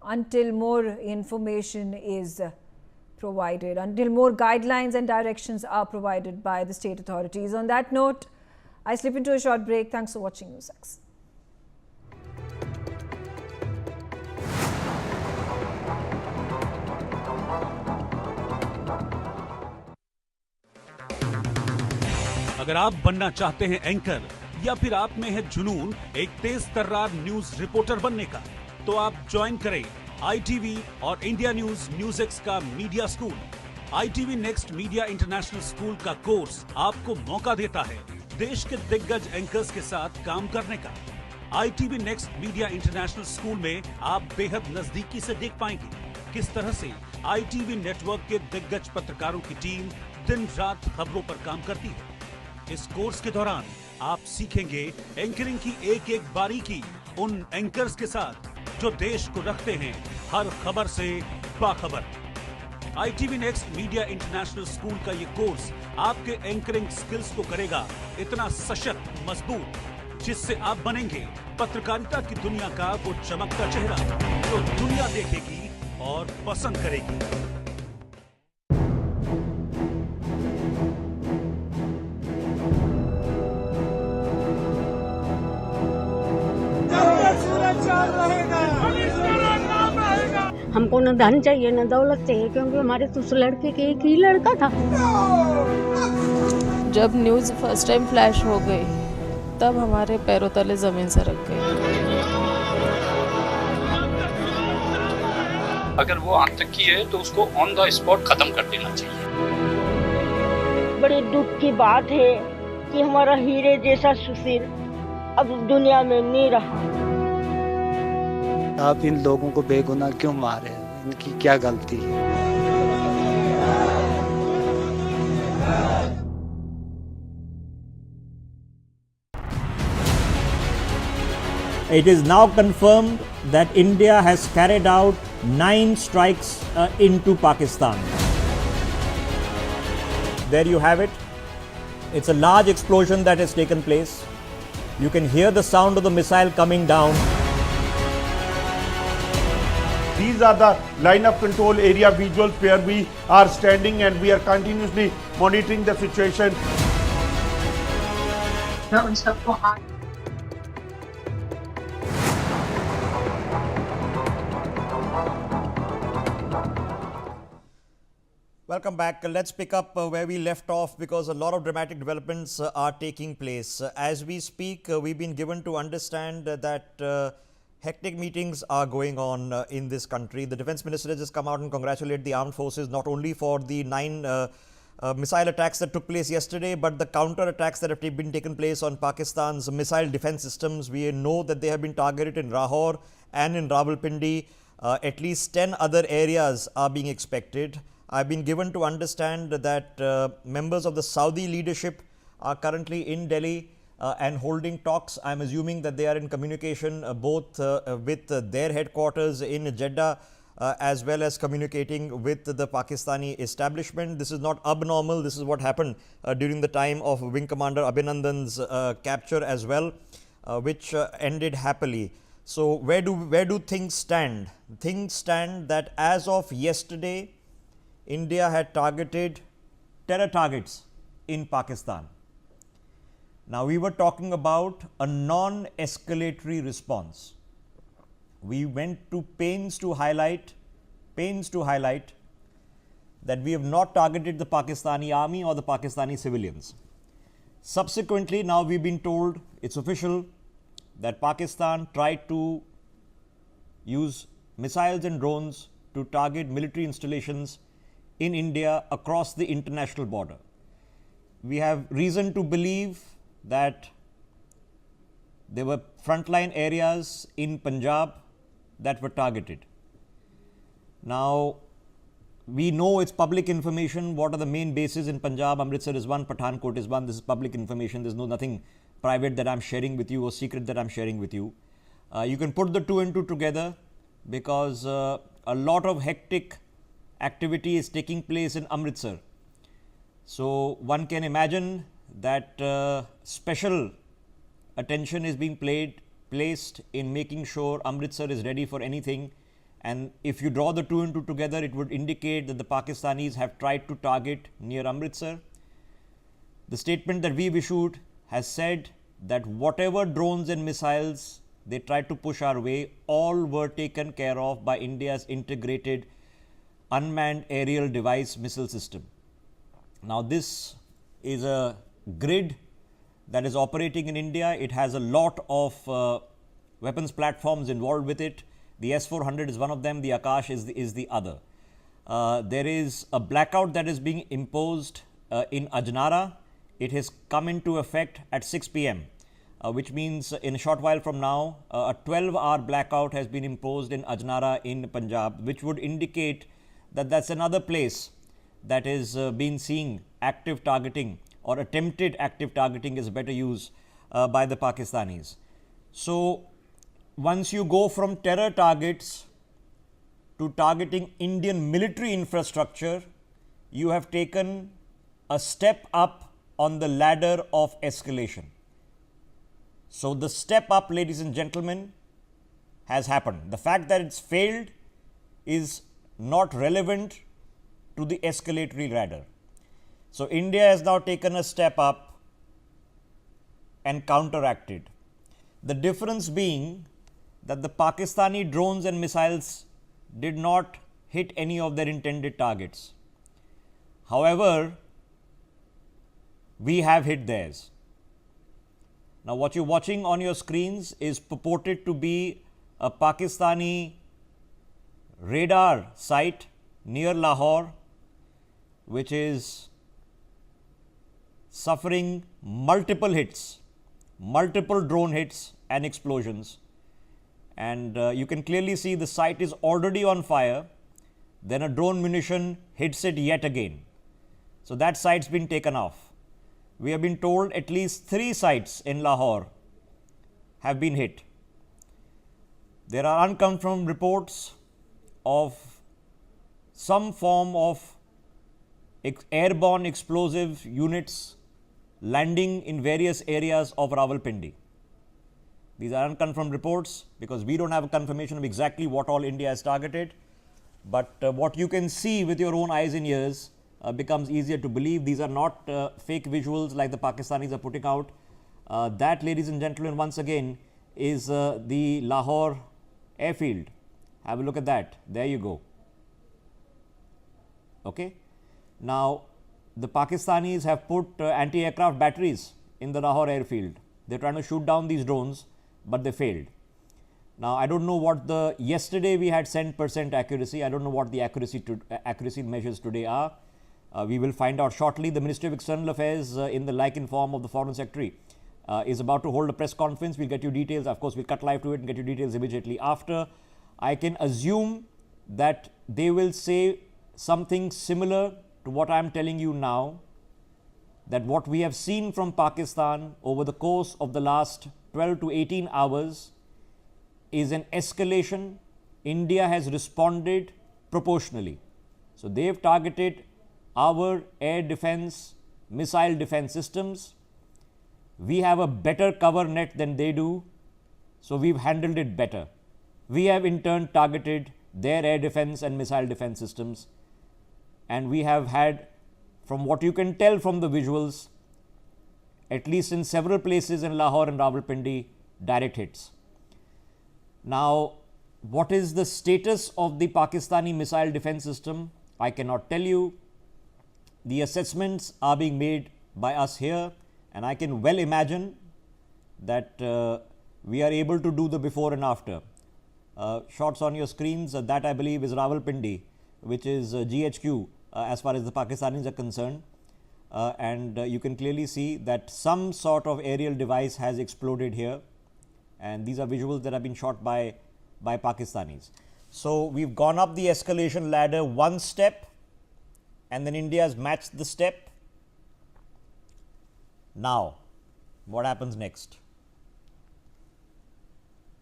until more information is provided, until more guidelines and directions are provided by the state authorities. On that note, I slip into a short break. Thanks for watching NewsX. अगर आप बनना चाहते हैं anchor या फिर आप में है जुनून एक तेज तर्रार न्यूज रिपोर्टर बनने का, तो आप ज्वाइन करें ITV और इंडिया NewsX का media school. ITV next media international school का कोर्स आपको मौका देता है देश के दिग्गज एंकर्स के साथ काम करने का। ITV next media international school में आप बेहद नजदीकी से देख पाएंगे किस तरह से ITV नेटवर्क के दिग्गज पत्रकारों की टीम दिन रात खबरों पर काम करती है। इस कोर्स के दौरान आप सीखेंगे एंकरिंग की एक एक बारीकी उन एंकर्स के साथ जो देश को रखते हैं हर खबर से बाखबर। ITV next media international school का ये कोर्स आपके एंकरिंग स्किल्स को करेगा इतना सशक्त, मजबूत, जिससे आप बनेंगे पत्रकारिता की दुनिया का वो चमकता चेहरा जो दुनिया देखेगी और पसंद करेगी। हमको न धन चाहिए न दौलत चाहिए, क्योंकि हमारे तो उस लड़के के एक ही लड़का था। जब न्यूज़ फर्स्ट टाइम फ्लैश हो गई तब हमारे पैरों तले जमीन सरक गई। अगर वो आतंकी है तो उसको ऑन द स्पॉट खत्म कर देना चाहिए। बड़े दुख की बात है कि हमारा हीरे जैसा सुशील अब दुनिया में नहीं रहा। आप इन लोगों को बेगुनाह क्यों मारे? इनकी क्या गलती है? It is now confirmed that India has carried out 9 strikes into Pakistan. There you have it. It's a large explosion that has taken place. You can hear the sound of the missile coming down. These are the line of control area visuals where we are standing and we are continuously monitoring the situation. Welcome back. Let's pick up where we left off, because a lot of dramatic developments are taking place. As we speak, we've been given to understand that hectic meetings are going on in this country. The defense minister has just come out and congratulated the armed forces not only for the 9 missile attacks that took place yesterday, but the counter attacks that have been taken place on Pakistan's missile defense systems. We know that they have been targeted in Lahore and in Rawalpindi. At least 10 other areas are being expected. I've been given to understand that members of the Saudi leadership are currently in Delhi and holding talks. I'm assuming that they are in communication both with their headquarters in Jeddah as well as communicating with the Pakistani establishment. This is not abnormal. This is what happened during the time of Wing Commander Abhinandan's capture as well, which ended happily. So where do things stand? Things stand that as of yesterday, India had targeted terror targets in Pakistan. Now, we were talking about a non-escalatory response. We went to pains to highlight that we have not targeted the Pakistani army or the Pakistani civilians. Subsequently, now we've been told, it's official, that Pakistan tried to use missiles and drones to target military installations in India across the international border. We have reason to believe that there were frontline areas in Punjab that were targeted. Now, we know it's public information what are the main bases in Punjab. Amritsar is one, Pathankot is one. This is public information. There's nothing private that I'm sharing with you or secret that I'm sharing with you. You can put the two and two together, because a lot of hectic activity is taking place in Amritsar. So one can imagine that special attention is being placed in making sure Amritsar is ready for anything. And if you draw the two and two together, it would indicate that the Pakistanis have tried to target near Amritsar. The statement that we've issued has said that whatever drones and missiles they tried to push our way, all were taken care of by India's integrated unmanned aerial device missile system. Now, this is a grid that is operating in India. It has a lot of weapons platforms involved with it. The S-400 is one of them. The Akash is the other. There is a blackout that is being imposed in Ajnara. It has come into effect at 6 p.m., which means in a short while from now, a 12-hour blackout has been imposed in Ajnara in Punjab, which would indicate that that's another place that is been seeing active targeting, or attempted active targeting is a better use by the Pakistanis. So once you go from terror targets to targeting Indian military infrastructure, you have taken a step up on the ladder of escalation. So the step up, ladies and gentlemen, has happened. The fact that it's failed is not relevant to the escalatory ladder. So India has now taken a step up and counteracted. The difference being that the Pakistani drones and missiles did not hit any of their intended targets. However, we have hit theirs. Now, what you're watching on your screens is purported to be a Pakistani radar site near Lahore, which is suffering multiple hits, multiple drone hits and explosions. And you can clearly see the site is already on fire. Then a drone munition hits it yet again. So that site's been taken off. We have been told at least 3 sites in Lahore have been hit. There are unconfirmed reports of some form of airborne explosive units landing in various areas of Rawalpindi. These are unconfirmed reports because we don't have a confirmation of exactly what all India has targeted. But what you can see with your own eyes and ears becomes easier to believe. These are not fake visuals like the Pakistanis are putting out. That, ladies and gentlemen, once again is the Lahore airfield. Have a look at that. There you go. Okay. Now, the Pakistanis have put anti-aircraft batteries in the Lahore airfield. They're trying to shoot down these drones, but they failed. Now, I don't know what the yesterday we had 10% accuracy. I don't know what the accuracy measures today are. We will find out shortly. The Ministry of External Affairs, in the like form of the Foreign Secretary, is about to hold a press conference. We'll get you details. Of course, we'll cut live to it and get you details immediately after. I can assume that they will say something similar to what I am telling you now, that what we have seen from Pakistan over the course of the last 12 to 18 hours is an escalation. India has responded proportionally. So they've targeted our air defense, missile defense systems. We have a better cover net than they do, so we've handled it better. We have in turn targeted their air defense and missile defense systems, and we have had, from what you can tell from the visuals, at least in several places in Lahore and Rawalpindi, direct hits. Now, what is the status of the Pakistani missile defense system? I cannot tell you. The assessments are being made by us here, and I can well imagine that we are able to do the before and after. Shots on your screens, that I believe is Rawalpindi, which is GHQ as far as the Pakistanis are concerned. And you can clearly see that some sort of aerial device has exploded here. And these are visuals that have been shot by Pakistanis. So we've gone up the escalation ladder one step, and then India has matched the step. Now, what happens next?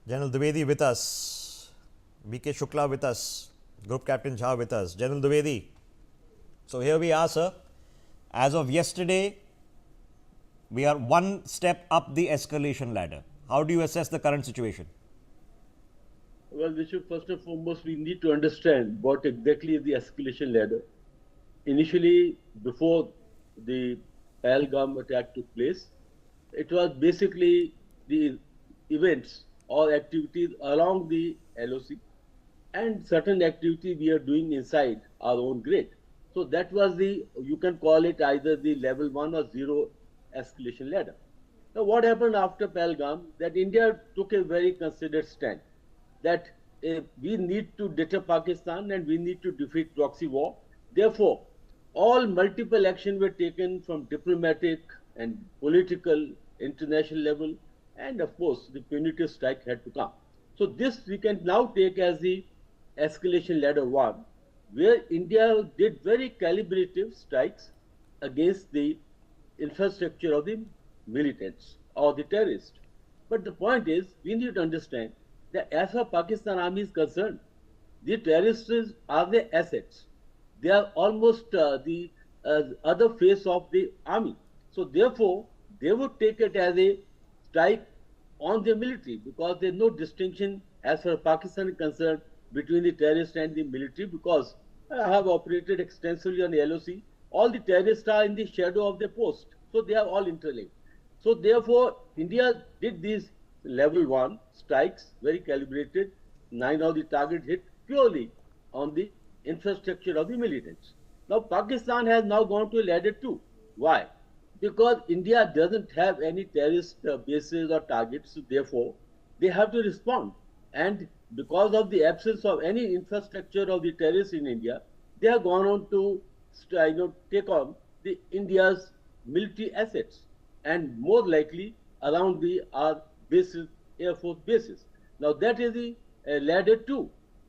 General Dwivedi with us, B.K. Shukla with us, Group Captain Jha with us. General Dwivedi, so here we are, sir. As of yesterday, we are one step up the escalation ladder. How do you assess the current situation? Well, we should first and foremost, we need to understand what exactly is the escalation ladder. Initially, before the Pahalgam attack took place, it was basically the events or activities along the LOC and certain activity we are doing inside our own grid. So that was the, you can call it either the level 1 or 0 escalation ladder. Now, what happened after Pahalgam, that India took a very considered stand that we need to deter Pakistan and we need to defeat proxy war. Therefore, all multiple action were taken from diplomatic and political, international level, and of course, the punitive strike had to come. So this we can now take as the escalation ladder 1, where India did very calibrated strikes against the infrastructure of the militants or the terrorists. But the point is, we need to understand that as far as Pakistan Army is concerned, the terrorists are the assets. They are almost the other face of the army. So therefore, they would take it as a strike on the military, because there's no distinction as far as Pakistan is concerned between the terrorists and the military, because I have operated extensively on the LOC. All the terrorists are in the shadow of their post, so they are all interlinked. So therefore, India did these level 1 strikes, very calibrated. 9 of the target hit purely on the infrastructure of the militants. Now Pakistan has now gone to ladder 2. Why? Because India doesn't have any terrorist bases or targets, so therefore they have to respond. And because of the absence of any infrastructure of the terrorists in India, they have gone on to take on the India's military assets, and more likely around our bases, Air Force bases. Now that is the ladder 2.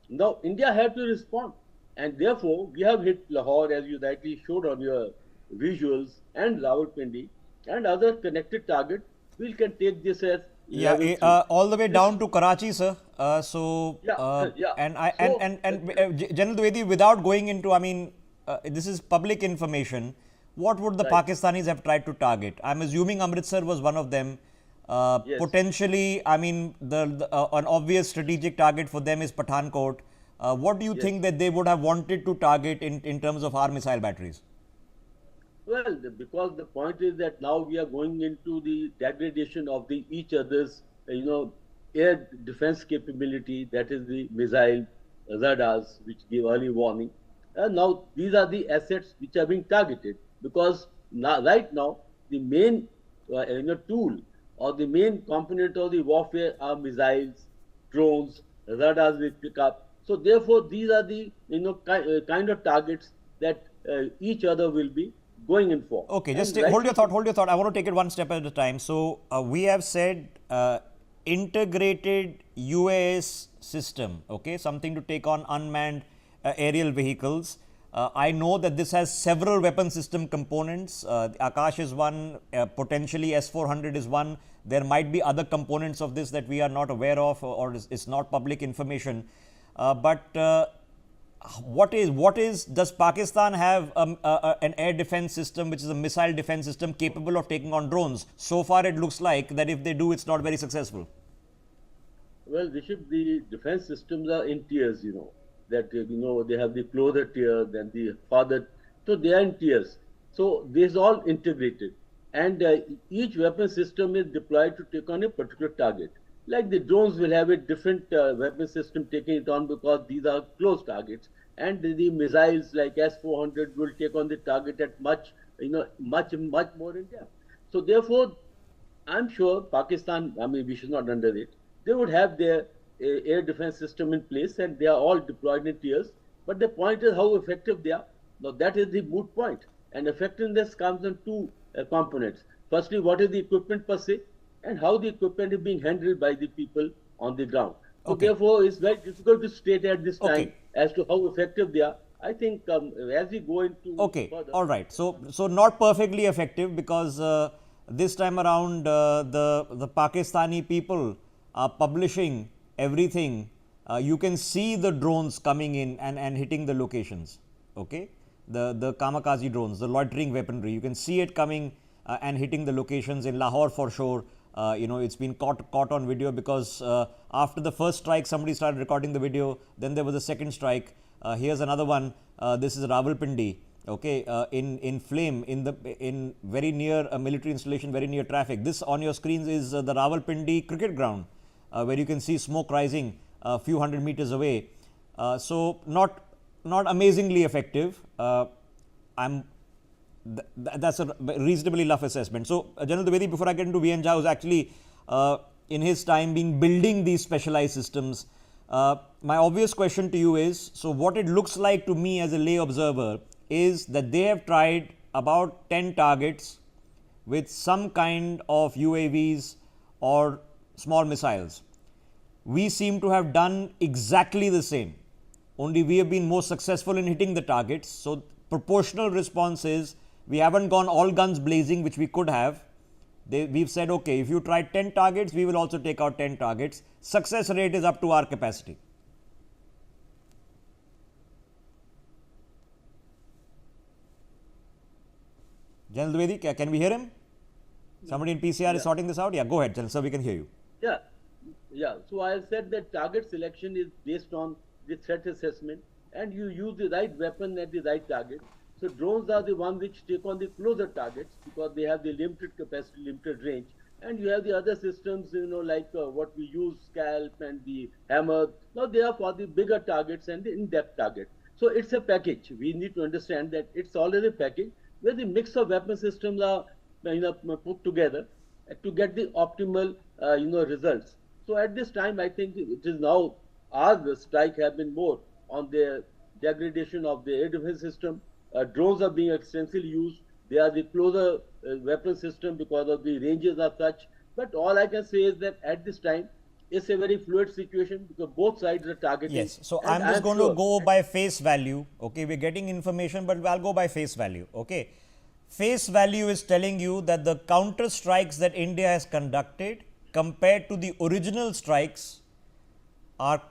Now India had to respond, and therefore we have hit Lahore, as you rightly showed on your visuals, and Rawalpindi and other connected targets. We can take this as all the way down to Karachi, sir. General Dwivedi, without going into, I mean, this is public information. What would the Pakistanis have tried to target? I'm assuming Amritsar was one of them. Yes. Potentially, I mean, an obvious strategic target for them is Pathankot. What do you think that they would have wanted to target in terms of our missile batteries? Well, because the point is that now we are going into the degradation of each other's, air defense capability, that is the missile radars, which give early warning. And now these are the assets which are being targeted, because right now the main tool or the main component of the warfare are missiles, drones, radars we pick up. So therefore, these are the kind of targets that each other will be going in for. Okay, just hold your thought. I want to take it one step at a time. So we have said integrated UAS system, okay, something to take on unmanned aerial vehicles. I know that this has several weapon system components. Akash is one, potentially S-400 is one. There might be other components of this that we are not aware of, or it's not public information. Does Pakistan have an air defense system, which is a missile defense system capable of taking on drones? So far, it looks like that if they do, it's not very successful. Well, Rishabh, the defense systems are in tiers, that, they have the closer tier, then the farther, so they are in tiers. So this is all integrated. And each weapon system is deployed to take on a particular target. Like the drones will have a different weapon system taking it on, because these are close targets. And the missiles like S-400 will take on the target at much more in depth. So therefore, I'm sure Pakistan, we should not underrate, they would have their air defense system in place, and they are all deployed in tiers. But the point is how effective they are. Now that is the moot point. And effectiveness comes in two components. Firstly, what is the equipment per se, and how the equipment is being handled by the people on the ground. So therefore, it's very difficult to state at this time as to how effective they are. I think as we go into further. All right. So not perfectly effective, because this time around the Pakistani people are publishing everything. You can see the drones coming in and hitting the locations. Okay, the kamikaze drones, the loitering weaponry. You can see it coming and hitting the locations in Lahore for sure. It's been caught on video, because after the first strike, somebody started recording the video. Then there was a second strike. Here's another one. This is Rawalpindi. Okay, in flame, in very near a military installation, very near traffic. This on your screens is the Rawalpindi cricket ground, where you can see smoke rising a few hundred meters away. So not amazingly effective. That's a reasonably rough assessment. So, General Dwivedi, before I get into VN Jha, who's actually in his time been building these specialized systems, my obvious question to you is, so what it looks like to me as a lay observer is that they have tried about 10 targets with some kind of UAVs or small missiles. We seem to have done exactly the same, only we have been more successful in hitting the targets. So, proportional response is, we haven't gone all guns blazing, which we could have. We've said, okay, if you try 10 targets, we will also take out 10 targets. Success rate is up to our capacity. General Dwivedi, can we hear him? Somebody in PCR is sorting this out? Yeah, go ahead, General, sir, we can hear you. Yeah, yeah. So I said that target selection is based on the threat assessment, and you use the right weapon at the right target. So drones are the ones which take on the closer targets because they have the limited capacity, limited range, and you have the other systems, like what we use, scalp and the hammer. Now they are for the bigger targets and the in-depth target. So it's a package. We need to understand that it's already a package where the mix of weapon systems are put together to get the optimal results. So at this time, I think it is now our strike have been more on the degradation of the air defense system. Drones are being extensively used. They are the closer weapon system because of the ranges are such. But all I can say is that at this time, it's a very fluid situation because both sides are targeting. Yes, so I'm just going to go by face value. Okay, we're getting information, but I'll go by face value. Okay, face value is telling you that the counter strikes that India has conducted compared to the original strikes are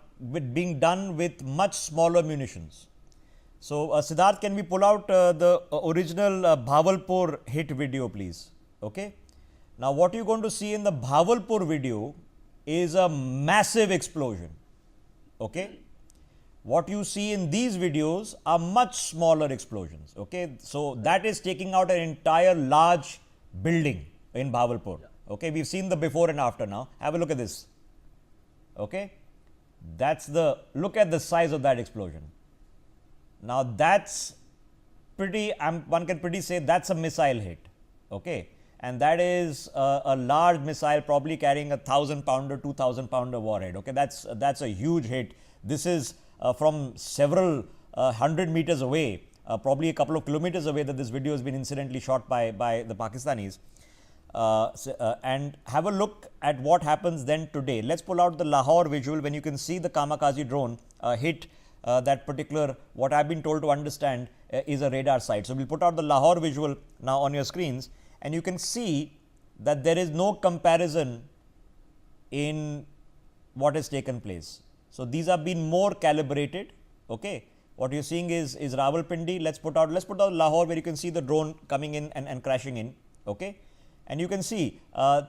being done with much smaller munitions. So, Siddharth, can we pull out the original Bhavalpur hit video, please? Okay. Now, what you're going to see in the Bhavalpur video is a massive explosion. Okay. What you see in these videos are much smaller explosions. Okay. So, that is taking out an entire large building in Bhavalpur. Okay. We've seen the before and after now. Have a look at this. Okay. That's the, look at the size of that explosion. Now, that's pretty, one can pretty say that's a missile hit. Okay. And that is a large missile probably carrying 1,000-pounder, 2,000-pounder warhead. Okay. That's a huge hit. This is from several 100 meters away, probably a couple of kilometers away, that this video has been incidentally shot by the Pakistanis. And have a look at what happens then today. Let's pull out the Lahore visual when you can see the kamikaze drone hit that particular, what I've been told to understand is a radar site. So, we'll put out the Lahore visual now on your screens, and you can see that there is no comparison in what has taken place. So, these have been more calibrated. Okay. What you're seeing is Rawalpindi. Let's put out Lahore, where you can see the drone coming in and crashing in. Okay. And you can see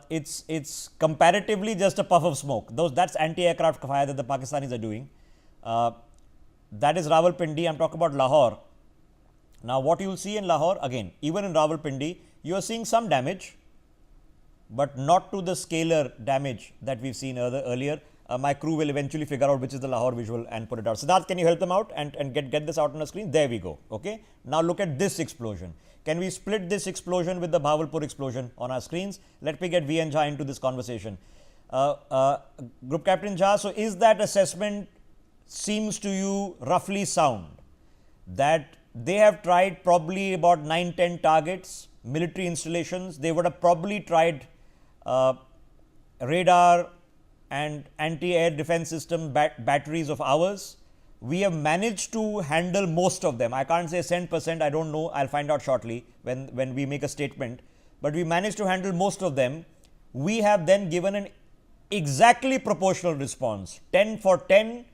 it's comparatively just a puff of smoke. That's anti-aircraft fire that the Pakistanis are doing. That is Rawalpindi. I'm talking about Lahore. Now, what you will see in Lahore, again, even in Rawalpindi, you are seeing some damage, but not to the scalar damage that we've seen earlier. My crew will eventually figure out which is the Lahore visual and put it out. Siddharth, can you help them out and get this out on the screen? There we go. Okay. Now, look at this explosion. Can we split this explosion with the Bhavalpur explosion on our screens? Let me get VN Jha into this conversation. Group Captain Jha, so is that assessment seems to you roughly sound, that they have tried probably about 9-10 targets, military installations? They would have probably tried radar and anti-air defense system batteries of ours. We have managed to handle most of them. I can't say 100%, I don't know, I'll find out shortly when we make a statement, but we managed to handle most of them. We have then given an exactly proportional response, 10 for 10,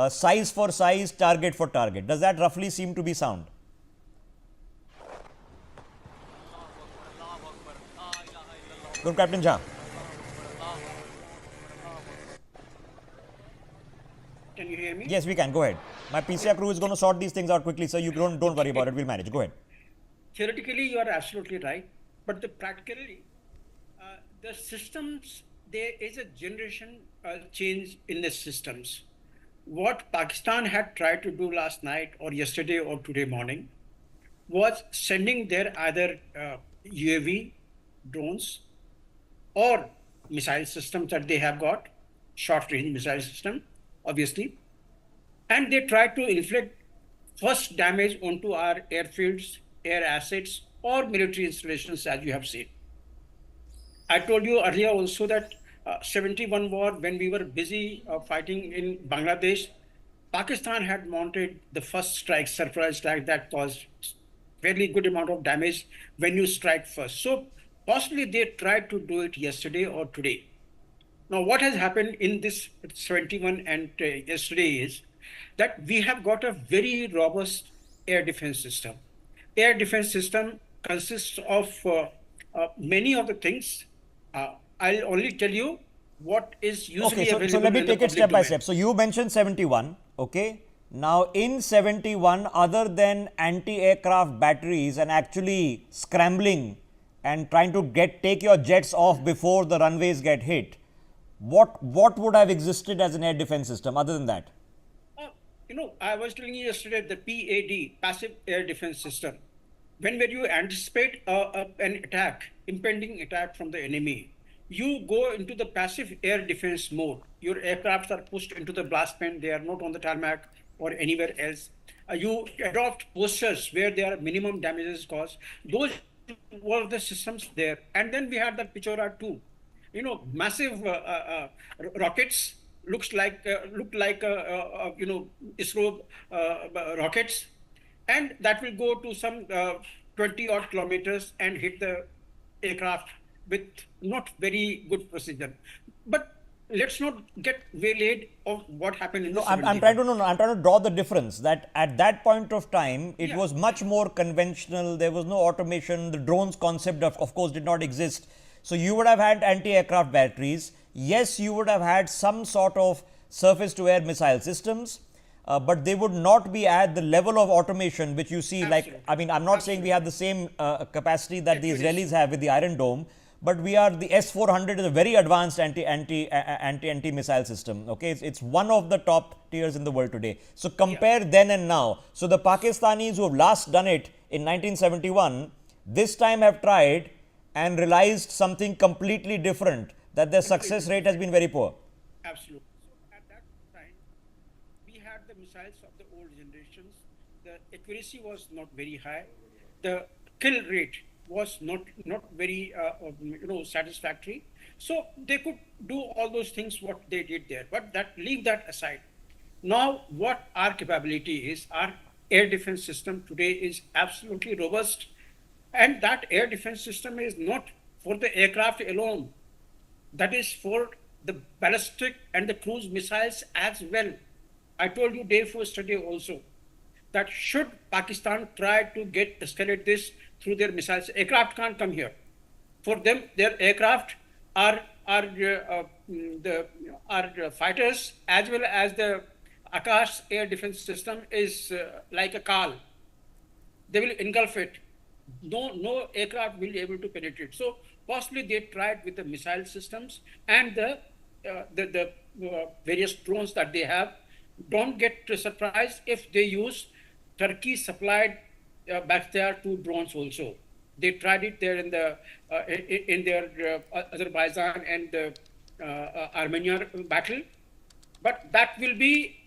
size for size, target for target. Does that roughly seem to be sound? Group Captain Jha. Can you hear me? Yes, we can. Go ahead. My PCR crew is going to sort these things out quickly, so you don't worry about it. We'll manage. Go ahead. Theoretically, you are absolutely right, but practically, the systems, there is a generation change in the systems. What Pakistan had tried to do last night or yesterday or today morning was sending their either UAV, drones, or missile systems that they have got, short-range missile system, obviously, and they try to inflict first damage onto our airfields, air assets, or military installations, as you have seen. I told you earlier also that 71 war, when we were busy fighting in Bangladesh, Pakistan had mounted the first strike, surprise strike, that caused fairly good amount of damage when you strike first. So possibly they tried to do it yesterday or today. Now, what has happened in this 71 and yesterday is that we have got a very robust air defense system. Air defense system consists of many of the things. I'll only tell you what is usually Okay, available so let me in the take it public step by domain. step. So you mentioned 71, okay? Now in 71, other than anti-aircraft batteries and actually scrambling and trying to take your jets off before the runways get hit, what would have existed as an air defense system other than that? I was telling you yesterday the PAD, passive air defense system. Whenever you anticipate an attack, impending attack from the enemy, you go into the passive air defense mode. Your aircrafts are pushed into the blast pen. They are not on the tarmac or anywhere else. You adopt postures where there are minimum damages caused. Those were the systems there. And then we had the Pichora 2. Massive rockets looked like ISRO rockets, and that will go to some 20 odd kilometers and hit the aircraft with not very good precision. But let's not get waylaid of what happened in the I'm trying to draw the difference that at that point of time it was much more conventional. There was no automation. The drones concept of course did not exist. So you would have had anti-aircraft batteries. Yes, you would have had some sort of surface-to-air missile systems, but they would not be at the level of automation which you see. Absolutely. Like, I mean, I'm not saying we have the same capacity that the Israelis have with the Iron Dome, but we are, the S-400 is a very advanced anti-missile system. Okay, it's one of the top tiers in the world today. So compare then and now. So the Pakistanis who have last done it in 1971, this time have tried and realized something completely different, that their success rate has been very poor. Absolutely. So at that time, we had the missiles of the old generations. The accuracy was not very high. The kill rate was not very satisfactory. So they could do all those things what they did there. But leave that aside. Now, what our capability is, our air defense system today is absolutely robust. And that air defense system is not for the aircraft alone. That is for the ballistic and the cruise missiles as well. I told you day before yesterday also that should Pakistan try to escalate this through their missiles, aircraft can't come here. For them, their aircraft are fighters, as well as the Akash air defense system is like a Kal. They will engulf it. No aircraft will be able to penetrate. So possibly they tried with the missile systems and the various drones that they have. Don't get surprised if they use Turkey supplied Bakhtiar 2 drones also. They tried it there in their Azerbaijan and Armenia battle, but that will be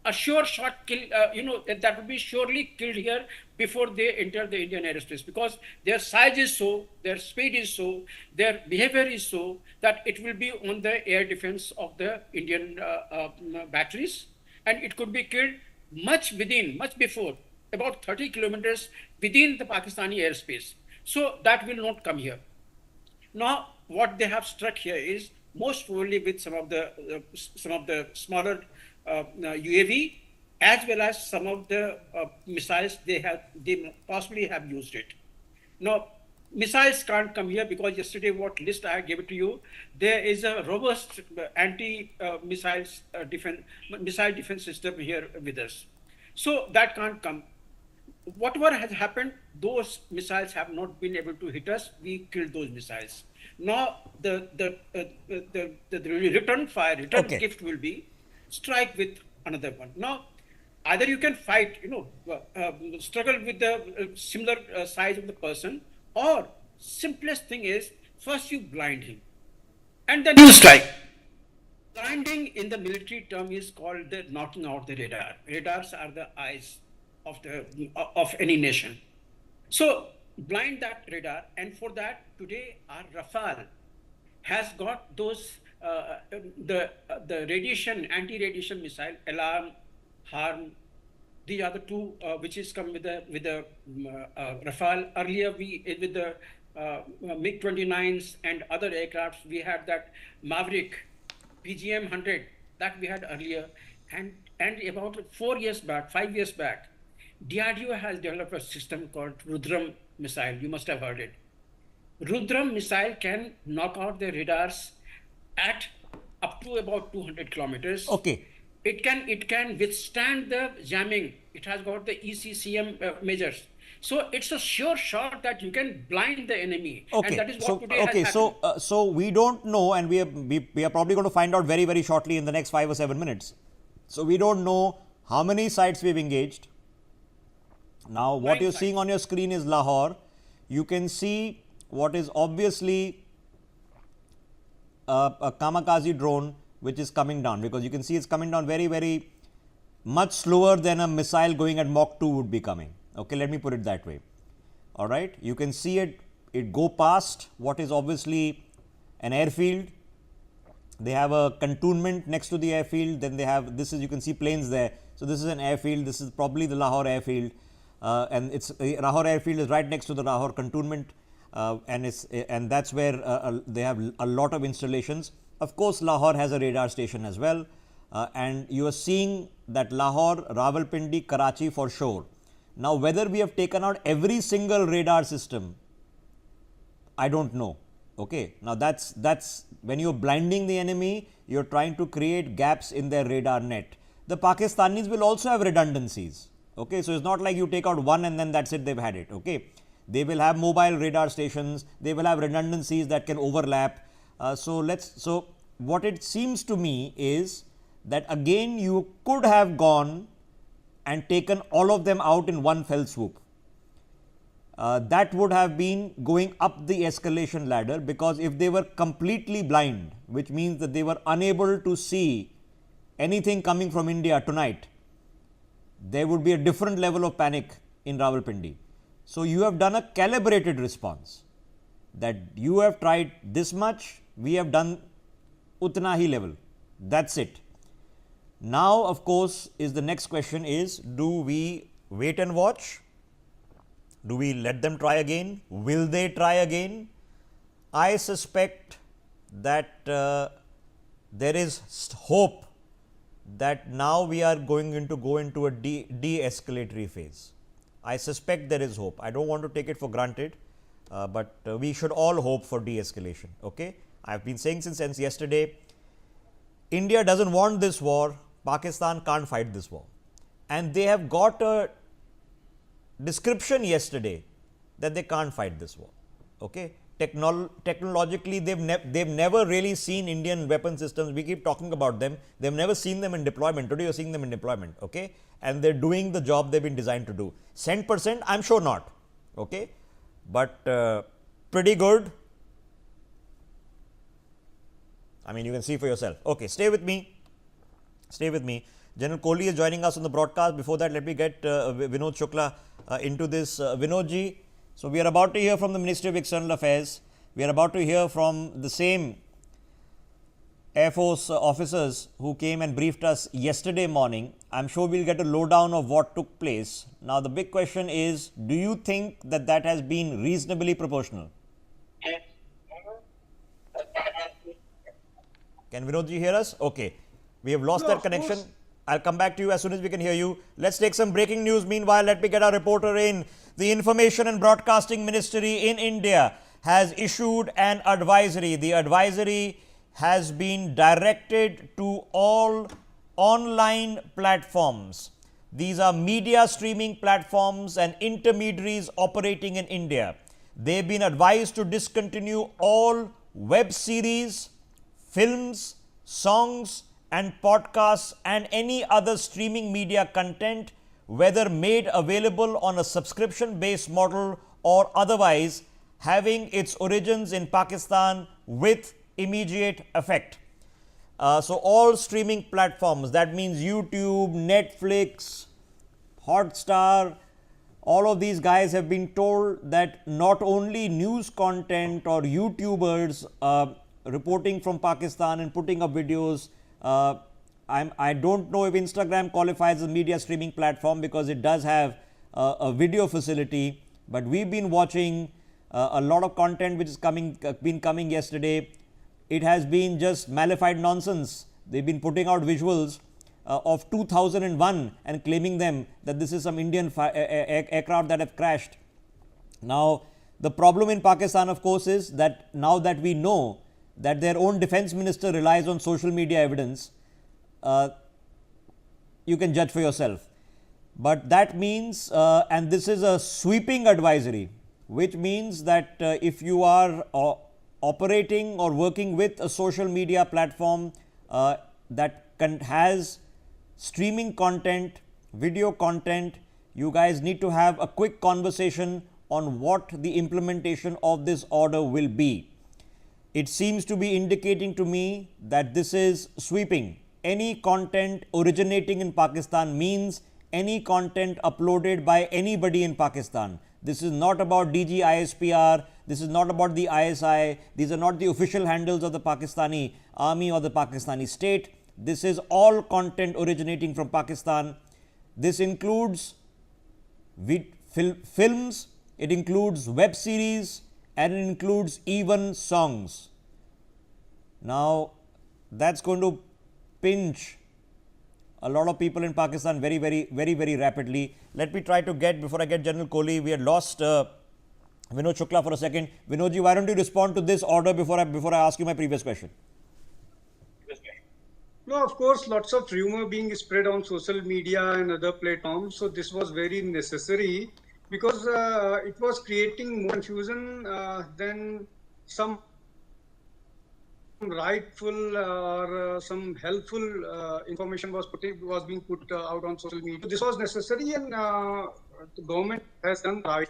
a sure shot kill, that will be surely killed here before they enter the Indian airspace, because their size is so, their speed is so, their behavior is so that it will be on the air defense of the Indian batteries, and it could be killed much before, about 30 kilometers within the Pakistani airspace. So that will not come here. Now, what they have struck here is most probably with some of the smaller UAV, as well as some of the missiles they possibly have used it. Now, missiles can't come here because yesterday what list I gave it to you, there is a robust anti-missile defense system here with us. So that can't come. Whatever has happened, those missiles have not been able to hit us. We killed those missiles. Now the return gift will be strike with another one. Now, either you can fight, struggle with the similar size of the person, or simplest thing is first you blind him, and then you strike. Blinding in the military term is called the knocking out the radar. Radars are the eyes of any nation. So blind that radar, and for that today our Rafale has got those the radiation, anti-radiation missile, alarm, harm. These are the two which is come with the Rafale. Earlier with the MiG-29s and other aircrafts, we had that Maverick PGM 100 that we had earlier, and about 5 years back, DRDO has developed a system called Rudram missile. You must have heard it. Rudram missile can knock out the radars at to about 200 kilometers. Okay. It can withstand the jamming. It has got the ECCM measures. So it's a sure shot that you can blind the enemy. Okay. And that is what today has happened. So we don't know, and we are probably going to find out very, very shortly in the next 5 or 7 minutes. So we don't know how many sites we've engaged. Now, what you're seeing on your screen is Lahore. You can see what is obviously a kamikaze drone which is coming down, because you can see it's coming down very, very much slower than a missile going at Mach 2 would be coming. Okay, let me put it that way. All right, you can see it go past what is obviously an airfield. They have a cantonment next to the airfield. Then they have, this is, you can see planes there. So this is an airfield. This is probably the Lahore airfield, and it's Lahore airfield is right next to the Lahore cantonment, and that's where they have a lot of installations. Of course, Lahore has a radar station as well, and you are seeing that Lahore, Rawalpindi, Karachi for sure. Now, whether we have taken out every single radar system, I don't know. Okay. Now, that's when you're blinding the enemy, you're trying to create gaps in their radar net. The Pakistanis will also have redundancies. Okay. So, it's not like you take out one and then that's it, they've had it. Okay. They will have mobile radar stations, they will have redundancies that can overlap. So what it seems to me is that again you could have gone and taken all of them out in one fell swoop. That would have been going up the escalation ladder, because if they were completely blind, which means that they were unable to see anything coming from India tonight, there would be a different level of panic in Rawalpindi. So you have done a calibrated response, that you have tried this much, we have done utna hi level, that's it. Now, of course, is the next question is, do we wait and watch? Do we let them try again? Will they try again? I suspect that there is hope that now we are going to go into a de-escalatory phase. I suspect there is hope. I don't want to take it for granted, but we should all hope for de-escalation. Okay? I've been saying since yesterday, India doesn't want this war. Pakistan can't fight this war. And they have got a description yesterday that they can't fight this war. Okay? Technologically, they've never really seen Indian weapon systems. We keep talking about them. They've never seen them in deployment. Today, you're seeing them in deployment. Okay? And they're doing the job they've been designed to do. 100%, I'm sure not. Okay? But pretty good. I mean, you can see for yourself. Okay, stay with me. Stay with me. General Kohli is joining us on the broadcast. Before that, let me get Vinod Shukla into this. Vinodji, so we are about to hear from the Ministry of External Affairs. We are about to hear from the same Air Force officers who came and briefed us yesterday morning. I'm sure we'll get a lowdown of what took place. Now, the big question is, do you think that that has been reasonably proportional? Can Vinodji hear us? Okay. We have lost that connection. I'll come back to you as soon as we can hear you. Let's take some breaking news. Meanwhile, let me get our reporter in. The Information and Broadcasting Ministry in India has issued an advisory. The advisory has been directed to all online platforms. These are media streaming platforms and intermediaries operating in India. They've been advised to discontinue all web series, films, songs, and podcasts and any other streaming media content, whether made available on a subscription-based model or otherwise, having its origins in Pakistan with immediate effect. So all streaming platforms, that means YouTube, Netflix, Hotstar, all of these guys have been told that not only news content or YouTubers reporting from Pakistan and putting up videos. I don't know if Instagram qualifies as a media streaming platform because it does have a video facility, but we've been watching a lot of content which is been coming yesterday. It has been just malified nonsense. They've been putting out visuals of 2001 and claiming them that this is some Indian aircraft that have crashed. Now, the problem in Pakistan, of course, is that now that we know that their own defense minister relies on social media evidence, you can judge for yourself. But that means, and this is a sweeping advisory, which means that if you are operating or working with a social media platform that has streaming content, video content, you guys need to have a quick conversation on what the implementation of this order will be. It seems to be indicating to me that this is sweeping. Any content originating in Pakistan means any content uploaded by anybody in Pakistan. This is not about DG ISPR, this is not about the ISI, these are not the official handles of the Pakistani army or the Pakistani state. This is all content originating from Pakistan. This includes films, it includes web series, and it includes even songs. Now, that's going to pinch a lot of people in Pakistan very rapidly. Let me try to get, before I get General Kohli, we had lost Vinod Shukla for a second. Vinodji, why don't you respond to this order before I ask you my previous question? No, of course, lots of rumor being spread on social media and other platforms. So this was very necessary because it was creating more confusion than some rightful or some helpful information was being put out on social media. This was necessary, and the government has done right.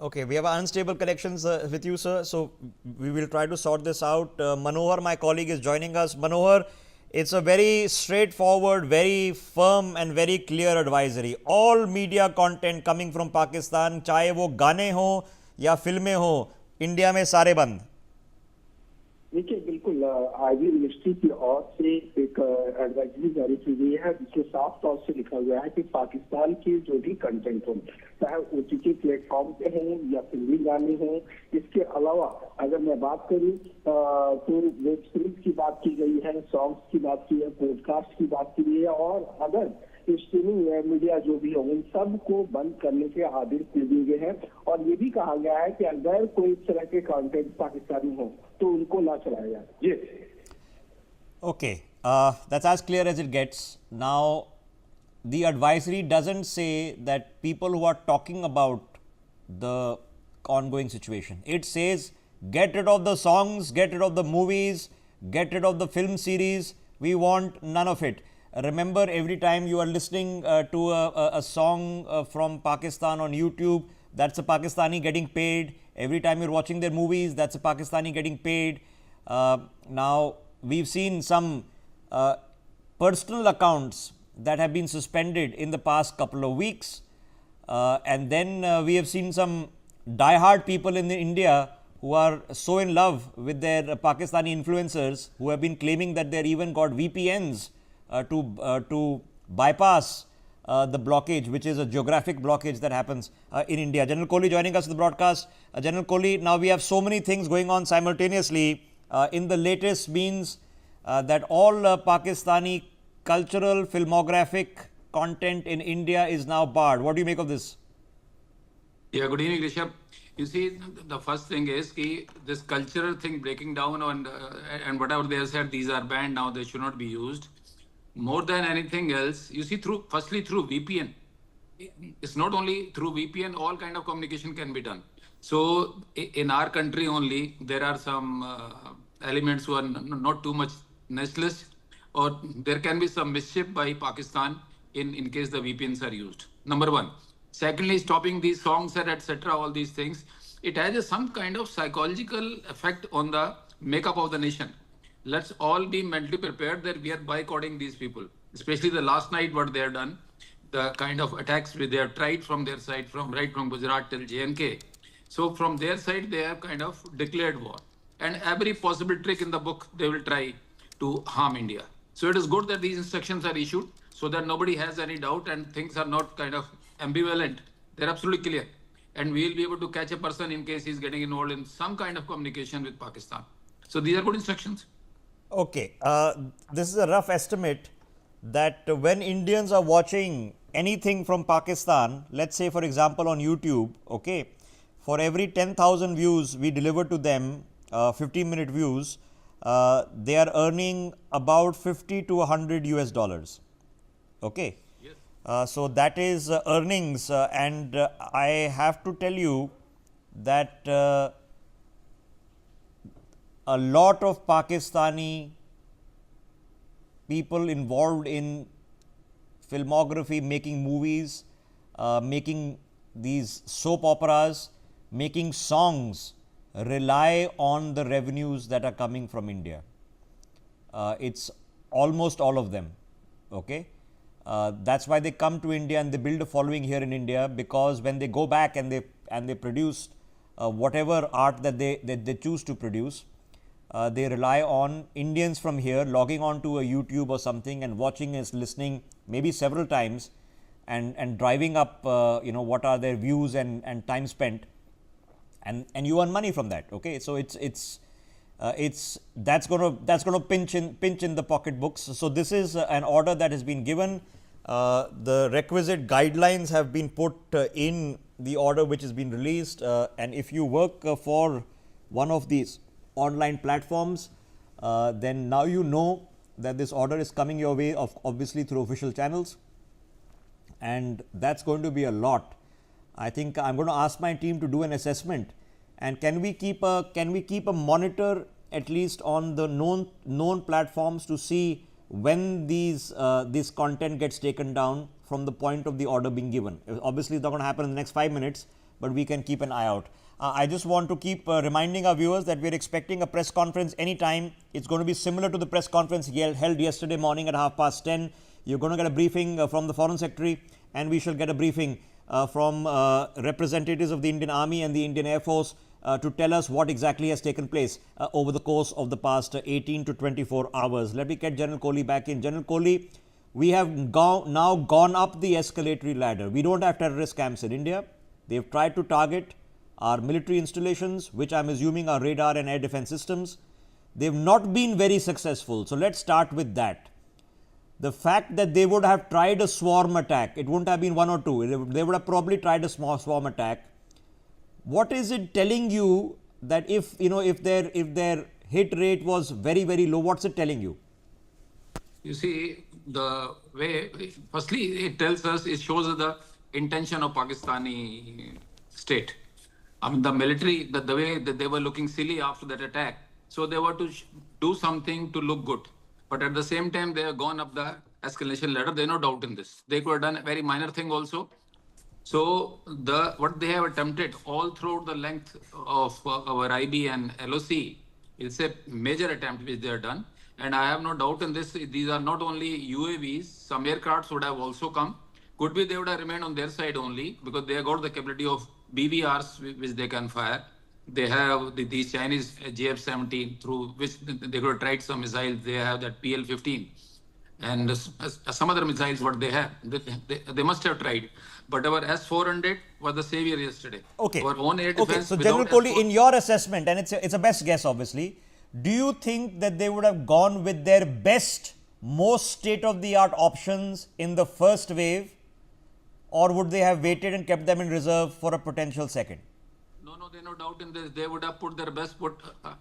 Okay, we have unstable connections with you, sir. So we will try to sort this out. Manohar, my colleague, is joining us. Manohar, it's a very straightforward, very firm and very clear advisory. All media content coming from Pakistan, चाहे वो गाने हो या फिल्में हो, India में सारे बंद. देखिए बिल्कुल आईबी मिनिस्ट्री की ओर से एक एडवाइजरी जारी की गई है जिसमें साफ तौर से लिखा गया है कि पाकिस्तान के जो भी कंटेंट हो, चाहे ओटीटी प्लेटफॉर्म पे हों या फिल्मी गाने हों, इसके अलावा अगर मैं बात करूं तो वेब सीरीज की बात की गई है, सॉन्ग्स की बात की है, पॉडकास्ट की बात की गई है, और अदर स्ट्रीमिंग मीडिया जो भी हो उन सब को बंद करने के आदेश दे दिए गए हैं. और ये भी कहा गया है कि अगर कोई इस तरह के कंटेंट पाकिस्तानी हो तो उनको ना चलाया जाए. जी. Okay, that's as clear as it gets. Now, the advisory doesn't say that people who are talking about the ongoing situation. It says get rid of the songs, get rid of the movies, get rid of the film series. We want none of it. Remember, every time you are listening to a song from Pakistan on YouTube, that's a Pakistani getting paid. Every time you're watching their movies, that's a Pakistani getting paid. Now, we've seen some personal accounts that have been suspended in the past couple of weeks. And then we have seen some diehard people in India who are so in love with their Pakistani influencers who have been claiming that they've even got VPNs to bypass the blockage, which is a geographic blockage that happens in India. General Kohli joining us in the broadcast. General Kohli, now we have so many things going on simultaneously. In the latest means that all Pakistani cultural filmographic content in India is now barred. What do you make of this? Yeah, good evening, Rishabh. You see, the first thing is this cultural thing breaking down and whatever they have said, these are banned now, they should not be used. More than anything else, you see, firstly through VPN. It's not only through VPN, all kind of communication can be done. So in our country only, there are some elements who are not too much nationalist, or there can be some mischief by Pakistan in case the VPNs are used. Number one. Secondly, stopping these songs and etc., all these things, it has some kind of psychological effect on the makeup of the nation. Let's all be mentally prepared that we are boycotting these people, especially the last night what they have done, the kind of attacks they have tried from their side, right from Gujarat till JNK. So from their side, they have kind of declared war. And every possible trick in the book, they will try to harm India. So it is good that these instructions are issued so that nobody has any doubt and things are not kind of ambivalent. They're absolutely clear. And we will be able to catch a person in case he's getting involved in some kind of communication with Pakistan. So these are good instructions. Okay, this is a rough estimate that when Indians are watching anything from Pakistan, let's say for example on YouTube, okay, for every 10,000 views we deliver to them, 15-minute views, they are earning about 50 to 100 US dollars. Okay. So that is earnings, and I have to tell you that a lot of Pakistani people involved in filmography, making movies, making these soap operas, making songs, rely on the revenues that are coming from India. It's almost all of them. Okay. That's why they come to India and they build a following here in India, because when they go back and they produce whatever art that they choose to produce, they rely on Indians from here logging on to a YouTube or something and watching us, listening maybe several times, and driving up what are their views and time spent, and you earn money from that. Okay, so that's going to pinch in the pocketbooks. So this is an order that has been given. The requisite guidelines have been put in the order which has been released, and if you work for one of these online platforms, then now you know that this order is coming your way, obviously through official channels, and that's going to be a lot. I think I'm going to ask my team to do an assessment, and can we keep a monitor at least on the known platforms to see when this content gets taken down from the point of the order being given. Obviously, it's not going to happen in the next 5 minutes, but we can keep an eye out. I just want to keep reminding our viewers that we're expecting a press conference anytime. It's going to be similar to the press conference held yesterday morning at 10:30. You're going to get a briefing from the Foreign Secretary, and we shall get a briefing from representatives of the Indian Army and the Indian Air Force to tell us what exactly has taken place over the course of the past 18 to 24 hours. Let me get General Kohli back in. General Kohli, we have now gone up the escalatory ladder. We don't have terrorist camps in India. They've tried to target our military installations, which I'm assuming are radar and air defense systems. They've not been very successful. So let's start with that. The fact that they would have tried a swarm attack, it wouldn't have been one or two, they would have probably tried a small swarm attack. What is it telling you that if their hit rate was very, very low, what's it telling you? You see, the way, firstly, it tells us, it shows the intention of Pakistani state. I mean, the military, the way that they were looking silly after that attack, so they were to do something to look good. But at the same time, they have gone up the escalation ladder. There's no doubt in this. They could have done a very minor thing also. So what they have attempted all throughout the length of our IB and LOC is a major attempt which they have done. And I have no doubt in this. These are not only UAVs. Some aircrafts would have also come. Could be they would have remained on their side only because they have got the capability of BVRs which they can fire. They have these Chinese JF-17 through which they could have tried some missiles. They have that PL-15 and some other missiles what they have. They must have tried. But our S-400 was the savior yesterday. Okay. Our own air defense. Okay. So General Kohli, in your assessment, and it's a best guess obviously, do you think that they would have gone with their best, most state-of-the-art options in the first wave, or would they have waited and kept them in reserve for a potential second? No, there's no doubt in this. They would have put their best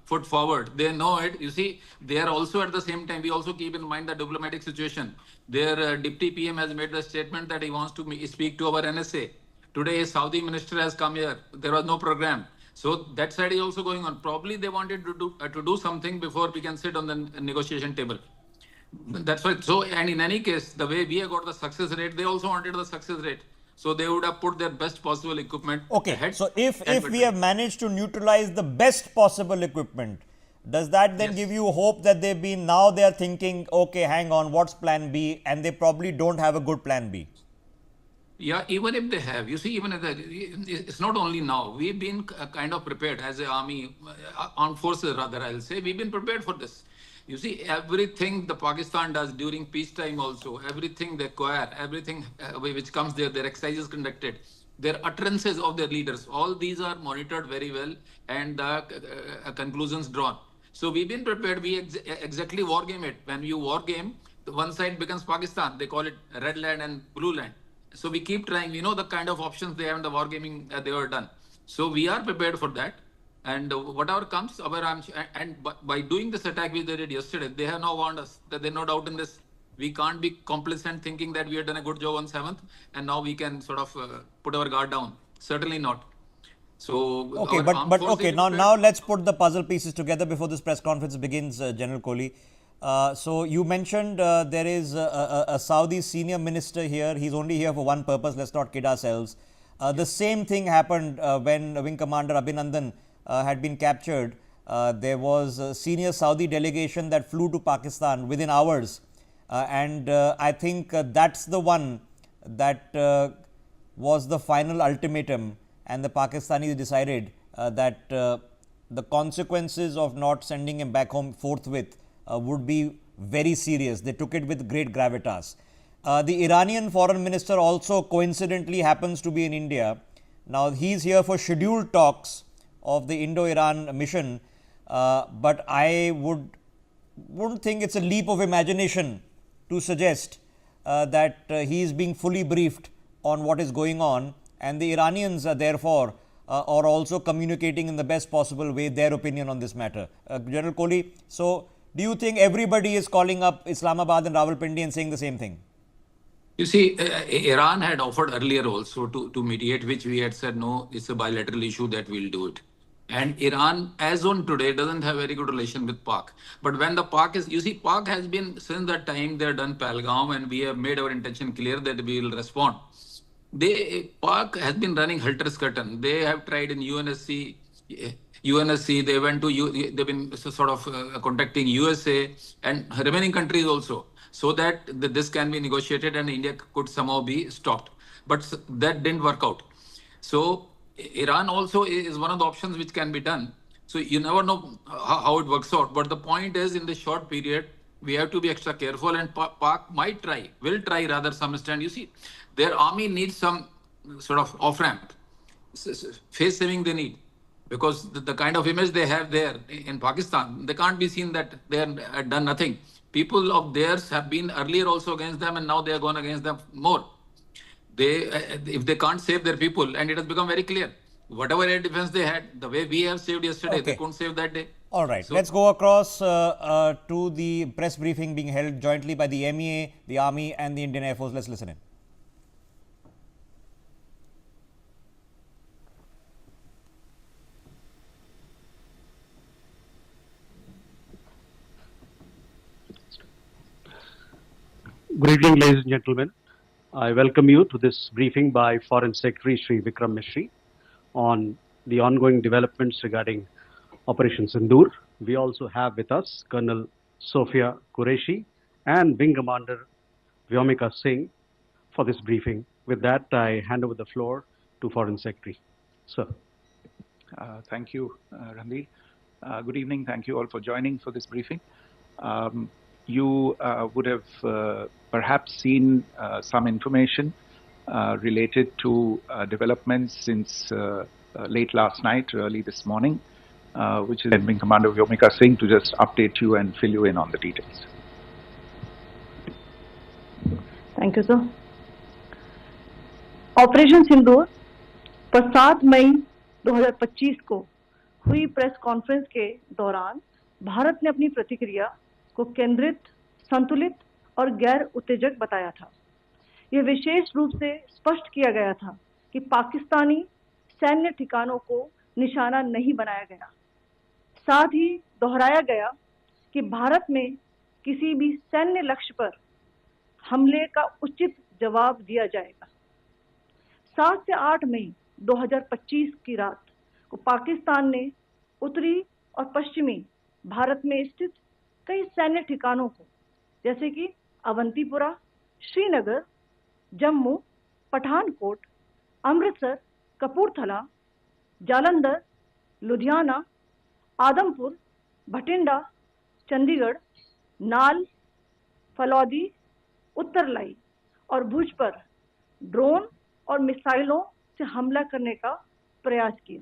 foot forward. They know it. You see, they are also at the same time, we also keep in mind the diplomatic situation. Their Deputy PM has made the statement that he wants to speak to our NSA. Today, a Saudi minister has come here. There was no program. So that side is also going on. Probably they wanted to do something before we can sit on the negotiation table. That's why. So, and in any case, the way we have got the success rate, they also wanted the success rate. So they would have put their best possible equipment. Okay. Ahead. So if we have managed to neutralize the best possible equipment, does that then give you hope that now they are thinking, okay, hang on, what's plan B? And they probably don't have a good plan B. Yeah, even if they have, you see, even if it's not only now, we've been kind of prepared as an army, armed forces rather, I'll say, we've been prepared for this. You see, everything the Pakistan does during peacetime also, everything they acquire, everything which comes there, their exercises conducted, their utterances of their leaders, all these are monitored very well and the conclusions drawn. So we've been prepared, we exactly war game it. When you war game, the one side becomes Pakistan, they call it red land and blue land. So we keep trying, we know the kind of options they have in the war gaming they were done. So we are prepared for that. And whatever comes, by doing this attack which they did yesterday, they have now warned us that there's no doubt in this. We can't be complacent thinking that we have done a good job on 7th and now we can sort of put our guard down. Certainly not. So okay, but okay, now let's put the puzzle pieces together before this press conference begins, General Kohli. So you mentioned there is a Saudi senior minister here. He's only here for one purpose. Let's not kid ourselves. The same thing happened when Wing Commander Abhinandan had been captured. There was a senior Saudi delegation that flew to Pakistan within hours. And I think that's the one that was the final ultimatum. And the Pakistanis decided that the consequences of not sending him back home forthwith would be very serious. They took it with great gravitas. The Iranian foreign minister also coincidentally happens to be in India. Now, he's here for scheduled talks of the Indo-Iran mission, but I wouldn't think it's a leap of imagination to suggest that he is being fully briefed on what is going on. And the Iranians, therefore, are also communicating in the best possible way their opinion on this matter. General Kohli, so do you think everybody is calling up Islamabad and Rawalpindi and saying the same thing? You see, Iran had offered earlier also to mediate, which we had said, no, it's a bilateral issue that we'll do it. And Iran, as on today, doesn't have very good relation with Pak. But when the Pak is, you see, Pak has been, since that time, they've done Pahalgam and we have made our intention clear that we will respond. Pak has been running helter-skelter. They have tried in UNSC, they went to, they've been sort of contacting USA and remaining countries also, so that this can be negotiated and India could somehow be stopped. But that didn't work out. So Iran also is one of the options which can be done. So you never know how it works out. But the point is, in the short period, we have to be extra careful, and Pak will try rather some extent. You see, their army needs some sort of off-ramp, face saving they need, because the kind of image they have there in Pakistan, they can't be seen that they have done nothing. People of theirs have been earlier also against them, and now they are gone against them more. If they can't save their people, and it has become very clear, whatever air defense they had, the way we have saved yesterday, they couldn't save that day. All right, so let's go across to the press briefing being held jointly by the MEA, the Army and the Indian Air Force. Let's listen in. Good evening, ladies and gentlemen. I welcome you to this briefing by Foreign Secretary Sri Vikram Misri on the ongoing developments regarding Operation Sindoor. We also have with us Colonel Sophia Qureshi and Wing Commander Vyomika Singh for this briefing. With that, I hand over the floor to Foreign Secretary. Sir. Thank you, Ranveer. Good evening. Thank you all for joining for this briefing. You would have perhaps seen some information related to developments since late last night, early this morning, which is Wing Commander Vyomika Singh to just update you and fill you in on the details. Thank you, sir. Operation Sindoor पर 7 मई 2025 को हुई press conference के दौरान भारत ने अपनी प्रतिक्रिया को केंद्रित, संतुलित और गैर उत्तेजक बताया था। यह विशेष रूप से स्पष्ट किया गया था कि पाकिस्तानी सैन्य ठिकानों को निशाना नहीं बनाया गया। साथ ही दोहराया गया कि भारत में किसी भी सैन्य लक्ष्य पर हमले का उचित जवाब दिया जाएगा। 7 से 8 मई 2025 की रात को पाकिस्तान ने उत्तरी और पश्चिमी भारत में स्थित कई सैन्य ठिकानों को, जैसे कि अवंतीपुरा, श्रीनगर, जम्मू, पठानकोट, अमृतसर, कपूरथला, जालंधर, लुधियाना, आदमपुर, भटिंडा, चंडीगढ़, नाल, फलौदी, उत्तरलाई और भुज पर ड्रोन और मिसाइलों से हमला करने का प्रयास किया।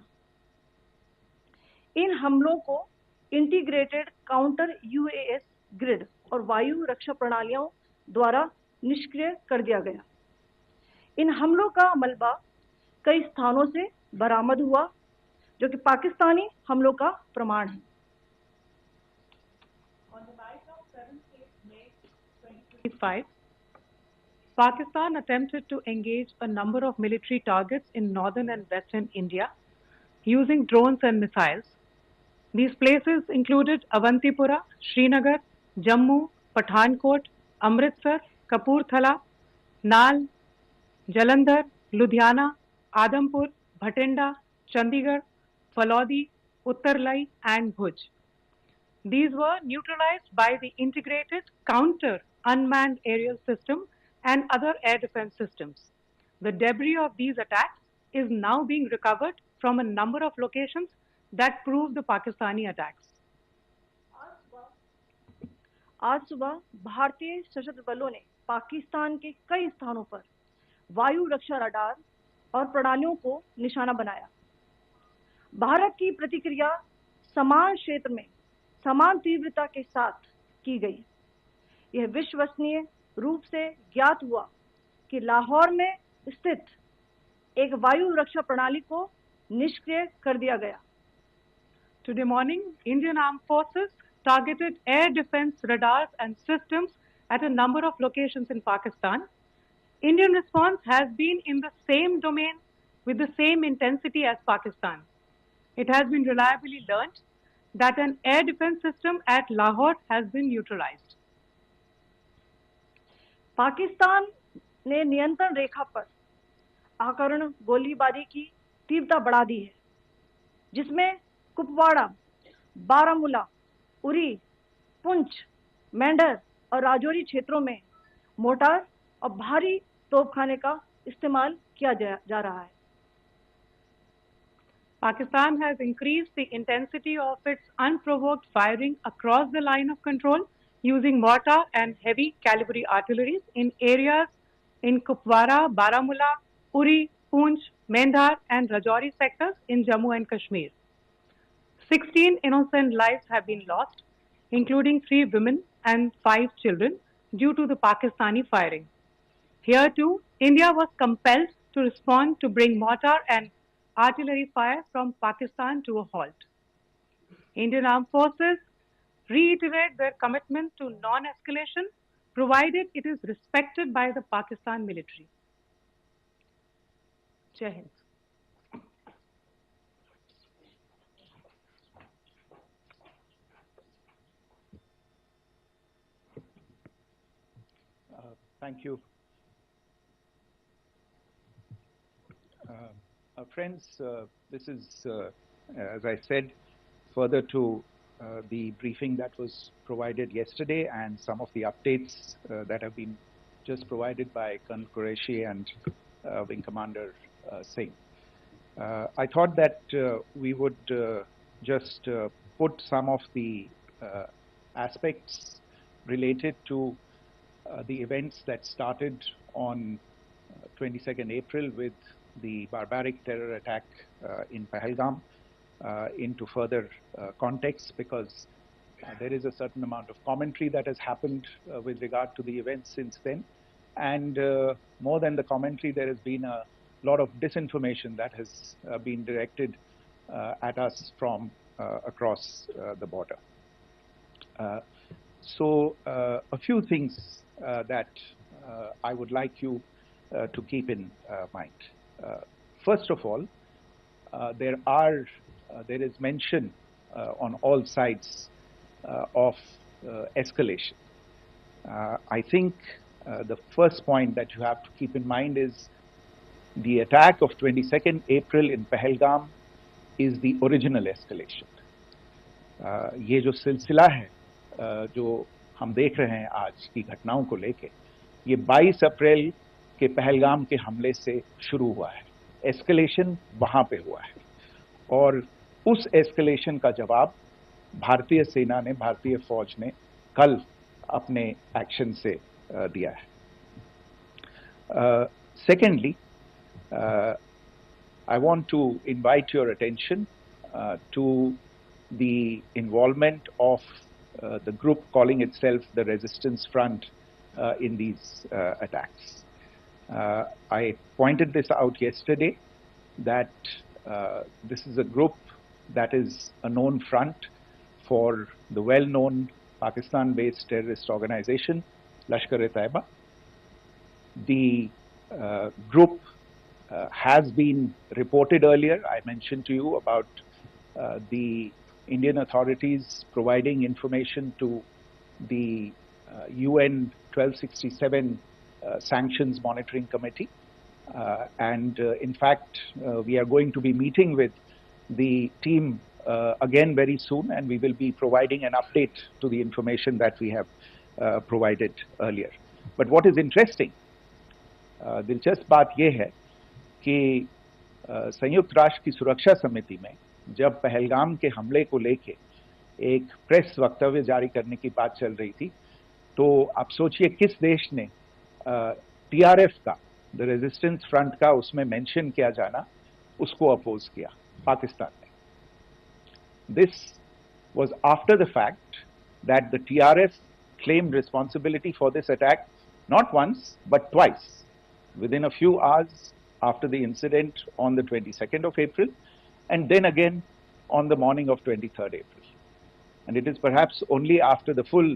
इन हमलों को इंटीग्रेटेड काउंटर यूएस ग्रिड और वायु रक्षा प्रणालियों द्वारा निष्क्रिय कर दिया गया। इन हमलों का मलबा कई स्थानों से बरामद हुआ जो कि पाकिस्तानी हमलों का प्रमाण है। On the night of 7th May 2025, Pakistan attempted to engage a number of military targets in northern and western India using drones and missiles. These places included Avantipura, Srinagar, Jammu, Pathankot, Amritsar, Kapurthala, Nal, Jalandhar, Ludhiana, Adampur, Bhatinda, Chandigarh, Falodi, Uttarlai, and Bhuj. These were neutralized by the integrated counter unmanned aerial system and other air defense systems. The debris of these attacks is now being recovered from a number of locations that prove the Pakistani attacks. आज सुबह भारतीय सशस्त्र बलों ने पाकिस्तान के कई स्थानों पर वायु रक्षा रडार और प्रणालियों को निशाना बनाया। भारत की प्रतिक्रिया समान क्षेत्र में समान तीव्रता के साथ की गई। यह विश्वसनीय रूप से ज्ञात हुआ कि लाहौर में स्थित एक वायु रक्षा प्रणाली को निष्क्रिय कर दिया गया। Today morning, Indian Armed Forces targeted air defense radars and systems at a number of locations in Pakistan. Indian response has been in the same domain with the same intensity as Pakistan. It has been reliably learned that an air defense system at Lahore has been neutralized. Pakistan ने नियंत्रण रेखा पर आकरण गोलीबारी की तीव्रता बढ़ा दी है, जिसमें कुपवाड़ा, बारामूला, उरी, पुंछ, मेंढर और राजौरी क्षेत्रों में मोर्टार और भारी तोपखाने का इस्तेमाल किया जा रहा है। Pakistan has increased the intensity of its unprovoked firing across the line of control using mortar and heavy calibre artilleries in areas in Kupwara, Baramulla, Uri, Poonch, Mendhar and Rajouri sectors in Jammu and Kashmir. 16 innocent lives have been lost, including 3 women and 5 children, due to the Pakistani firing. Here too, India was compelled to respond to bring mortar and artillery fire from Pakistan to a halt. Indian Armed Forces reiterate their commitment to non-escalation, provided it is respected by the Pakistan military. Jai Hind. Thank you. Friends, this is, as I said, further to the briefing that was provided yesterday and some of the updates that have been just provided by Colonel Qureshi and Wing Commander Singh. I thought that we would just put some of the aspects related to the events that started on 22nd April with the barbaric terror attack in Pahalgam into further context, because there is a certain amount of commentary that has happened with regard to the events since then. And more than the commentary, there has been a lot of disinformation that has been directed at us from across the border. So a few things that I would like you to keep in mind. First of all, there is mention on all sides of escalation. I think the first point that you have to keep in mind is the attack of 22nd April in Pahalgam is the original escalation. ये जो सिलसिला है जो हम देख रहे हैं आज की घटनाओं को लेके, ये 22 अप्रैल के पहलगाम के हमले से शुरू हुआ है। एस्केलेशन वहां पे हुआ है और उस एस्केलेशन का जवाब भारतीय सेना ने, भारतीय फौज ने कल अपने एक्शन से दिया है। Secondly, I want to invite your attention to the involvement of the group calling itself the Resistance Front in these attacks. I pointed this out yesterday that this is a group that is a known front for the well-known Pakistan-based terrorist organization, Lashkar-e-Taiba. The group has been reported earlier. I mentioned to you about the Indian authorities providing information to the UN 1267 Sanctions Monitoring Committee. In fact, we are going to be meeting with the team again very soon, and we will be providing an update to the information that we have provided earlier. But what is interesting, दिलचस्प बात यह है कि संयुक्त राष्ट्र की सुरक्षा समिति में जब पहलगाम के हमले को लेके एक प्रेस वक्तव्य जारी करने की बात चल रही थी, तो आप सोचिए किस देश ने टीआरएफ का, द रेजिस्टेंस फ्रंट का उसमें मेंशन किया जाना, उसको अपोज किया, पाकिस्तान ने. This was after the fact that the TRF claimed responsibility for this attack not once but twice within a few hours after the incident on the 22nd of April and then again on the morning of 23rd April. And it is perhaps only after the full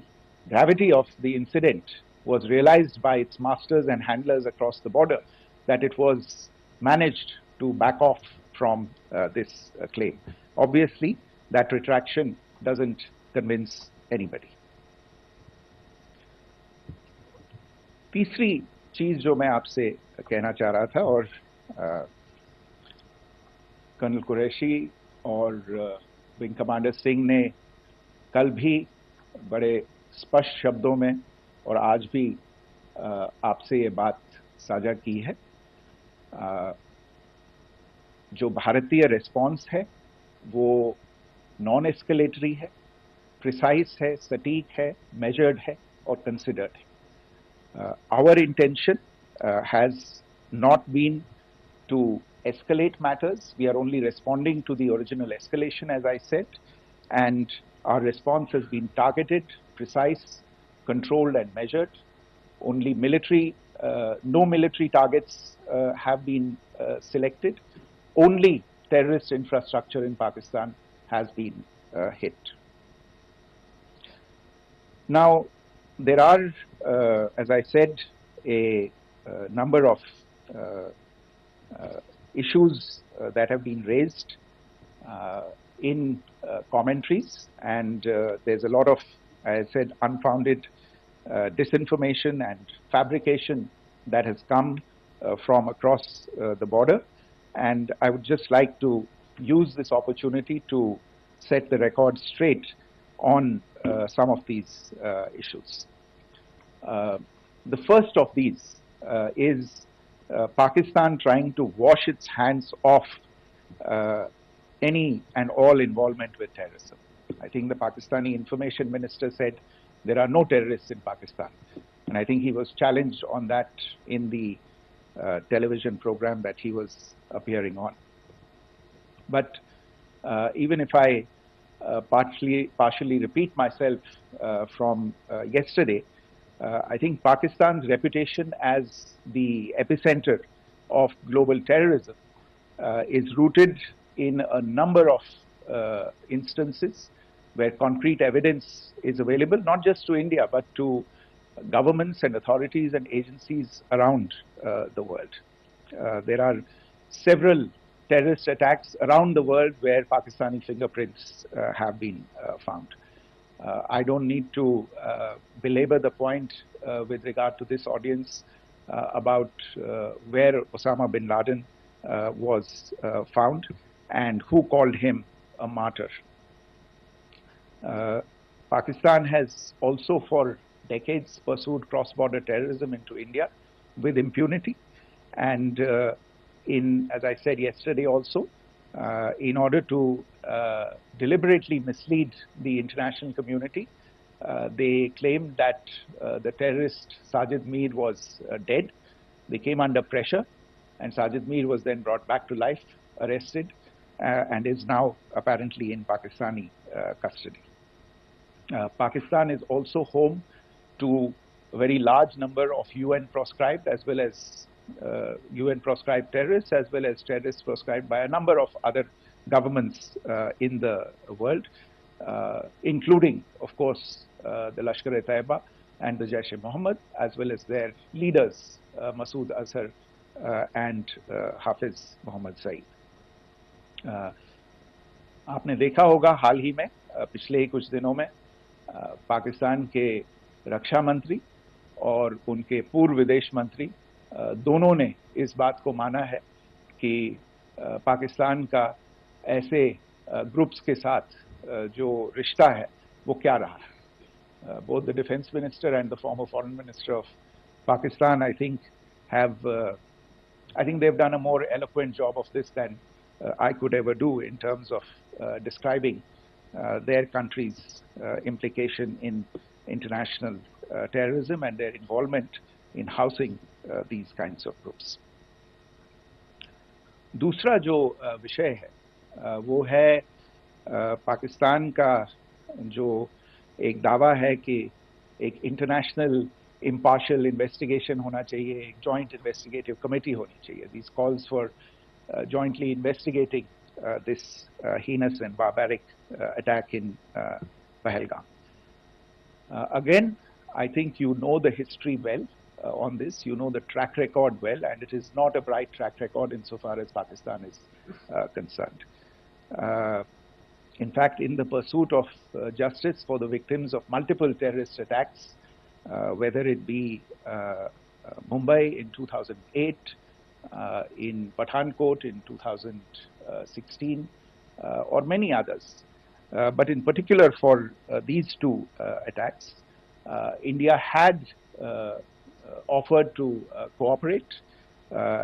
gravity of the incident was realized by its masters and handlers across the border that it was managed to back off from this claim. Obviously, that retraction doesn't convince anybody. तीसरी चीज जो मैं आपसे कहना चाह रहा था, और कर्नल कुरैशी और विंग कमांडर सिंह ने कल भी बड़े स्पष्ट शब्दों में और आज भी आपसे ये बात साझा की है. जो भारतीय रिस्पॉन्स है वो नॉन एस्केलेटरी है, प्रिसाइज है, सटीक है, मेजर्ड है और कंसिडर्ड है. Our intention has not been to escalate matters. We are only responding to the original escalation, as I said, and our response has been targeted, precise, controlled and measured. Only no military targets have been selected. Only terrorist infrastructure in Pakistan has been hit. Now, there are, as I said, a number of issues that have been raised in commentaries, and there's a lot of, as I said, unfounded disinformation and fabrication that has come from across the border. And I would just like to use this opportunity to set the record straight on some of these issues. The first of these is Pakistan trying to wash its hands off any and all involvement with terrorism. I think the Pakistani information minister said there are no terrorists in Pakistan. And I think he was challenged on that in the television program that he was appearing on. But even if I partially repeat myself from yesterday, I think Pakistan's reputation as the epicenter of global terrorism is rooted in a number of instances where concrete evidence is available, not just to India, but to governments and authorities and agencies around the world. There are several terrorist attacks around the world where Pakistani fingerprints have been found. I don't need to belabor the point with regard to this audience about where Osama bin Laden was found and who called him a martyr. Pakistan has also for decades pursued cross-border terrorism into India with impunity, and as I said yesterday also, in order to deliberately mislead the international community, they claimed that the terrorist Sajid Mir was dead. They came under pressure, and Sajid Mir was then brought back to life, arrested, and is now apparently in Pakistani custody. Pakistan is also home to a very large number of UN proscribed as well as UN proscribed terrorists, as well as terrorists proscribed by a number of other governments in the world, including, of course, the Lashkar-e-Taiba and the Jaish-e-Mohammed, as well as their leaders, Masood Azhar and Hafiz Mohammed Saeed. आपने देखा होगा हाल ही में पिछले ही कुछ दिनों में पाकिस्तान के रक्षा मंत्री और उनके पूर्व विदेश मंत्री दोनों ने इस बात को माना है कि पाकिस्तान का ऐसे ग्रुप्स के साथ जो रिश्ता है वो क्या रहा है. Both the defense minister and the former foreign minister of Pakistan, I think they've done a more eloquent job of this than I could ever do in terms of describing their country's implication in international terrorism and their involvement in housing these kinds of groups. दूसरा जो विषय है वो है पाकिस्तान का जो एक दावा है कि एक इंटरनेशनल impartial investigation होना चाहिए, एक joint investigative committee होनी चाहिए. These calls for jointly investigating this heinous and barbaric attack in Pahalgam. Again, I think you know the history well on this. You know the track record well, and it is not a bright track record insofar as Pakistan is concerned. In fact, in the pursuit of justice for the victims of multiple terrorist attacks, whether it be Mumbai in 2008, in Pathankot in 2016, or many others, but in particular for these two attacks, India had offered to cooperate.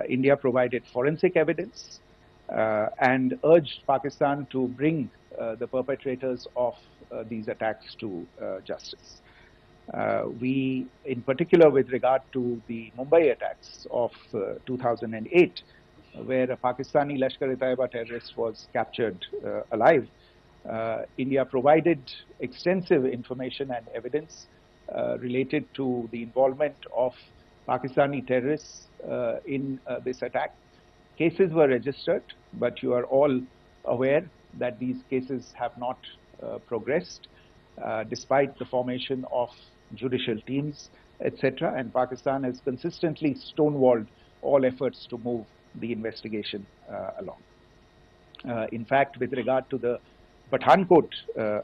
India provided forensic evidence and urged Pakistan to bring the perpetrators of these attacks to justice. We, in particular with regard to the Mumbai attacks of 2008, where a Pakistani Lashkar-e-Taiba terrorist was captured alive, India provided extensive information and evidence related to the involvement of Pakistani terrorists in this attack. Cases were registered, but you are all aware that these cases have not progressed despite the formation of judicial teams, etc. And Pakistan has consistently stonewalled all efforts to move the investigation along. In fact, with regard to the Pathankot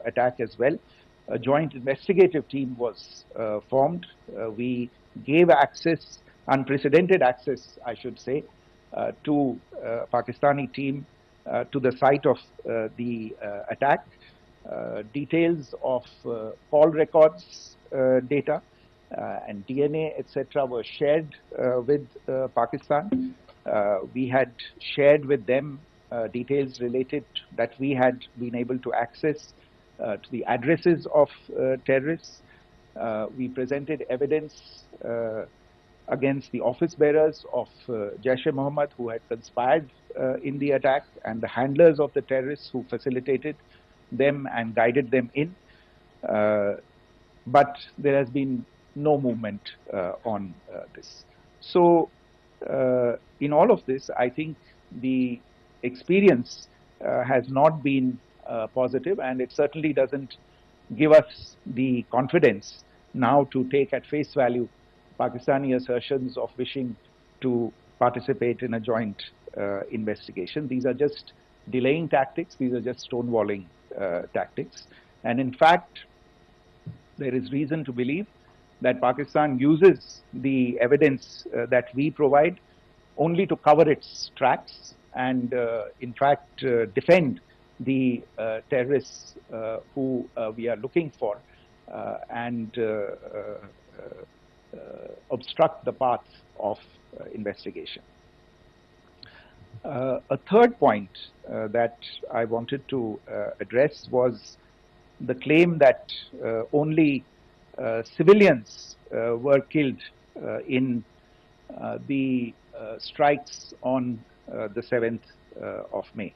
attack as well, a joint investigative team was formed. We gave access, unprecedented access, I should say, to Pakistani team to the site of the attack. Details of call records data and DNA, etc., were shared with Pakistan. We had shared with them details related that we had been able to access to the addresses of terrorists. We presented evidence against the office bearers of Jaish-e-Mohammed who had conspired in the attack, and the handlers of the terrorists who facilitated them and guided them in. But there has been no movement on this. So in all of this, I think the experience has not been positive, and it certainly doesn't give us the confidence now to take at face value Pakistani assertions of wishing to participate in a joint investigation. These are just delaying tactics. These are just stonewalling tactics. And in fact, there is reason to believe that Pakistan uses the evidence that we provide only to cover its tracks and, in fact, defend the terrorists who we are looking for and obstruct the path of investigation. A third point that I wanted to address was the claim that only civilians were killed in the strikes on the 7th of May.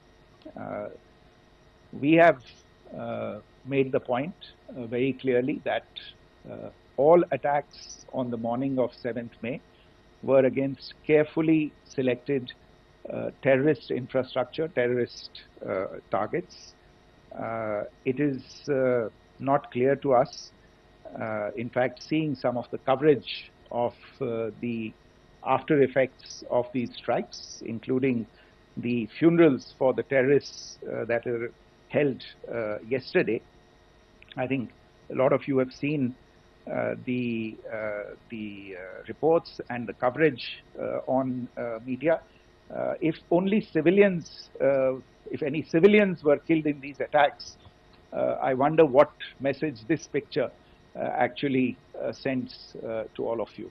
We have made the point very clearly that all attacks on the morning of 7th May were against carefully selected terrorist infrastructure, terrorist targets. It is not clear to us. In fact, seeing some of the coverage of the after effects of these strikes, including the funerals for the terrorists that are held yesterday, I think a lot of you have seen the reports and the coverage on media. If only civilians, if any civilians were killed in these attacks, I wonder what message this picture actually sends to all of you.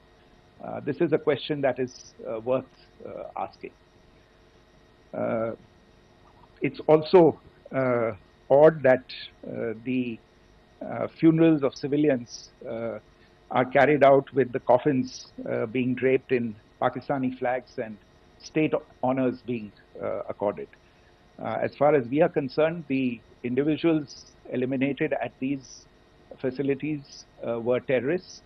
This is a question that is worth asking. It's also odd that the funerals of civilians are carried out with the coffins being draped in Pakistani flags and state honors being accorded. As far as we are concerned, the individuals eliminated at these facilities were terrorists.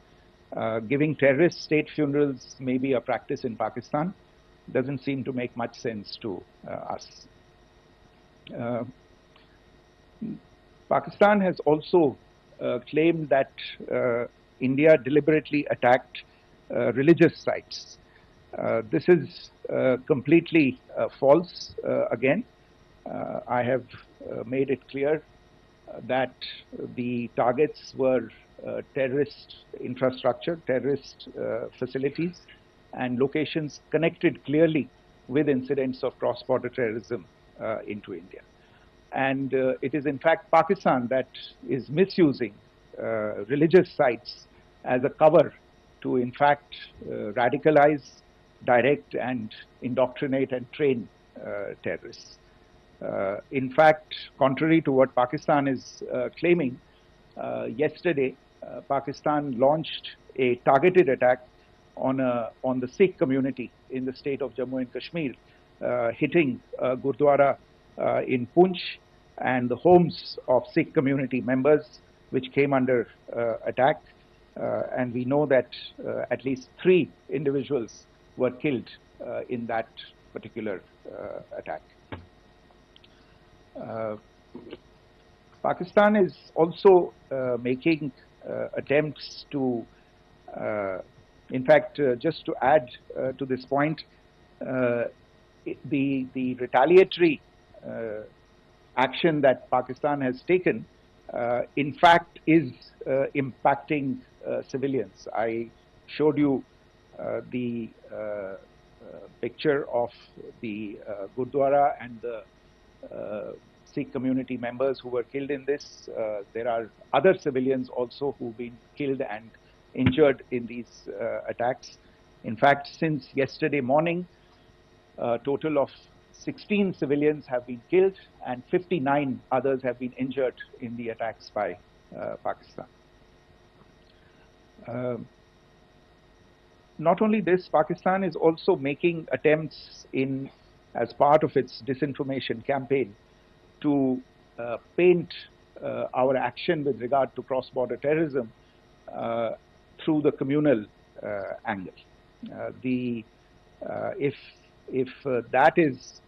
Giving terrorist state funerals may be a practice in Pakistan. Doesn't seem to make much sense to us. Pakistan has also claimed that India deliberately attacked religious sites. This is completely false again. I have made it clear that the targets were terrorist infrastructure, terrorist facilities, and locations connected clearly with incidents of cross-border terrorism into India. And it is in fact Pakistan that is misusing religious sites as a cover to in fact radicalize, direct and indoctrinate and train terrorists. In fact, contrary to what Pakistan is claiming, yesterday Pakistan launched a targeted attack on the Sikh community in the state of Jammu and Kashmir, hitting Gurdwara in Poonch and the homes of Sikh community members, which came under attack. And we know that at least 3 individuals were killed in that particular attack. Pakistan is also making attempts to, in fact, just to add to this point, the retaliatory action that Pakistan has taken, in fact, is impacting civilians. I showed you the picture of the Gurdwara and the Sikh community members who were killed in this. There are other civilians also who've been killed and injured in these attacks. In fact, since yesterday morning, a total of 16 civilians have been killed and 59 others have been injured in the attacks by Pakistan. Not only this, Pakistan is also making attempts as part of its disinformation campaign to paint our action with regard to cross-border terrorism through the communal angle. If that is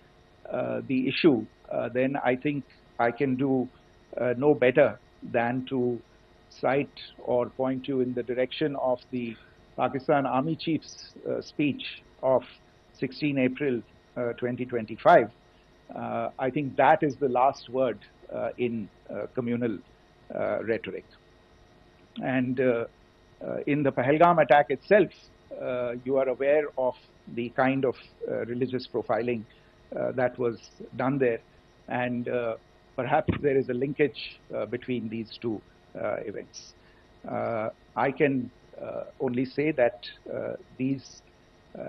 the issue, then I think I can do no better than to cite or point you in the direction of the Pakistan Army Chief's speech of 16 April 2025. I think that is the last word in communal rhetoric. And in the Pahalgam attack itself, you are aware of the kind of religious profiling that was done there. And perhaps there is a linkage between these two events. I can only say that these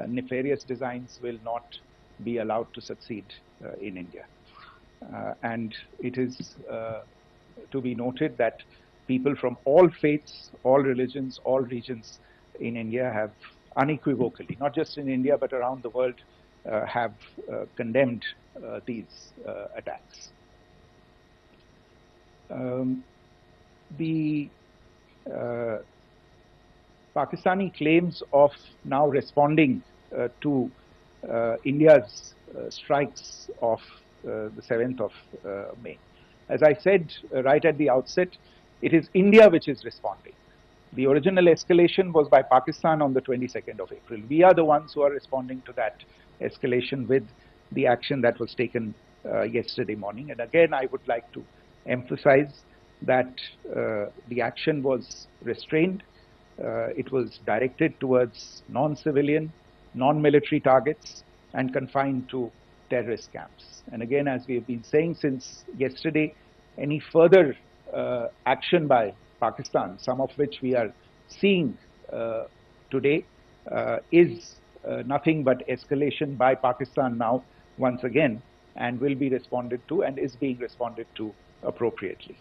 nefarious designs will not be allowed to succeed in India. And it is to be noted that people from all faiths, all religions, all regions in India have unequivocally, not just in India but around the world, have condemned these attacks. The Pakistani claims of now responding to India's strikes of the 7th of May. As I said right at the outset, it is India which is responding. The original escalation was by Pakistan on the 22nd of April. We are the ones who are responding to that escalation with the action that was taken yesterday morning. And again, I would like to emphasize that the action was restrained. It was directed towards non-civilian, non-military targets and confined to terrorist camps. And again, as we have been saying since yesterday, any further action by Pakistan, some of which we are seeing today, is nothing but escalation by Pakistan now once again, and will be responded to and is being responded to appropriately.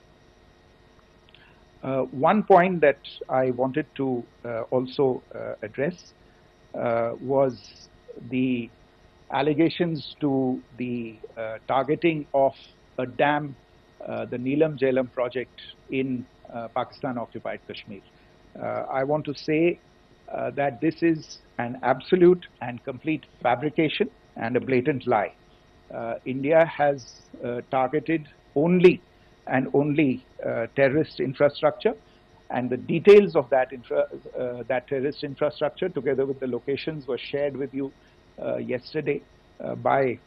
One point that I wanted to also address was the allegations to the targeting of a dam, the Neelam Jhelum project in Pakistan-occupied Kashmir. I want to say that this is an absolute and complete fabrication and a blatant lie. India has targeted only and only terrorist infrastructure, and the details of that terrorist infrastructure, together with the locations, were shared with you yesterday by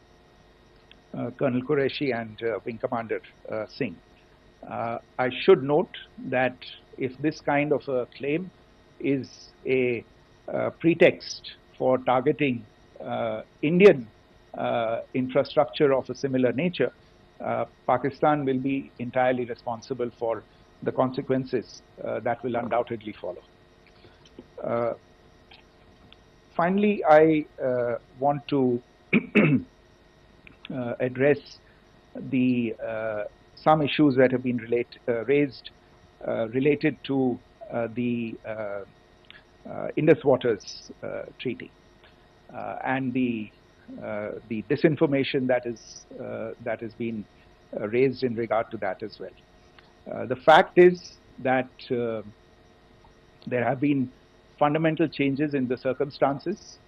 Colonel Qureshi and Wing Commander Singh. I should note that if this kind of a claim is a pretext for targeting Indian infrastructure of a similar nature, Pakistan will be entirely responsible for the consequences that will undoubtedly follow. Finally, I want to address the some issues that have been raised related to the Indus Waters Treaty and the disinformation that has been raised in regard to that as well. The fact is that there have been fundamental changes in the circumstances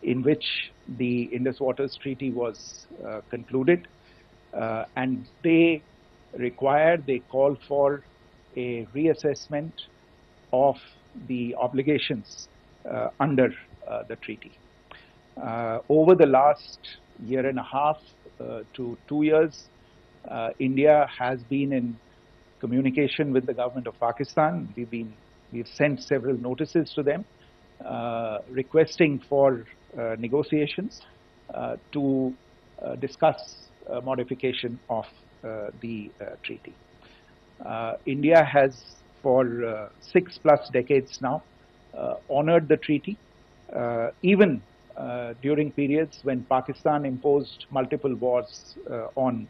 in which the Indus Waters Treaty was concluded, and they call for a reassessment of the obligations under the treaty. Over the last year and a half to 2 years, India has been in communication with the government of Pakistan. We've sent several notices to them requesting for negotiations to discuss modification of the treaty. India has for 6+ decades now honored the treaty, even during periods when Pakistan imposed multiple wars on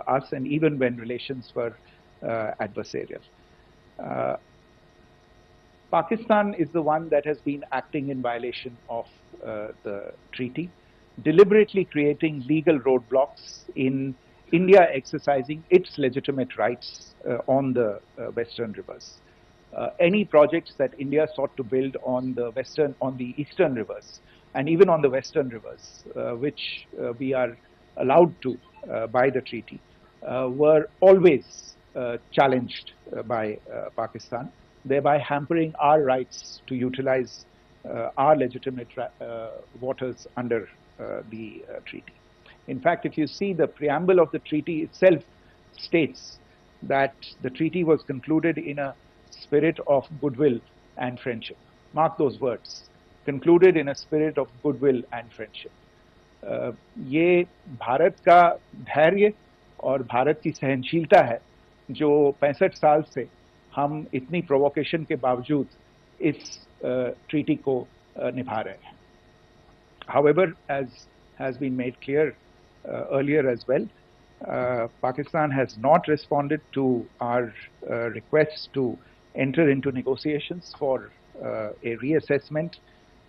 us, and even when relations were adversarial. Pakistan is the one that has been acting in violation of the treaty, deliberately creating legal roadblocks in India exercising its legitimate rights on the western rivers. Any projects that India sought to build on the eastern rivers, and even on the western rivers, which we are allowed to by the treaty, were always challenged by Pakistan, thereby hampering our rights to utilize our legitimate waters under the treaty. In fact, if you see, the preamble of the treaty itself states that the treaty was concluded in a spirit of goodwill and friendship. Mark those words, concluded in a spirit of goodwill and friendship. ये भारत का धैर्य और भारत की सहनशीलता है जो 65 साल से हम इतनी प्रोवोकेशन के बावजूद इस ट्रीटी को निभा रहे हैं. However, as has been made clear earlier as well, Pakistan has not responded to our requests to enter into negotiations for a reassessment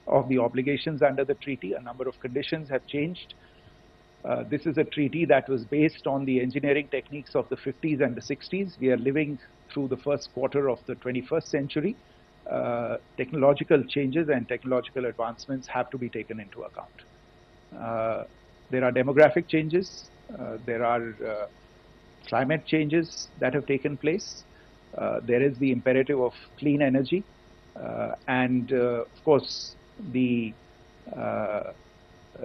of the obligations under the treaty. A number of conditions have changed. This is a treaty that was based on the engineering techniques of the 50s and the 60s. We are living through the first quarter of the 21st century. Technological changes and technological advancements have to be taken into account. There are demographic changes, there are climate changes that have taken place, there is the imperative of clean energy, and of course the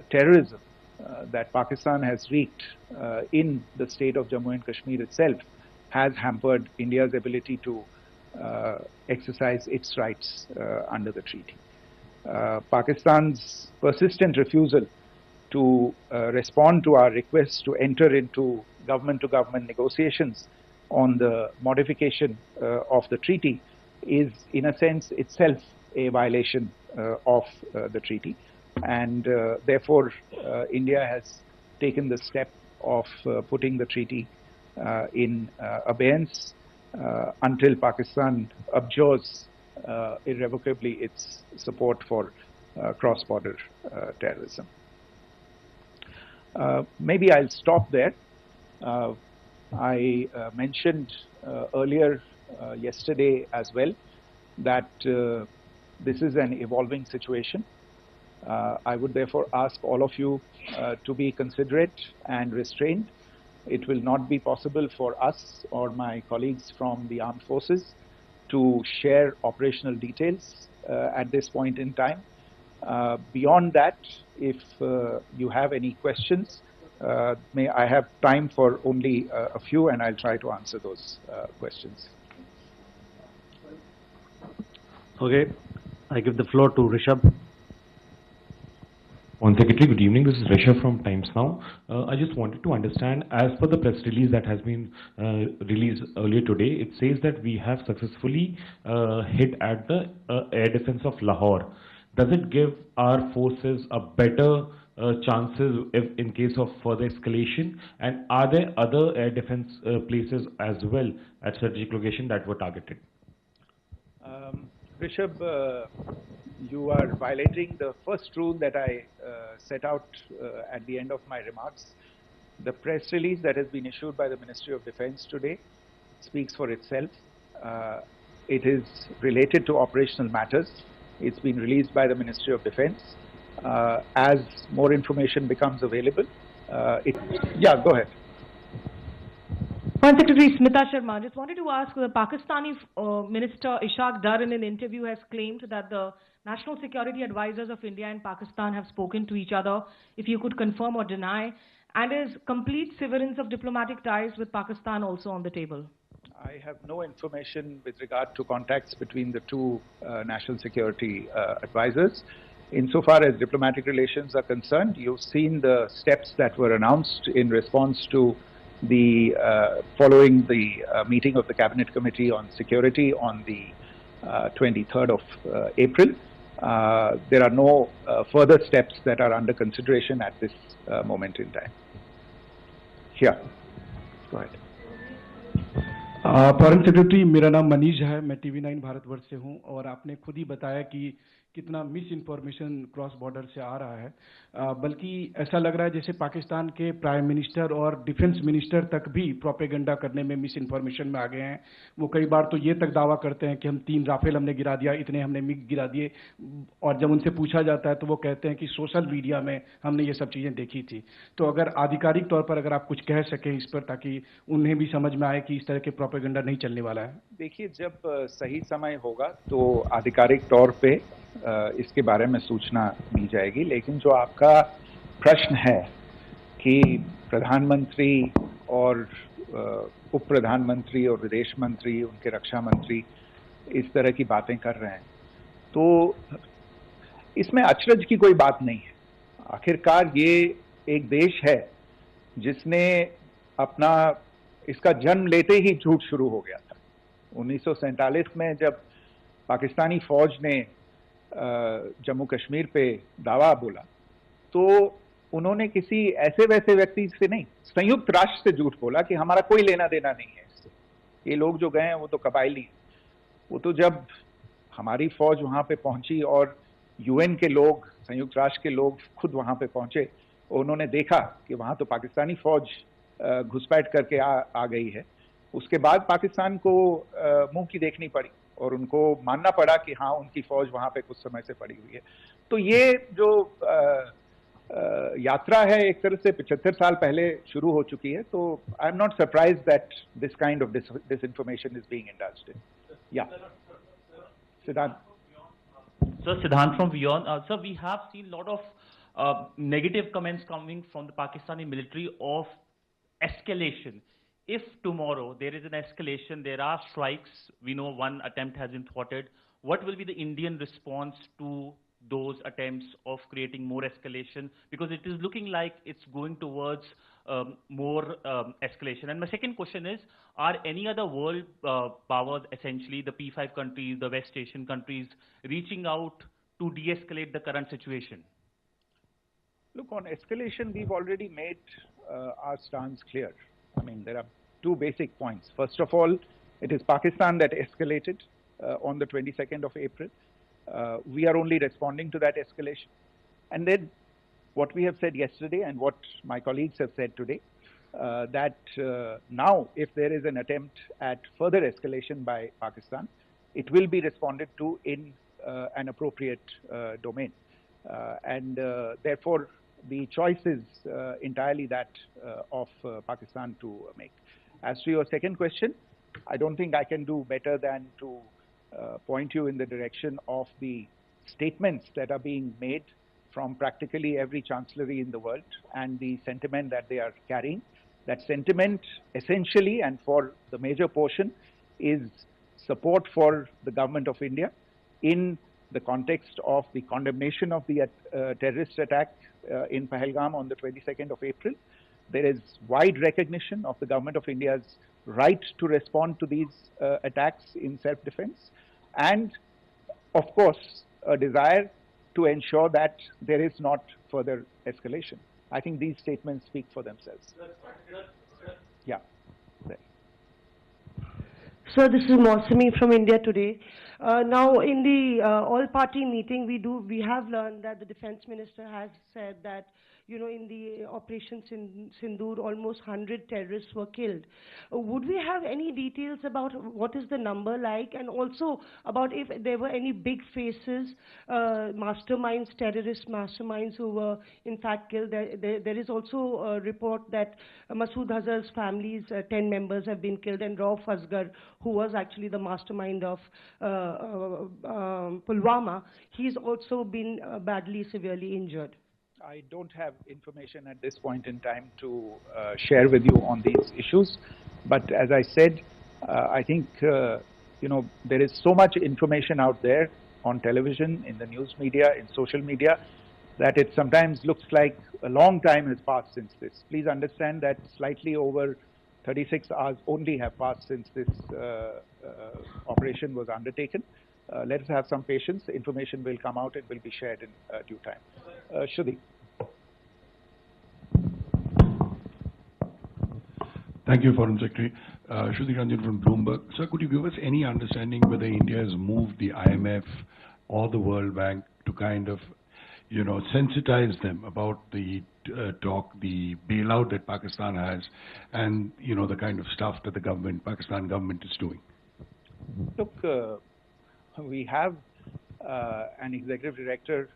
terrorism that Pakistan has wreaked in the state of Jammu and Kashmir itself has hampered India's ability to exercise its rights under the treaty. Pakistan's persistent refusal to respond to our request to enter into government-to-government negotiations on the modification of the treaty is, in a sense, itself a violation of the treaty. And therefore, India has taken the step of putting the treaty in abeyance until Pakistan abjures irrevocably its support for cross-border terrorism. Maybe I'll stop there. I mentioned earlier yesterday as well that this is an evolving situation. I would therefore ask all of you to be considerate and restrained. It will not be possible for us or my colleagues from the armed forces to share operational details at this point in time. Beyond that, if you have any questions, may I have time for only a few, and I'll try to answer those questions. Okay, I give the floor to Rishabh. One Secretary, good evening. This is Rishabh from Times Now. I just wanted to understand, as per the press release that has been released earlier today, it says that we have successfully hit at the air defense of Lahore. Does it give our forces a better chances if in case of further escalation? And are there other air defense places as well at strategic location that were targeted? Rishabh, you are violating the first rule that I set out at the end of my remarks. The press release that has been issued by the Ministry of Defense today speaks for itself. It is related to operational matters. It's been released by the Ministry of Defense. As more information becomes available, yeah, go ahead. Foreign Secretary Smita Sharma, just wanted to ask, the Pakistani Minister Ishaq Dar in an interview has claimed that the national security advisors of India and Pakistan have spoken to each other. If you could confirm or deny, and is complete severance of diplomatic ties with Pakistan also on the table? I have no information with regard to contacts between the two national security advisors. Insofar as diplomatic relations are concerned, you've seen the steps that were announced in response to the following the meeting of the Cabinet Committee on Security on the 23rd of April. There are no further steps that are under consideration at this moment in time. Here, go ahead. Foreign secretary, मेरा नाम मनीष है, मैं TV9 Bharatvarsh से हूं, और आपने खुद ही बताया कि कितना मिस इन्फॉर्मेशन क्रॉस बॉर्डर से आ रहा है, बल्कि ऐसा लग रहा है जैसे पाकिस्तान के प्राइम मिनिस्टर और डिफेंस मिनिस्टर तक भी प्रोपेगेंडा करने में मिस इन्फॉर्मेशन में आ गए हैं। वो कई बार तो ये तक दावा करते हैं कि हम 3 राफेल हमने गिरा दिया, इतने हमने मिग गिरा दिए, और जब उनसे पूछा जाता है तो वो कहते हैं कि सोशल मीडिया में हमने ये सब चीज़ें देखी थी। तो अगर आधिकारिक तौर पर अगर आप कुछ कह सकें इस पर, ताकि उन्हें भी समझ में आए कि इस तरह के प्रोपेगेंडा नहीं चलने वाला है। देखिए, जब सही समय होगा तो आधिकारिक तौर पे इसके बारे में सूचना दी जाएगी, लेकिन जो आपका प्रश्न है कि प्रधानमंत्री और उप प्रधानमंत्री और विदेश मंत्री, उनके रक्षा मंत्री इस तरह की बातें कर रहे हैं, तो इसमें अचरज की कोई बात नहीं है। आखिरकार ये एक देश है जिसने अपना इसका जन्म लेते ही झूठ शुरू हो गया था। 1947 में जब पाकिस्तानी फौज ने जम्मू कश्मीर पे दावा बोला, तो उन्होंने किसी ऐसे वैसे व्यक्ति से नहीं, संयुक्त राष्ट्र से झूठ बोला कि हमारा कोई लेना देना नहीं है इससे, ये लोग जो गए हैं वो तो कबायली हैं। वो तो जब हमारी फौज वहां पे पहुंची और यूएन के लोग, संयुक्त राष्ट्र के लोग खुद वहां पे पहुंचे, उन्होंने देखा कि वहां तो पाकिस्तानी फौज घुसपैठ करके आ गई है, उसके बाद पाकिस्तान को मुंह की देखनी पड़ी और उनको मानना पड़ा कि हाँ, उनकी फौज वहां पे कुछ समय से पड़ी हुई है। तो ये जो यात्रा है एक तरह से 75 साल पहले शुरू हो चुकी है, तो I am not surprise that this kind of disinformation is being indulged in. Yeah. Siddhant. Sir, Siddhant from Beyond. Sir, we have seen a lot of negative comments coming from the Pakistani military of escalation. If tomorrow there is an escalation, there are strikes, we know one attempt has been thwarted, what will be the Indian response to those attempts of creating more escalation? Because it is looking like it's going towards more escalation. And my second question is, are any other world powers, essentially the P5 countries, the West Asian countries, reaching out to de-escalate the current situation? Look, on escalation, we've already made our stance clear. I mean, there are two basic points. First of all, it is Pakistan that escalated on the 22nd of April. We are only responding to that escalation. And then what we have said yesterday and what my colleagues have said today, that now if there is an attempt at further escalation by Pakistan, it will be responded to in an appropriate domain. And therefore, the choice is entirely that of Pakistan to make. As to your second question, I don't think I can do better than to point you in the direction of the statements that are being made from practically every chancellery in the world and the sentiment that they are carrying. That sentiment essentially and for the major portion is support for the government of India in the context of the condemnation of the terrorist attack in Pahalgam on the 22nd of April. There is wide recognition of the government of India's right to respond to these attacks in self-defense, and of course a desire to ensure that there is not further escalation. I think these statements speak for themselves. Yeah. Sir, this is Mausami from India Today. Now, in the all-party meeting, we have learned that the Defense Minister has said that, you know, in the operations in Sindoor, almost 100 terrorists were killed. Would we have any details about what is the number like, and also about if there were any big faces, masterminds, terrorist masterminds who were in fact killed? There is also a report that Masood Azhar's family's 10 members have been killed, and Rauf Asghar, who was actually the mastermind of Pulwama, he's also been badly, severely injured. I don't have information at this point in time to share with you on these issues. But as I said, I think, you know, there is so much information out there on television, in the news media, in social media, that it sometimes looks like a long time has passed since this. Please understand that slightly over 36 hours only have passed since this operation was undertaken. Let us have some patience. Information will come out and will be shared in due time. Shruti. Thank you, Foreign Secretary. Shruti Ranjan from Bloomberg. Sir, could you give us any understanding whether India has moved the IMF or the World Bank to kind of, you know, sensitize them about the the bailout that Pakistan has, and, you know, the kind of stuff that the Pakistan government is doing? Look, we have an executive director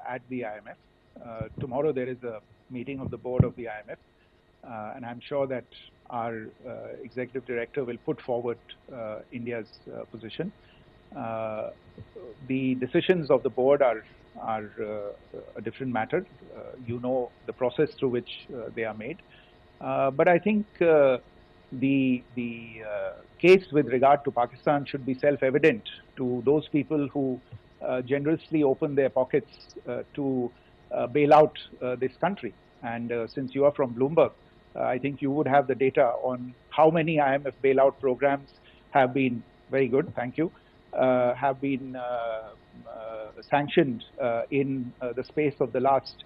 at the IMF. Tomorrow there is a meeting of the board of the IMF, and I'm sure that our executive director will put forward India's position. The decisions of the board are a different matter. You know the process through which they are made. But I think the case with regard to Pakistan should be self-evident to those people who generously open their pockets to bail out this country. And since you are from Bloomberg, I think you would have the data on how many IMF bailout programs have been, very good, thank you, have been sanctioned in the space of the last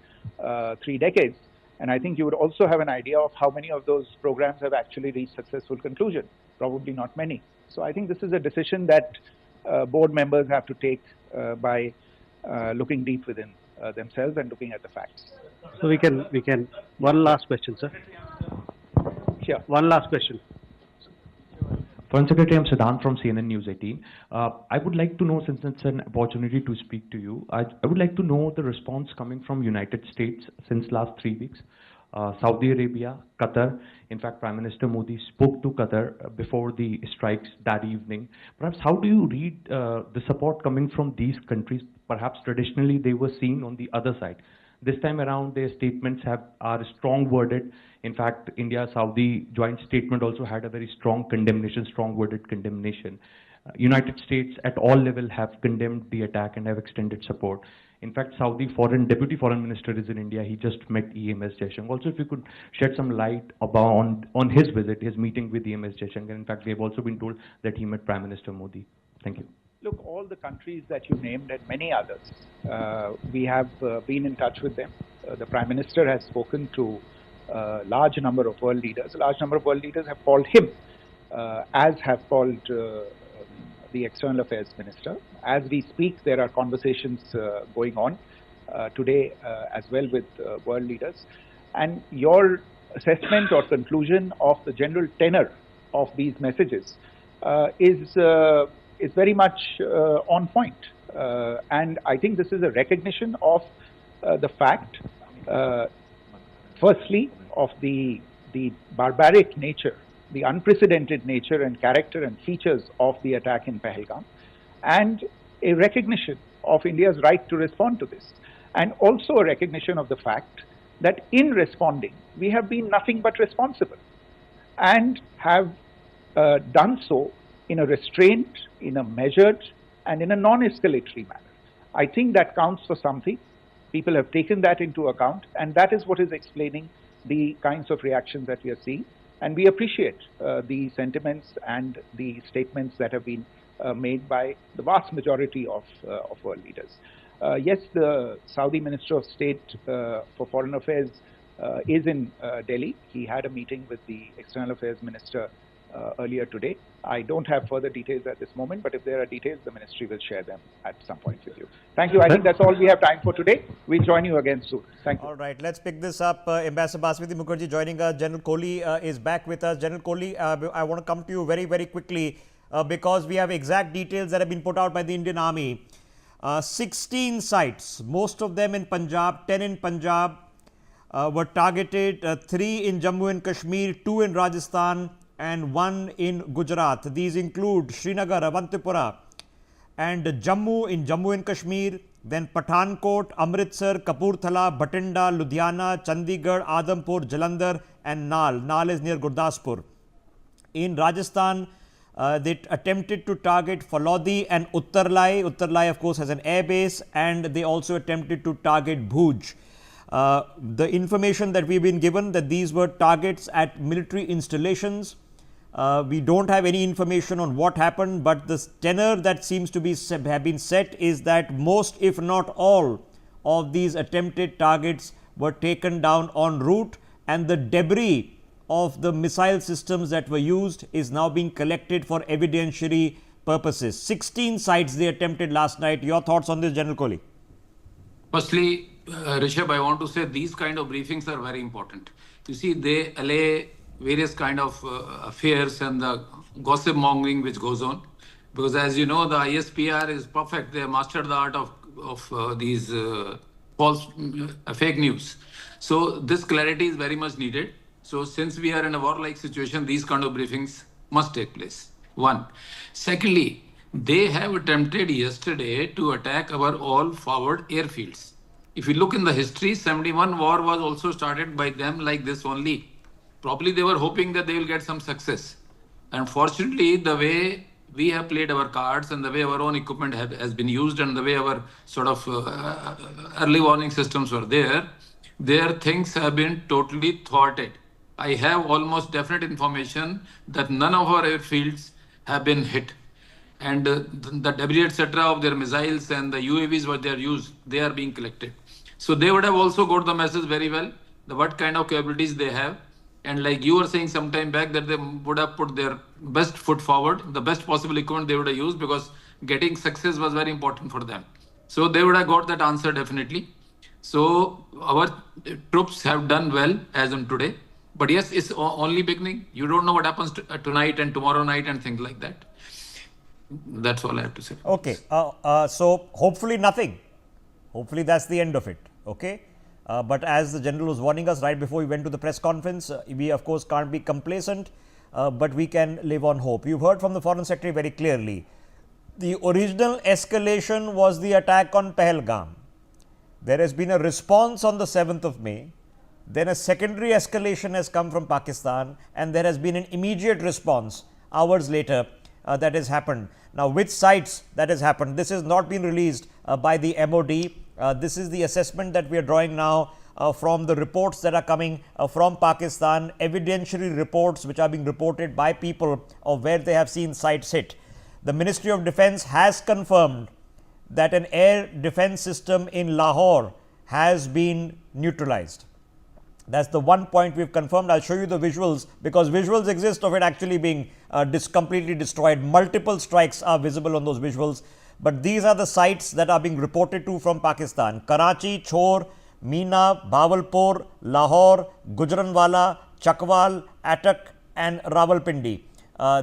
3 decades. And I think you would also have an idea of how many of those programs have actually reached successful conclusion. Probably not many. So I think this is a decision that board members have to take by looking deep within themselves and looking at the facts. So we can, one last question, sir. Sure. One last question. Foreign Secretary, I'm Siddhant from CNN News 18. I would like to know, since it's an opportunity to speak to you, I would like to know the response coming from United States since last 3 weeks. Saudi Arabia, Qatar. In fact, Prime Minister Modi spoke to Qatar before the strikes that evening. Perhaps how do you read the support coming from these countries? Perhaps traditionally they were seen on the other side. This time around, their statements are strong worded. In fact, India-Saudi joint statement also had a very strong condemnation, strong worded condemnation. United States at all levels have condemned the attack and have extended support. In fact, Saudi Deputy Foreign Minister is in India. He just met EMS Jaishankar. Also, if you could shed some light on his visit, his meeting with EMS Jaishankar. In fact, we have also been told that he met Prime Minister Modi. Thank you. Look, all the countries that you named and many others, we have been in touch with them. The Prime Minister has spoken to a large number of world leaders. A large number of world leaders have called him, as have called the External Affairs Minister. As we speak, there are conversations going on today as well with world leaders. And your assessment or conclusion of the general tenor of these messages is very much on point. And I think this is a recognition of the fact, firstly, of the barbaric nature, the unprecedented nature and character and features of the attack in Pahalgam, and a recognition of India's right to respond to this, and also a recognition of the fact that in responding, we have been nothing but responsible and have done so in a restrained, in a measured, and in a non-escalatory manner. I think that counts for something. People have taken that into account, and that is what is explaining the kinds of reactions that we are seeing. And we appreciate the sentiments and the statements that have been made by the vast majority of world leaders. Yes, the Saudi Minister of State for Foreign Affairs is in Delhi. He had a meeting with the External Affairs Minister earlier today. I don't have further details at this moment, but if there are details, the ministry will share them at some point with you. Thank you. I think that's all we have time for today. We'll join you again soon. Thank you. All right, let's pick this up. Ambassador Baswati Mukherjee joining us. General Kohli is back with us. General Kohli, I want to come to you very, very quickly because we have exact details that have been put out by the Indian Army. 16 sites, most of them in Punjab, 10 in Punjab, were targeted, 3 in Jammu and Kashmir, 2 in Rajasthan, and 1 in Gujarat. These include Srinagar, Avantipura, and Jammu in Jammu and Kashmir, then Pathankot, Amritsar, Kapurthala, Bhatinda, Ludhiana, Chandigarh, Adhampur, Jalandhar, and Nal. Nal is near Gurdaspur. In Rajasthan, they attempted to target Falodi and Uttarlai. Uttarlai, of course, has an air base, and they also attempted to target Bhuj. The information that we've been given that these were targets at military installations. We don't have any information on what happened, but the tenor that seems to have been set is that most, if not all, of these attempted targets were taken down en route, and the debris of the missile systems that were used is now being collected for evidentiary purposes. 16 sites they attempted last night. Your thoughts on this, General Kohli? Firstly, Rishabh, I want to say these kind of briefings are very important. You see, they allay various kind of affairs and the gossip mongering which goes on. Because as you know, the ISPR is perfect. They mastered the art of these false fake news. So this clarity is very much needed. So since we are in a warlike situation, these kind of briefings must take place. One. Secondly, they have attempted yesterday to attack our all forward airfields. If you look in the history, 71 war was also started by them like this only. Probably they were hoping that they will get some success. Unfortunately, the way we have played our cards and the way our own equipment has been used and the way our sort of early warning systems were there, their things have been totally thwarted. I have almost definite information that none of our airfields have been hit. And the debris, etc., of their missiles and the UAVs what they are used, they are being collected. So they would have also got the message very well, what kind of capabilities they have. And like you were saying some time back that they would have put their best foot forward, the best possible equipment they would have used because getting success was very important for them. So they would have got that answer definitely. So our troops have done well as on today. But yes, it's only beginning. You don't know what happens tonight and tomorrow night and things like that. That's all I have to say. Okay. So hopefully nothing. Hopefully that's the end of it. Okay. But as the general was warning us right before we went to the press conference, we of course can't be complacent, but we can live on hope. You've heard from the Foreign Secretary very clearly. The original escalation was the attack on Pahalgam. There has been a response on the 7th of May. Then a secondary escalation has come from Pakistan, and there has been an immediate response hours later that has happened. Now, which sites that has happened? This has not been released by the MOD. This is the assessment that we are drawing now from the reports that are coming from Pakistan, evidentiary reports which are being reported by people of where they have seen sites hit. The Ministry of Defence has confirmed that an air defence system in Lahore has been neutralized. That's the one point we've confirmed. I'll show you the visuals because visuals exist of it actually being completely destroyed. Multiple strikes are visible on those visuals. But these are the sites that are being reported to from Pakistan. Karachi, Chor, Meena, Bawalpur, Lahore, Gujranwala, Chakwal, Attock and Rawalpindi.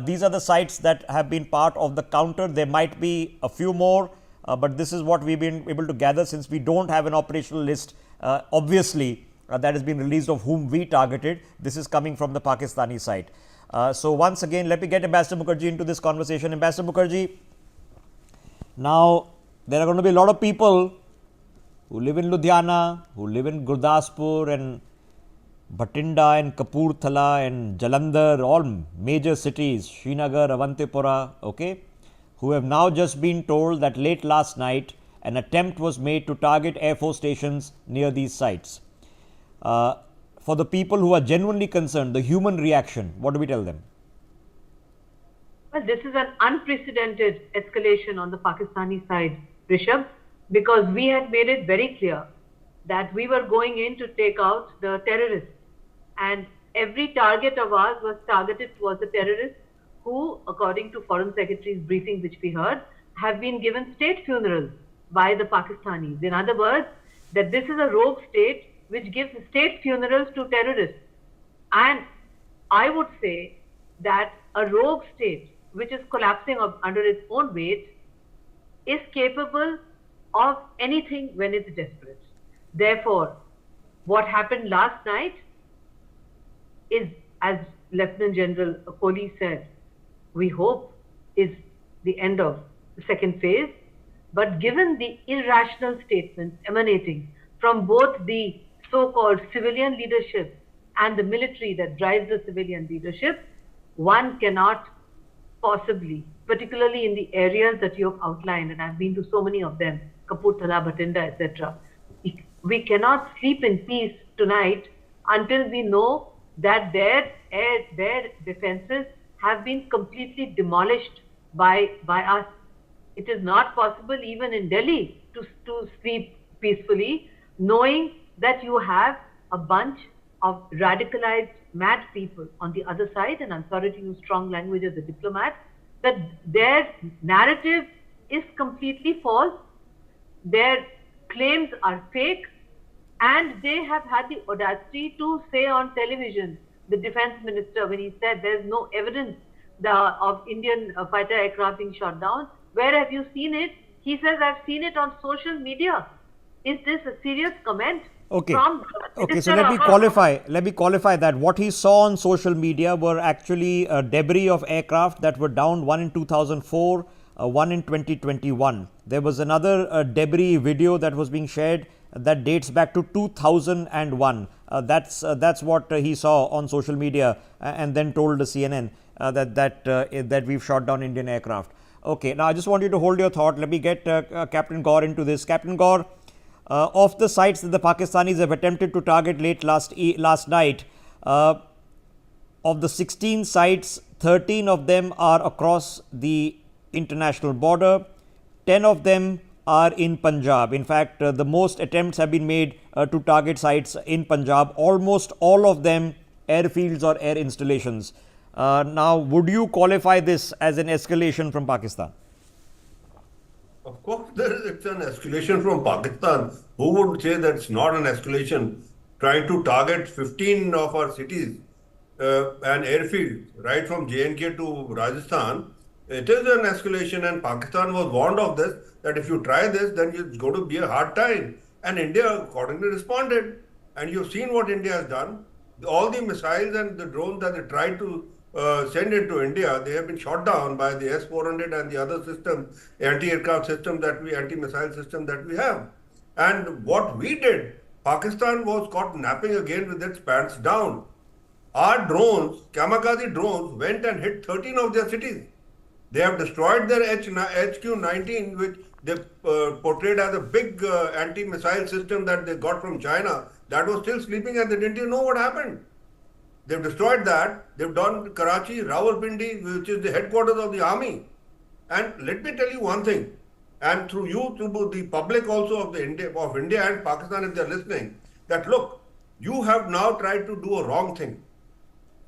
These are the sites that have been part of the counter. There might be a few more, but this is what we've been able to gather since we don't have an operational list, obviously, that has been released of whom we targeted. This is coming from the Pakistani side. So once again, let me get Ambassador Mukherjee into this conversation. Ambassador Mukherjee, now there are going to be a lot of people who live in Ludhiana, who live in Gurdaspur and Bhatinda and Kapurthala and Jalandhar, all major cities, Srinagar, Avantipura, okay, who have now just been told that late last night an attempt was made to target Air Force stations near these sites. For the people who are genuinely concerned, the human reaction, what do we tell them? Well, this is an unprecedented escalation on the Pakistani side, Rishabh, because we had made it very clear that we were going in to take out the terrorists. And every target of ours was targeted towards the terrorists who, according to Foreign Secretary's briefing, which we heard, have been given state funerals by the Pakistanis. In other words, that this is a rogue state which gives state funerals to terrorists. And I would say that a rogue state which is collapsing under its own weight is capable of anything when it's desperate. Therefore, what happened last night is, as Lieutenant General Kohli said, we hope is the end of the second phase. But given the irrational statements emanating from both the so-called civilian leadership and the military that drives the civilian leadership, one cannot possibly, particularly in the areas that you have outlined, and I've been to so many of them, Kapurthala, Bhatinda, etc. We cannot sleep in peace tonight until we know that their defenses have been completely demolished by us. It is not possible even in Delhi to sleep peacefully, knowing that you have a bunch of radicalized mad people on the other side, and I'm sorry to use strong language as a diplomat, that their narrative is completely false, their claims are fake, and they have had the audacity to say on television, the defense minister, when he said there's no evidence of Indian fighter aircraft being shot down, where have you seen it? He says, I've seen it on social media. Is this a serious comment? Okay. Okay, so let me qualify that. What he saw on social media were actually debris of aircraft that were downed, one in 2004, one in 2021. There was another debris video that was being shared that dates back to 2001. That's what he saw on social media and then told the CNN that we've shot down Indian aircraft. Okay, now I just want you to hold your thought. Let me get Captain Gaur into this. Captain Gaur, of the sites that the Pakistanis have attempted to target late last night, of the 16 sites, 13 of them are across the international border, 10 of them are in Punjab. In fact, the most attempts have been made to target sites in Punjab, almost all of them airfields or air installations. Now, would you qualify this as an escalation from Pakistan? Of course, it's an escalation from Pakistan. Who would say that it's not an escalation? trying to target 15 of our cities and airfields, right from J&K to Rajasthan, it is an escalation, and Pakistan was warned of this, that if you try this, then it's going to be a hard time. And India accordingly responded. And you've seen what India has done. All the missiles and the drones that they tried to send into India, they have been shot down by the S-400 and the other systems, anti-aircraft system anti-missile system that we have. And what we did, Pakistan was caught napping again with its pants down. Our drones, kamikaze drones, went and hit 13 of their cities. They have destroyed their HQ-19, which they portrayed as a big anti-missile system that they got from China. That was still sleeping and they didn't even know what happened. They've destroyed that. They've done Karachi, Rawalpindi, which is the headquarters of the army. And let me tell you one thing, and through you, through the public also of India and Pakistan, if they're listening, that look, you have now tried to do a wrong thing.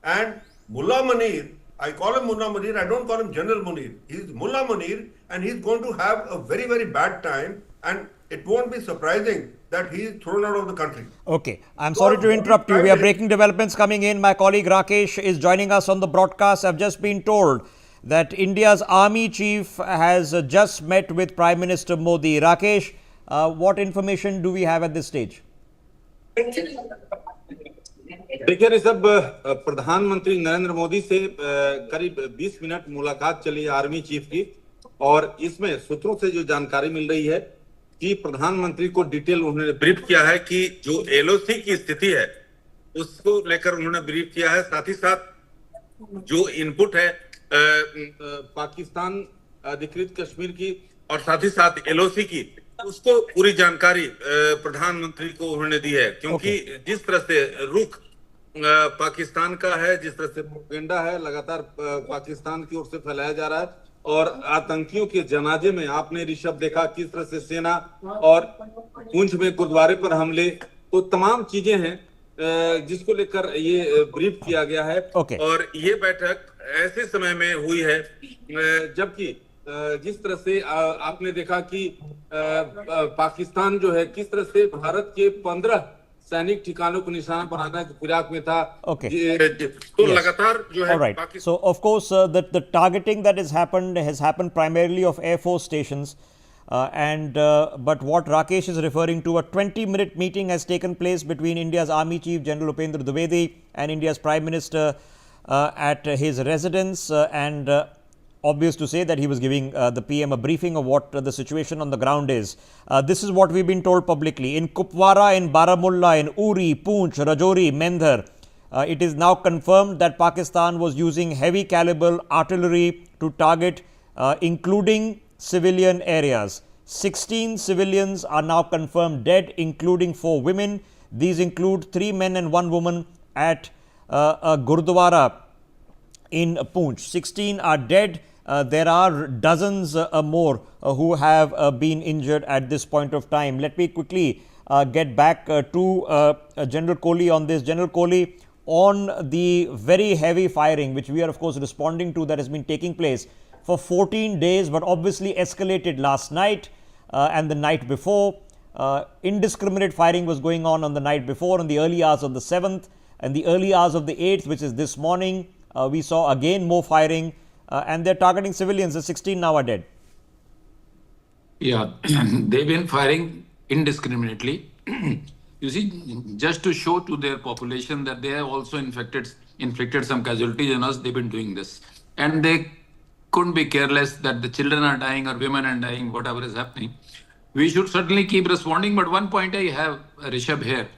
And Mullah Munir, I call him Mullah Munir, I don't call him General Munir. He's Mullah Munir, and he's going to have a very, very bad time, and it won't be surprising that he is thrown out of the country. Okay, I'm sorry to interrupt you. We are breaking developments coming in. My colleague Rakesh is joining us on the broadcast. I've just been told that India's army chief has just met with Prime Minister Modi. Rakesh, what information do we have at this stage? देखिए ऋषभ, प्रधानमंत्री नरेंद्र मोदी से करीब 20 minute मुलाकात चली army chief की, और इसमें सूत्रों से जो जानकारी मिल रही है कि प्रधानमंत्री को डिटेल उन्होंने ब्रीफ किया है कि जो एलओसी की स्थिति है उसको लेकर उन्होंने ब्रीफ किया है। साथ ही साथ जो इनपुट है पाकिस्तान अधिकृत कश्मीर की और साथ ही साथ एलओसी की, उसको पूरी जानकारी प्रधानमंत्री को उन्होंने दी है। क्योंकि जिस तरह से रुख पाकिस्तान का है, जिस तरह से प्रोपेगेंडा है लगातार पाकिस्तान की ओर से फैलाया जा रहा है, और आतंकियों के जनाजे में आपने ऋषभ देखा किस तरह से सेना और पुंछ में गुरुद्वारे पर हमले, तो तमाम चीजें हैं जिसको लेकर ये ब्रीफ किया गया है। और ये बैठक ऐसे समय में हुई है जबकि जिस तरह से आपने देखा कि पाकिस्तान जो है किस तरह से भारत के 15 सैनिक ठिकानों को निशाना बनाना के फिराक में था। तो लगातार जो है। Right. So of course the targeting that has happened primarily of Air Force stations, but what Rakesh is referring to, a 20-minute meeting has taken place between India's Army Chief General Upendra Dwivedi and India's Prime Minister at his residence, and obvious to say that he was giving the PM a briefing of what the situation on the ground is. This is what we've been told publicly. In Kupwara, in Baramulla, in Uri, Poonch, Rajouri, Mendhar, it is now confirmed that Pakistan was using heavy caliber artillery to target including civilian areas. 16 civilians are now confirmed dead, including 4 women. These include 3 men and 1 woman at a Gurdwara in Poonch. 16 are dead. There are dozens more who have been injured at this point of time. Let me quickly get back to General Kohli on this. General Kohli, on the very heavy firing, which we are of course responding to, that has been taking place for 14 days, but obviously escalated last night and the night before. Indiscriminate firing was going on the night before, in the early hours of the 7th and the early hours of the 8th, which is this morning. We saw again more firing. And they're targeting civilians. The 16 now are dead. Yeah, they've been firing indiscriminately. You see, just to show to their population that they have also inflicted some casualties on us, they've been doing this. And they couldn't be careless that the children are dying or women are dying, whatever is happening. We should certainly keep responding. But one point I have, Rishabh, here.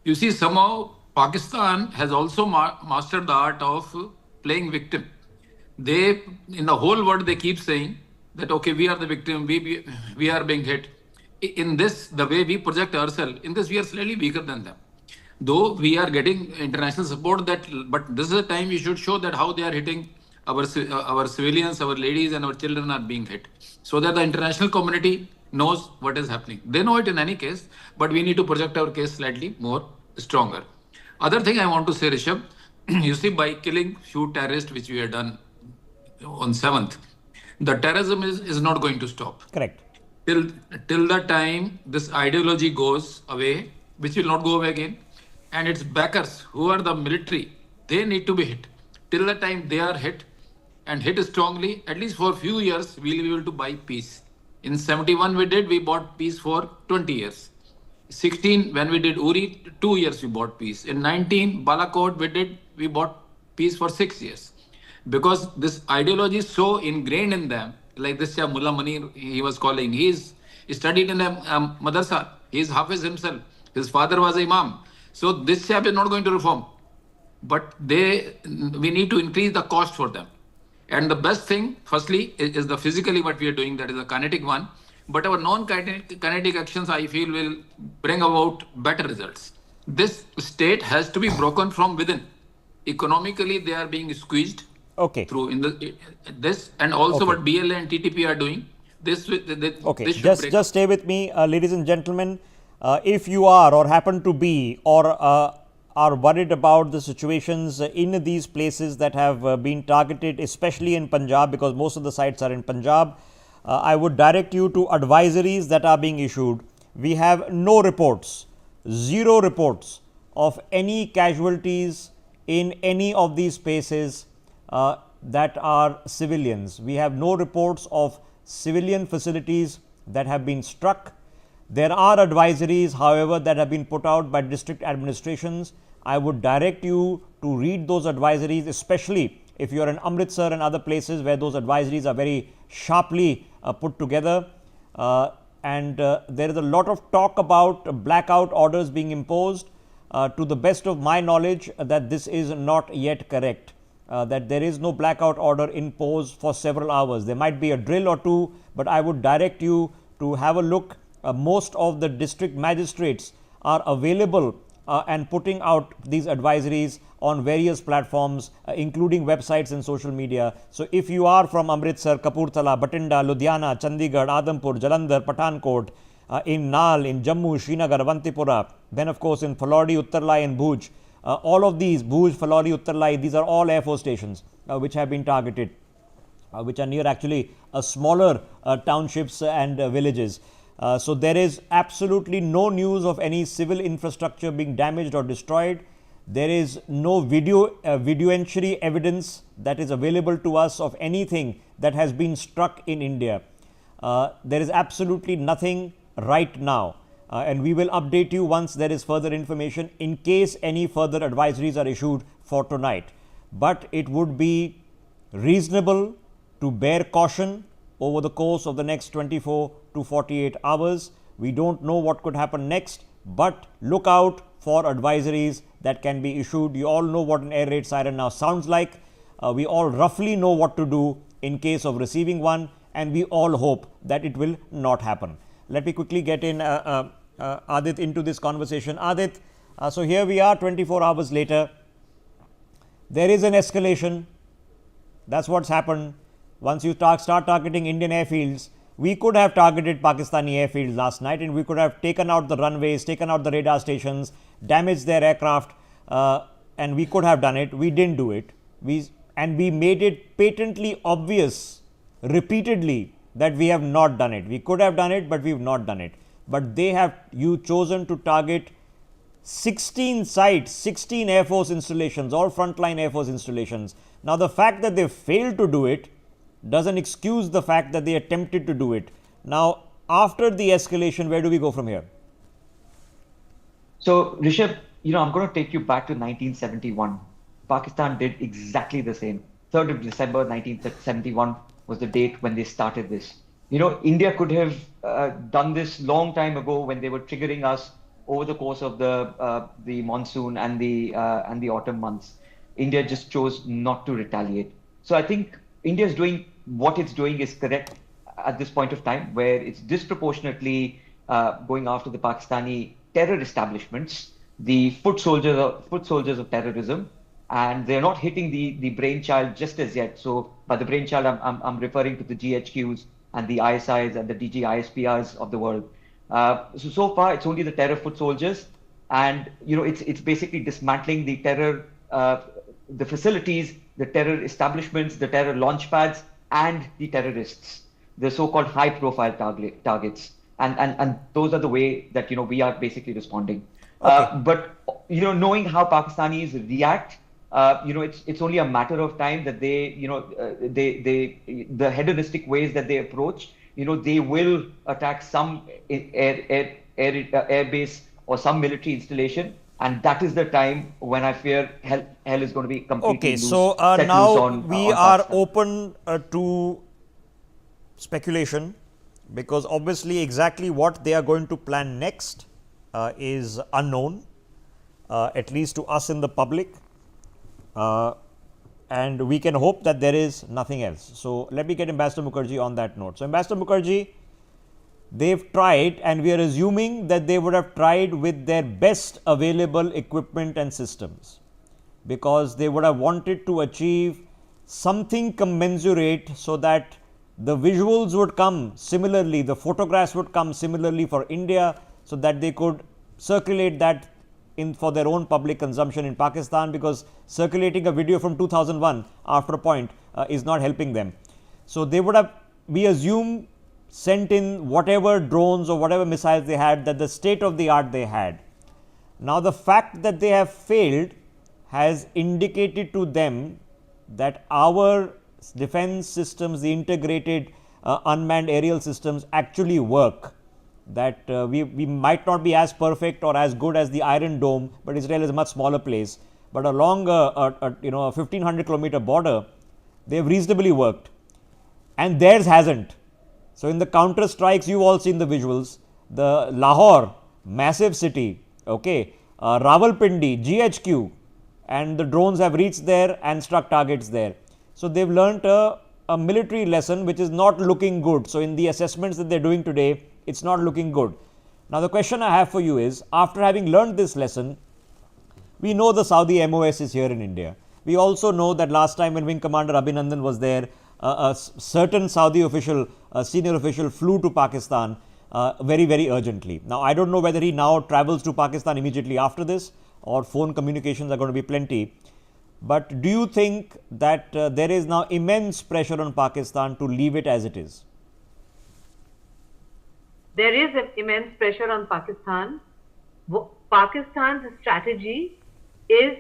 You see, somehow Pakistan has also mastered the art of playing victim. They, in the whole world, they keep saying that, okay, we are the victim, we are being hit. In this, the way we project ourselves, in this we are slightly weaker than them. Though we are getting international support, but this is a time we should show that how they are hitting our civilians, our ladies and our children are being hit. So that the international community knows what is happening. They know it in any case, but we need to project our case slightly more stronger. Other thing I want to say, Rishabh, you see, by killing few terrorists, which we have done on 7th, the terrorism is not going to stop. Correct. Till the time this ideology goes away, which will not go away again, and its backers, who are the military, they need to be hit. Till the time they are hit and hit strongly, at least for a few years, we'll be able to buy peace. In 71, we bought peace for 20 years. 16, when we did Uri, 2 years we bought peace. In 19, Balakot, we bought peace for 6 years. Because this ideology is so ingrained in them, like this Mullah Munir, he was calling, he studied in a madrasa, he is Hafiz himself, his father was Imam. So this chap is not going to reform. But we need to increase the cost for them. And the best thing, firstly, is the physically what we are doing, that is the kinetic one. But our non-kinetic actions, I feel, will bring about better results. This state has to be broken from within. Economically, they are being squeezed. Okay. Through this, and also what BLA and TTP are doing. Okay. This should just stay with me, ladies and gentlemen. If you are or happen to be or are worried about the situations in these places that have been targeted, especially in Punjab, because most of the sites are in Punjab, I would direct you to advisories that are being issued. We have no reports, zero reports of any casualties in any of these spaces that are civilians. We have no reports of civilian facilities that have been struck. There are advisories, however, that have been put out by district administrations. I would direct you to read those advisories, especially if you are in Amritsar and other places where those advisories are very sharply put together. There is a lot of talk about blackout orders being imposed. To the best of my knowledge, that this is not yet correct. That there is no blackout order imposed for several hours. There might be a drill or two, but I would direct you to have a look. Most of the district magistrates are available and putting out these advisories on various platforms, including websites and social media. So if you are from Amritsar, Kapurthala, Batinda, Ludhiana, Chandigarh, Adampur, Jalandhar, Pathankot, in Nal, in Jammu, Srinagar, Avantipura, then of course in Falodi, Uttarlai and Bhuj. All of these, Bhuj, Falodi, Uttarlai, these are all Air Force stations which have been targeted, which are near actually smaller townships and villages. So there is absolutely no news of any civil infrastructure being damaged or destroyed. There is no videoentry evidence that is available to us of anything that has been struck in India. There is absolutely nothing right now. And we will update you once there is further information in case any further advisories are issued for tonight. But it would be reasonable to bear caution over the course of the next 24 to 48 hours. We don't know what could happen next, but look out for advisories that can be issued. You all know what an air raid siren now sounds like. We all roughly know what to do in case of receiving one, and we all hope that it will not happen. Let me quickly get in Adit into this conversation. Adit, so here we are 24 hours later. There is an escalation. That's what's happened. Once you start targeting Indian airfields, we could have targeted Pakistani airfields last night and we could have taken out the runways, taken out the radar stations, damaged their aircraft, and we could have done it. We didn't do it. We made it patently obvious repeatedly that we have not done it. We could have done it, but we've not done it. But you chosen to target 16 sites, 16 Air Force installations, all frontline Air Force installations. Now, the fact that they failed to do it doesn't excuse the fact that they attempted to do it. Now, after the escalation, where do we go from here? So, Rishabh, I'm going to take you back to 1971. Pakistan did exactly the same. 3rd of December 1971 was the date when they started this. India could have done this long time ago when they were triggering us over the course of the monsoon and the autumn months. India just chose not to retaliate. So I think India is doing what it's doing is correct at this point of time, where it's disproportionately going after the Pakistani terror establishments, the foot soldiers of terrorism, and they're not hitting the brainchild just as yet. So by the brainchild, I'm referring to the GHQs and the ISIs and the DG ISPRs of the world. So far, it's only the terror foot soldiers, and it's basically dismantling the terror, the facilities, the terror establishments, the terror launch pads, and the terrorists, the so-called high-profile targets, and those are the way that we are basically responding. But knowing how Pakistanis react, it's only a matter of time that they, the hedonistic ways that they approach, they will attack some air base or some military installation, and that is the time when I fear hell is going to be completely Okay, loose. so set now loose on, we on are Pakistan. open to speculation, because obviously exactly what they are going to plan next is unknown, at least to us in the public, and we can hope that there is nothing else. So let me get Ambassador Mukherjee on that note. So Ambassador Mukherjee, they've tried, and we are assuming that they would have tried with their best available equipment and systems, because they would have wanted to achieve something commensurate so that the visuals would come similarly, the photographs would come similarly for India, so that they could circulate that in for their own public consumption in Pakistan, because circulating a video from 2001 after a point is not helping them. So they would have, we assume, sent in whatever drones or whatever missiles they had, that the state of the art they had. Now the fact that they have failed has indicated to them that our defense systems, the integrated unmanned aerial systems, actually work. That we might not be as perfect or as good as the Iron Dome, but Israel is a much smaller place. But along a 1500-kilometer border, they have reasonably worked, and theirs hasn't. So in the counter strikes, you've all seen the visuals. The Lahore, massive city, okay, Rawalpindi, GHQ, and the drones have reached there and struck targets there. So they've learnt a military lesson which is not looking good. So in the assessments that they're doing today, it's not looking good. Now the question I have for you is, after having learned this lesson, we know the Saudi MOS is here in India. We also know that last time when Wing Commander Abhinandan was there, a certain Saudi official, a senior official, flew to Pakistan very, very urgently. Now I don't know whether he now travels to Pakistan immediately after this, or phone communications are going to be plenty. But do you think that there is now immense pressure on Pakistan to leave it as it is? There is immense pressure on Pakistan. Pakistan's strategy is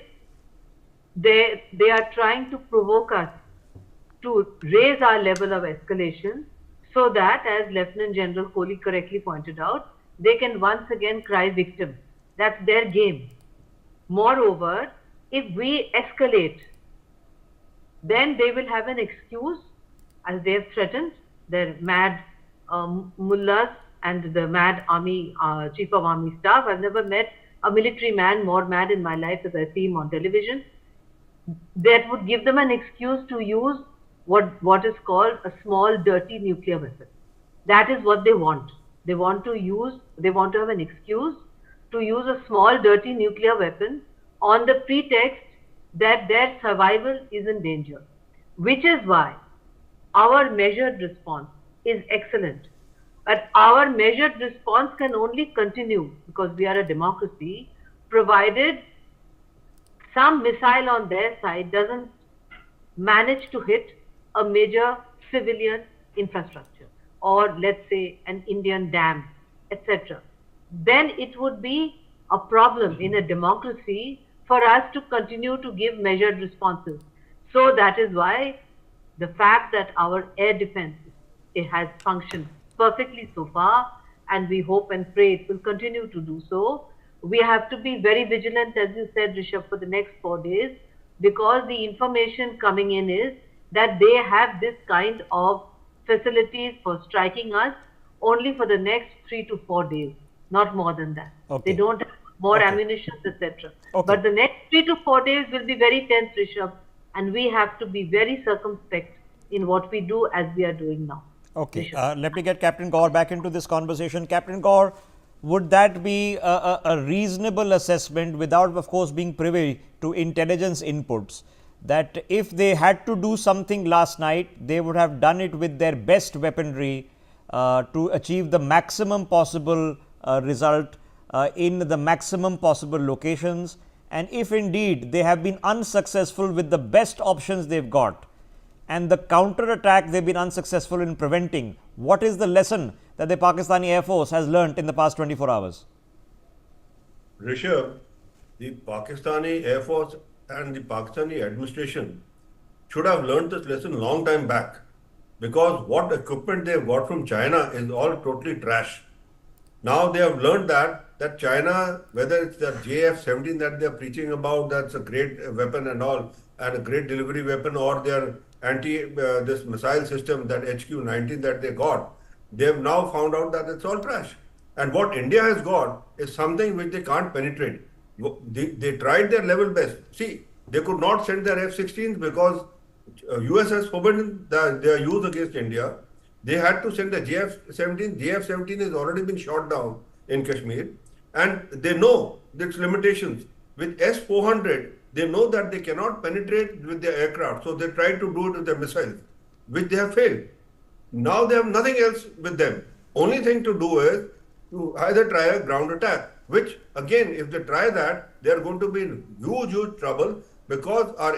they are trying to provoke us to raise our level of escalation, so that, as Lieutenant General Kohli correctly pointed out, they can once again cry victim. That's their game. Moreover, if we escalate, then they will have an excuse, as they have threatened, their mad mullahs and the mad army chief of army staff. I've never met a military man more mad in my life as I see him on television. That would give them an excuse to use what is called a small dirty nuclear weapon. That is what they want. They want to have an excuse to use a small dirty nuclear weapon on the pretext that their survival is in danger, which is why our measured response is excellent. But our measured response can only continue, because we are a democracy, provided some missile on their side doesn't manage to hit a major civilian infrastructure, or let's say an Indian dam, etc. Then it would be a problem in a democracy for us to continue to give measured responses. So that is why the fact that our air defense, it has functioned perfectly so far, and we hope and pray it will continue to do so. We have to be very vigilant, as you said, Rishabh, for the next 4 days, because the information coming in is that they have this kind of facilities for striking us only for the next 3 to 4 days, not more than that. Okay. They don't have more ammunition, etc. But the next 3 to 4 days will be very tense, Rishabh, and we have to be very circumspect in what we do, as we are doing now. Okay, let me get Captain Gaur back into this conversation. Captain Gaur, would that be a reasonable assessment, without of course being privy to intelligence inputs, that if they had to do something last night, they would have done it with their best weaponry to achieve the maximum possible result in the maximum possible locations? And if indeed they have been unsuccessful with the best options they've got, and the counter attack they've been unsuccessful in preventing, what is the lesson that the Pakistani Air Force has learnt in the past 24 hours? Rishabh, the Pakistani Air Force and the Pakistani administration should have learned this lesson long time back, because what equipment they've got from China is all totally trash. Now they have learned that China, whether it's the JF-17 that they're preaching about, that's a great weapon and all, and a great delivery weapon, or their this missile system, that HQ-19 that they got, they've now found out that it's all trash. And what India has got is something which they can't penetrate. They tried their level best. See, they could not send their F-16s because US has forbidden their use against India. They had to send the JF-17. JF-17 has already been shot down in Kashmir, and they know its limitations. With S-400, they know that they cannot penetrate with their aircraft, so they try to do it with their missiles, which they have failed. Now they have nothing else with them. Only thing to do is to either try a ground attack, which again, if they try that, they are going to be in huge trouble, because our